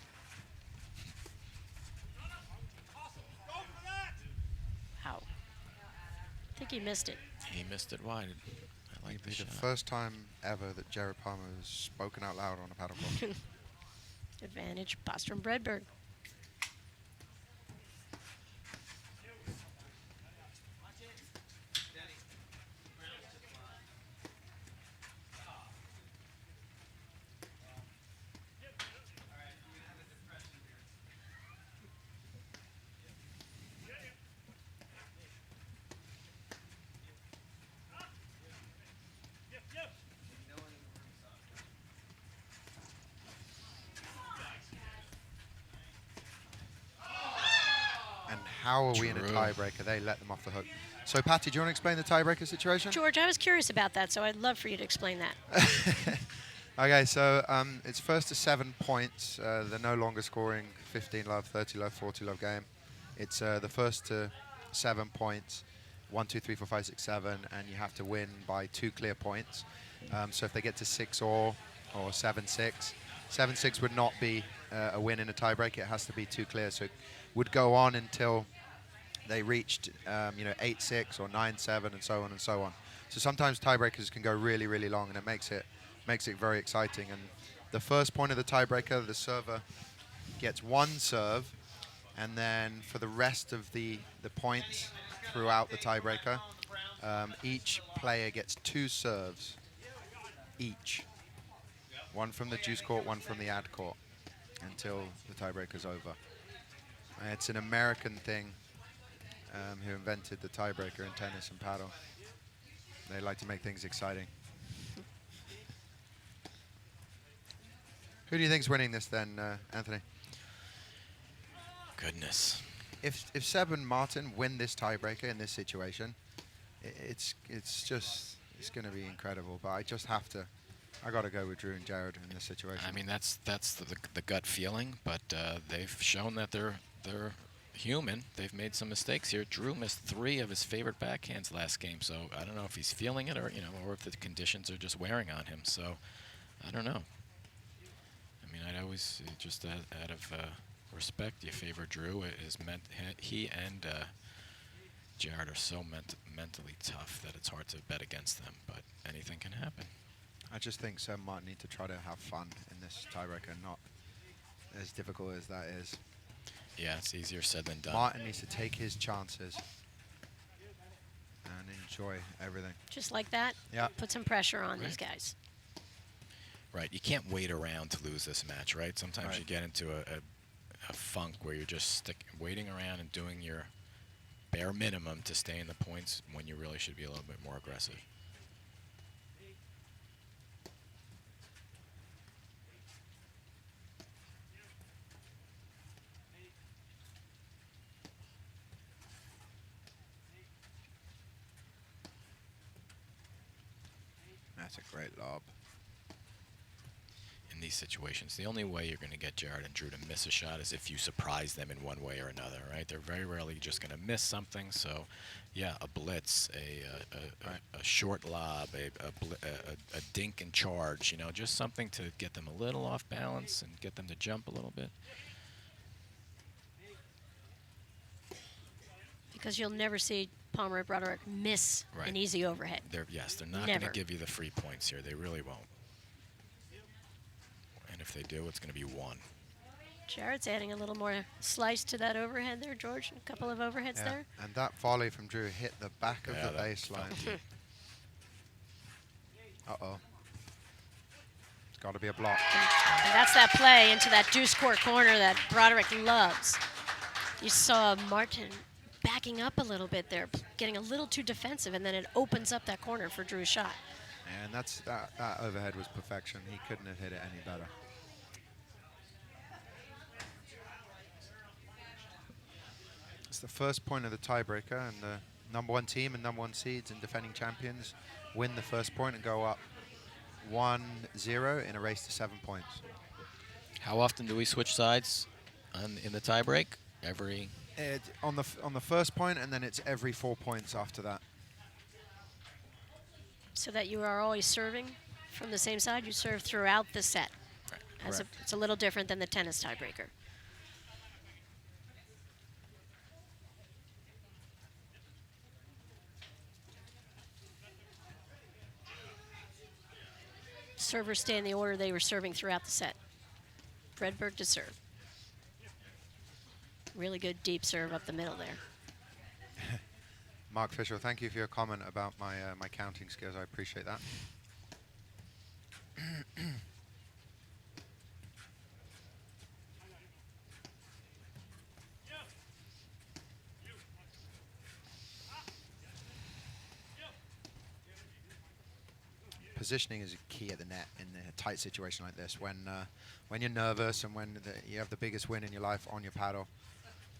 Wow. I think he missed it. He missed it wide. I like Maybe the the shot. first time ever that Jared Palmer has spoken out loud on a paddle court. Advantage Bostrom Bredberg. how are we in a True. tiebreaker? They let them off the hook. So, Patty, do you want to explain the tiebreaker situation? George, I was curious about that, so I'd love for you to explain that. Okay, so it's first to 7 points. They're no longer scoring 15 love, 30 love, 40 love game. It's the first to 7 points, 1, 2, 3, 4, 5, 6, 7, and you have to win by 2 clear points. So if they get to 6 or 7-6, 7-6 would not be a win in a tiebreak. It has to be 2 clear. So it would go on until they reached 8-6 or 9-7 and so on and so on. So sometimes tiebreakers can go really, really long, and it makes it very exciting. And the first point of the tiebreaker, the server gets 1 serve, and then for the rest of the points throughout the tiebreaker, each player gets 2 serves each. 1 from the juice court, 1 from the ad court, until the tiebreaker's over. And it's an American thing who invented the tiebreaker in tennis and paddle. They like to make things exciting. Who do you think's winning this then, Anthony? Goodness. If Seb and Martin win this tiebreaker in this situation, it's going to be incredible. But I got to go with Drew and Jared in this situation. I mean, that's the gut feeling, but they've shown that they're human. They've made some mistakes here. Drew missed 3 of his favorite backhands last game, so I don't know if he's feeling it or if the conditions are just wearing on him. So I don't know. I mean, I'd always just out of respect, you favor Drew. He and Jared are so mentally tough that it's hard to bet against them, but anything can happen. I just think Seb and Martin need to try to have fun in this tiebreaker, not as difficult as that is. Yeah, it's easier said than done. Martin needs to take his chances and enjoy everything. Just like that? Yeah. Put some pressure on Right. these guys. Right, you can't wait around to lose this match, right? Sometimes Right. you get into a funk where you're just waiting around and doing your bare minimum to stay in the points when you really should be a little bit more aggressive. That's a great lob. In these situations, the only way you're going to get Jared and Drew to miss a shot is if you surprise them in one way or another, right? They're very rarely just going to miss something. So, yeah, a blitz, a short lob, a dink and charge, just something to get them a little off balance and get them to jump a little bit. Because you'll never see Palmer and Broderick miss Right. an easy overhead. They're not going to Never. give you the free points here. They really won't. And if they do, it's going to be 1. Jared's adding a little more slice to that overhead there, George. A couple of overheads Yeah. there. And that volley from Drew hit the back of Yeah, the that baseline. Uh-oh. It's got to be a block. And that's that play into that deuce court corner that Broderick loves. You saw Martin backing up a little bit there, getting a little too defensive, and then it opens up that corner for Drew's shot. And that overhead was perfection. He couldn't have hit it any better. It's the first point of the tiebreaker, and the #1 team and #1 seeds and defending champions win the first point and go up 1-0 in a race to 7 points. How often do we switch sides in the tiebreak? On the first point, and then it's every 4 points after that. So that you are always serving from the same side. You serve throughout the set. Correct. It's a little different than the tennis tiebreaker. Servers stay in the order they were serving throughout the set. Fredberg to serve. Really good deep serve up the middle there. Mark Fisher, thank you for your comment about my my counting skills. I appreciate that. Positioning is a key at the net in a tight situation like this. When you're nervous and when you have the biggest win in your life on your paddle,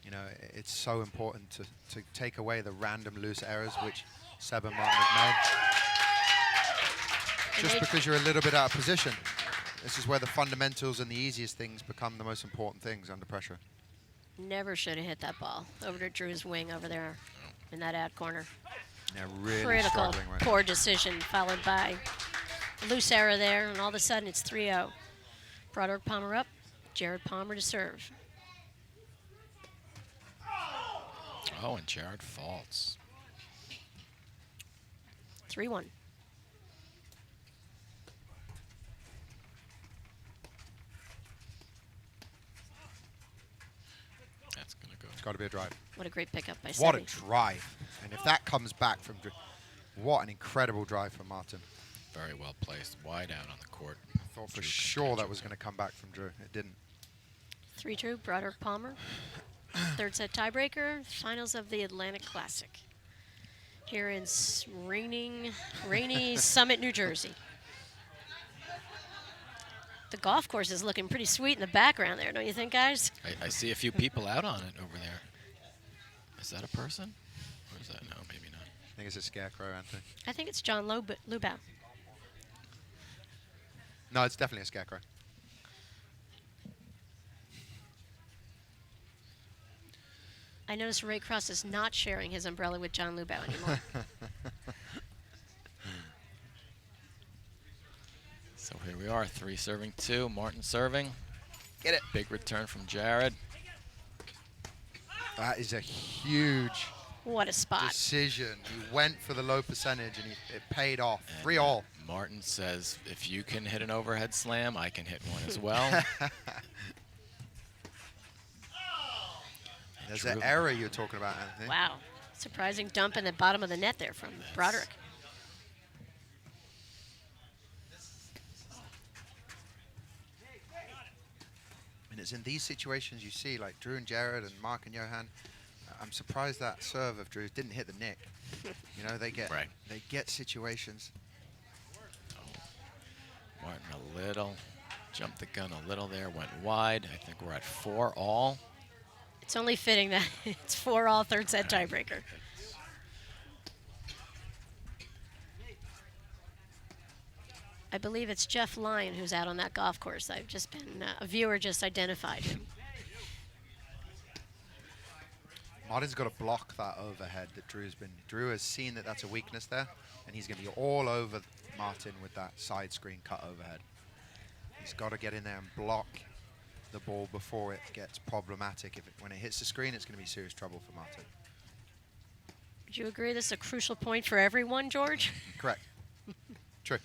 You know, it's so important to take away the random loose errors which Seb and Martin have made. Just because you're a little bit out of position. This is where the fundamentals and the easiest things become the most important things under pressure. Never should have hit that ball over to Drew's wing over there in that out corner. Yeah, really Critical, struggling right poor decision followed by a loose error there, and all of a sudden it's 3-0. Broderick Palmer up, Jared Palmer to serve. Oh, and Jared faults. 3-1. That's going to go. It's got to be a drive. What a great pickup by What a Sebi. drive. And if that comes back from Drew, what an incredible drive from Martin. Very well placed, wide out on the court. I thought for Drew sure catch that it was there. going to come back from Drew. It didn't. 3-2, Broderick Palmer. Third set tiebreaker, finals of the Atlantic Classic. Here in rainy Summit, New Jersey. The golf course is looking pretty sweet in the background there, don't you think, guys? I see a few people out on it over there. Is that a person? Or is that? No, maybe not. I think it's a scarecrow, Anthony. I think it's John Lubau. No, it's definitely a scarecrow. I noticed Ray Cross is not sharing his umbrella with John Lubau anymore. So here we are, 3 serving 2. Martin serving. Get it. Big return from Jared. That is a huge What a spot. decision. He went for the low percentage and it paid off. 3-all. Martin says, if you can hit an overhead slam, I can hit one as well. There's True. an error you're talking about, Anthony. Wow. Surprising dump in the bottom of the net there from Broderick. And it's in these situations you see, like Drew and Jared and Mark and Johan. I'm surprised that serve of Drew's didn't hit the nick. You know, they get situations. Martin a little, jumped the gun a little there, went wide. I think we're at 4-all. It's only fitting that it's 4-all third set tiebreaker. I believe it's Jeff Lyon who's out on that golf course. I've just been, a viewer just identified him. Martin's got to block that overhead that Drew has seen that that's a weakness there, and he's going to be all over Martin with that side screen cut overhead. He's got to get in there and block the ball before it gets problematic. When it hits the screen, it's going to be serious trouble for Martin. Would you agree this is a crucial point for everyone, George? Correct. True.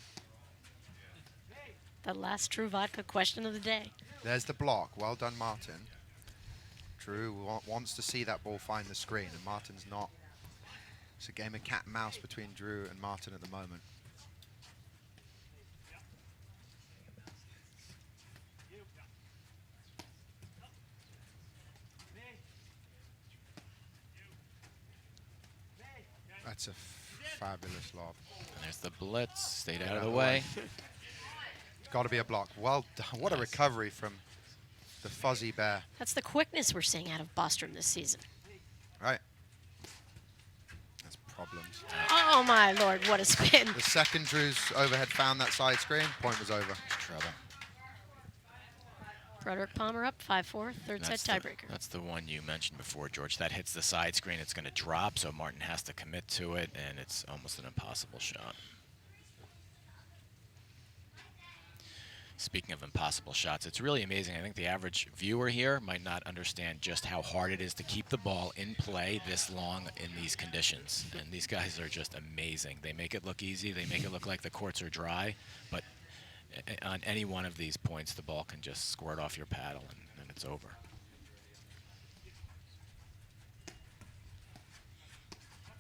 The last true vodka question of the day. There's the block. Well done, Martin. Drew wants to see that ball find the screen, and Martin's not. It's a game of cat and mouse between Drew and Martin at the moment. That's a fabulous lob. And there's the blitz, stayed out of the way. It's got to be a block. Well done. What a recovery from the fuzzy bear. That's the quickness we're seeing out of Bostrom this season. Right. That's problems. Oh my Lord, what a spin. The second Drew's overhead found that side screen, point was over. Trouble. Broderick Palmer up 5-4, third set tiebreaker. That's the one you mentioned before, George. That hits the side screen, it's going to drop, so Martin has to commit to it, and it's almost an impossible shot. Speaking of impossible shots, it's really amazing. I think the average viewer here might not understand just how hard it is to keep the ball in play this long in these conditions. And these guys are just amazing. They make it look easy. They make it look like the courts are dry. But on any one of these points, the ball can just squirt off your paddle, and it's over.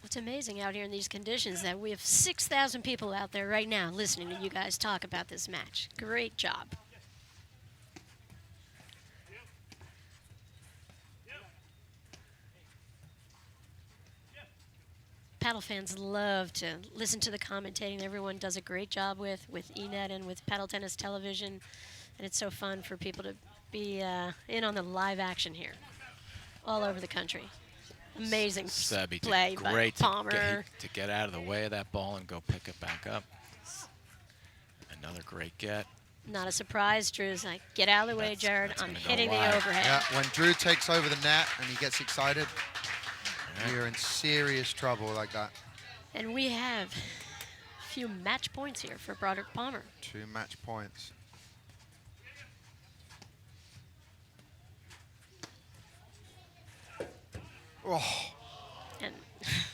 It's amazing out here in these conditions that we have 6,000 people out there right now listening to you guys talk about this match. Great job. Paddle fans love to listen to the commentating everyone does a great job with eNet and with Paddle Tennis Television. And it's so fun for people to be in on the live action here. all over the country. Amazing Sebi play did by great Palmer. to get out of the way of that ball and go pick it back up. Another great get. Not a surprise. Drew's like, get out of the way, Jared. That's I'm gonna go hitting the wide. overhead. Yeah, when Drew takes over the net and he gets excited, Yeah. you're in serious trouble like that. And we have a few match points here for Broderick Palmer. 2 match points. Oh, And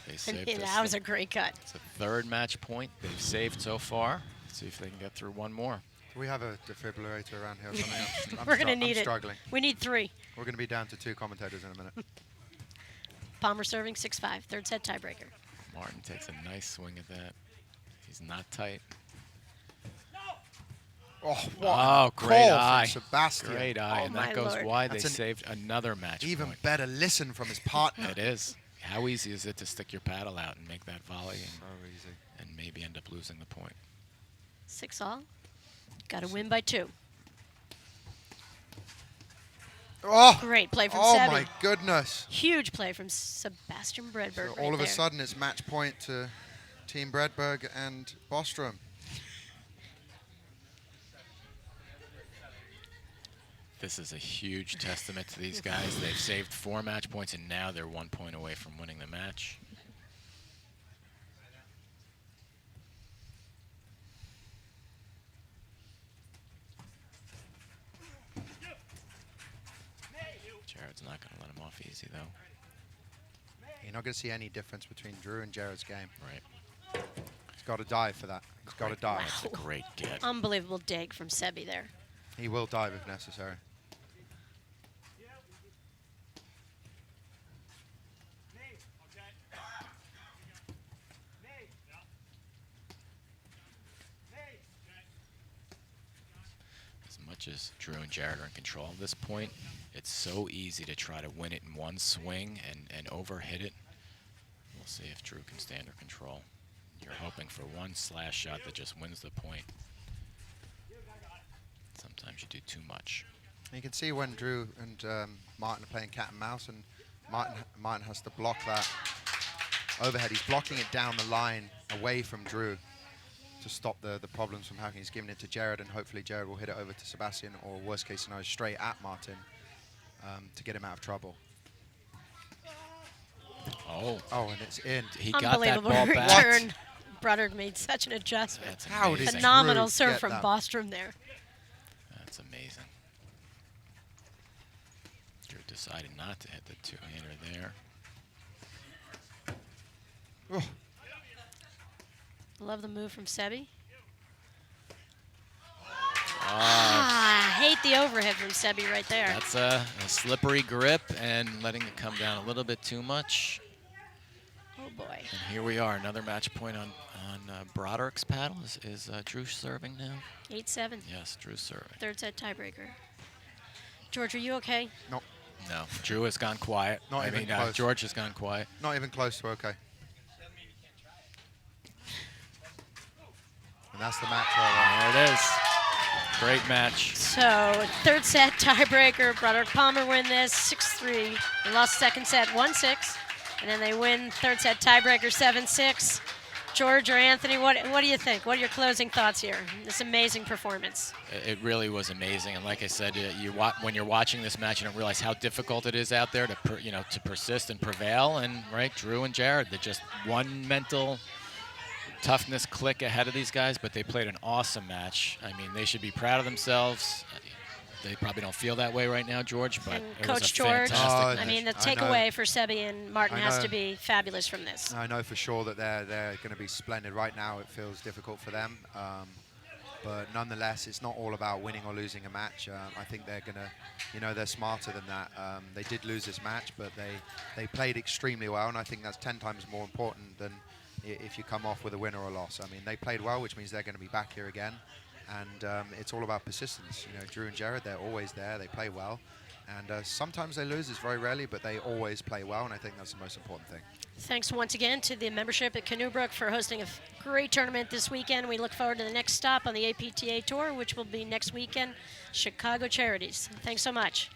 They saved that us. was a great cut. It's a 3rd match point they've saved so far. Let's see if they can get through one more. do we have a defibrillator around here or something? We're going to need I'm it. struggling. We need 3. We're going to be down to 2 commentators in a minute. Palmer serving 6-5, 3rd set tiebreaker. Martin takes a nice swing at that. He's not tight. Oh, what Oh, a great call eye. from Sebastian. Great eye, Oh, and my that goes Lord. wide. They That's an saved another match Even point. better listen from his partner. It is. How easy is it to stick your paddle out and make that volley So easy. and maybe end up losing the point? 6-all. Got to win by 2. Oh, Great play from oh Sebi. my goodness. Huge play from Sebastian Bredberg. So right all of a there. sudden it's match point to Team Bredberg and Bostrom. This is a huge testament to these guys. They've saved 4 match points, and now they're 1 point away from winning the match. Jared's not going to let him off easy, though. You're not going to see any difference between Drew and Jared's game. Right. He's got to dive for that. He's got to dive. That's a great get. Unbelievable dig from Sebi there. He will dive if necessary. As much as Drew and Jared are in control at this point, it's so easy to try to win it in one swing and overhit it. We'll see if Drew can stand or control. You're hoping for one slash shot that just wins the point. Sometimes you do too much. You can see when Drew and Martin are playing cat and mouse, and Martin has to block that overhead. He's blocking it down the line away from Drew to stop the problems from happening. He's giving it to Jared, and hopefully Jared will hit it over to Sebastian, or worst case scenario, straight at Martin to get him out of trouble. Oh, Oh, and it's in. he got that Unbelievable ball back. return. Broderick made such an adjustment. That's How did amazing. Phenomenal Drew serve get from that? Bostrom there. That's amazing. Drew decided not to hit the two-hander there. Oh, Love the move from Sebi. Ah, I hate the overhead from Sebi right there. that's a slippery grip and letting it come down a little bit too much. Oh boy. And here we are, another match point on Broderick's paddle. Is Drew serving now? 8-7. Yes, Drew's serving. 3rd set tiebreaker. George, are you okay? no, No, Drew has gone quiet. Not even close. George has gone quiet. not even close to okay. And that's the match right There it is. Great match. So 3rd set tiebreaker. Broderick Palmer win this 6-3. They lost 2nd set 1-6. And then they win 3rd set tiebreaker 7-6. George or Anthony, what do you think? What are your closing thoughts here? This amazing performance. It really was amazing, and like I said, when you're watching this match, you don't realize how difficult it is out there to persist and prevail. And right, Drew and Jared, they're just one mental toughness click ahead of these guys, but they played an awesome match. I mean, they should be proud of themselves. They probably don't feel that way right now, George, but And it was Coach a George, fantastic Oh, match. I mean, the I know. takeaway for Sebi and Martin I has know. to be fabulous from this. I know for sure that they're going to be splendid. Right now it feels difficult for them, but nonetheless it's not all about winning or losing a match. I think they're going to, they're smarter than that. They did lose this match, but they played extremely well, and I think that's 10 times more important than if you come off with a win or a loss. I mean, they played well, which means they're going to be back here again, and it's all about persistence. Drew and Jared, they're always there, they play well. And sometimes they lose, it's very rarely, but they always play well, and I think that's the most important thing. Thanks once again to the membership at Canoe Brook for hosting a great tournament this weekend. We look forward to the next stop on the APTA Tour, which will be next weekend, Chicago Charities. Thanks so much.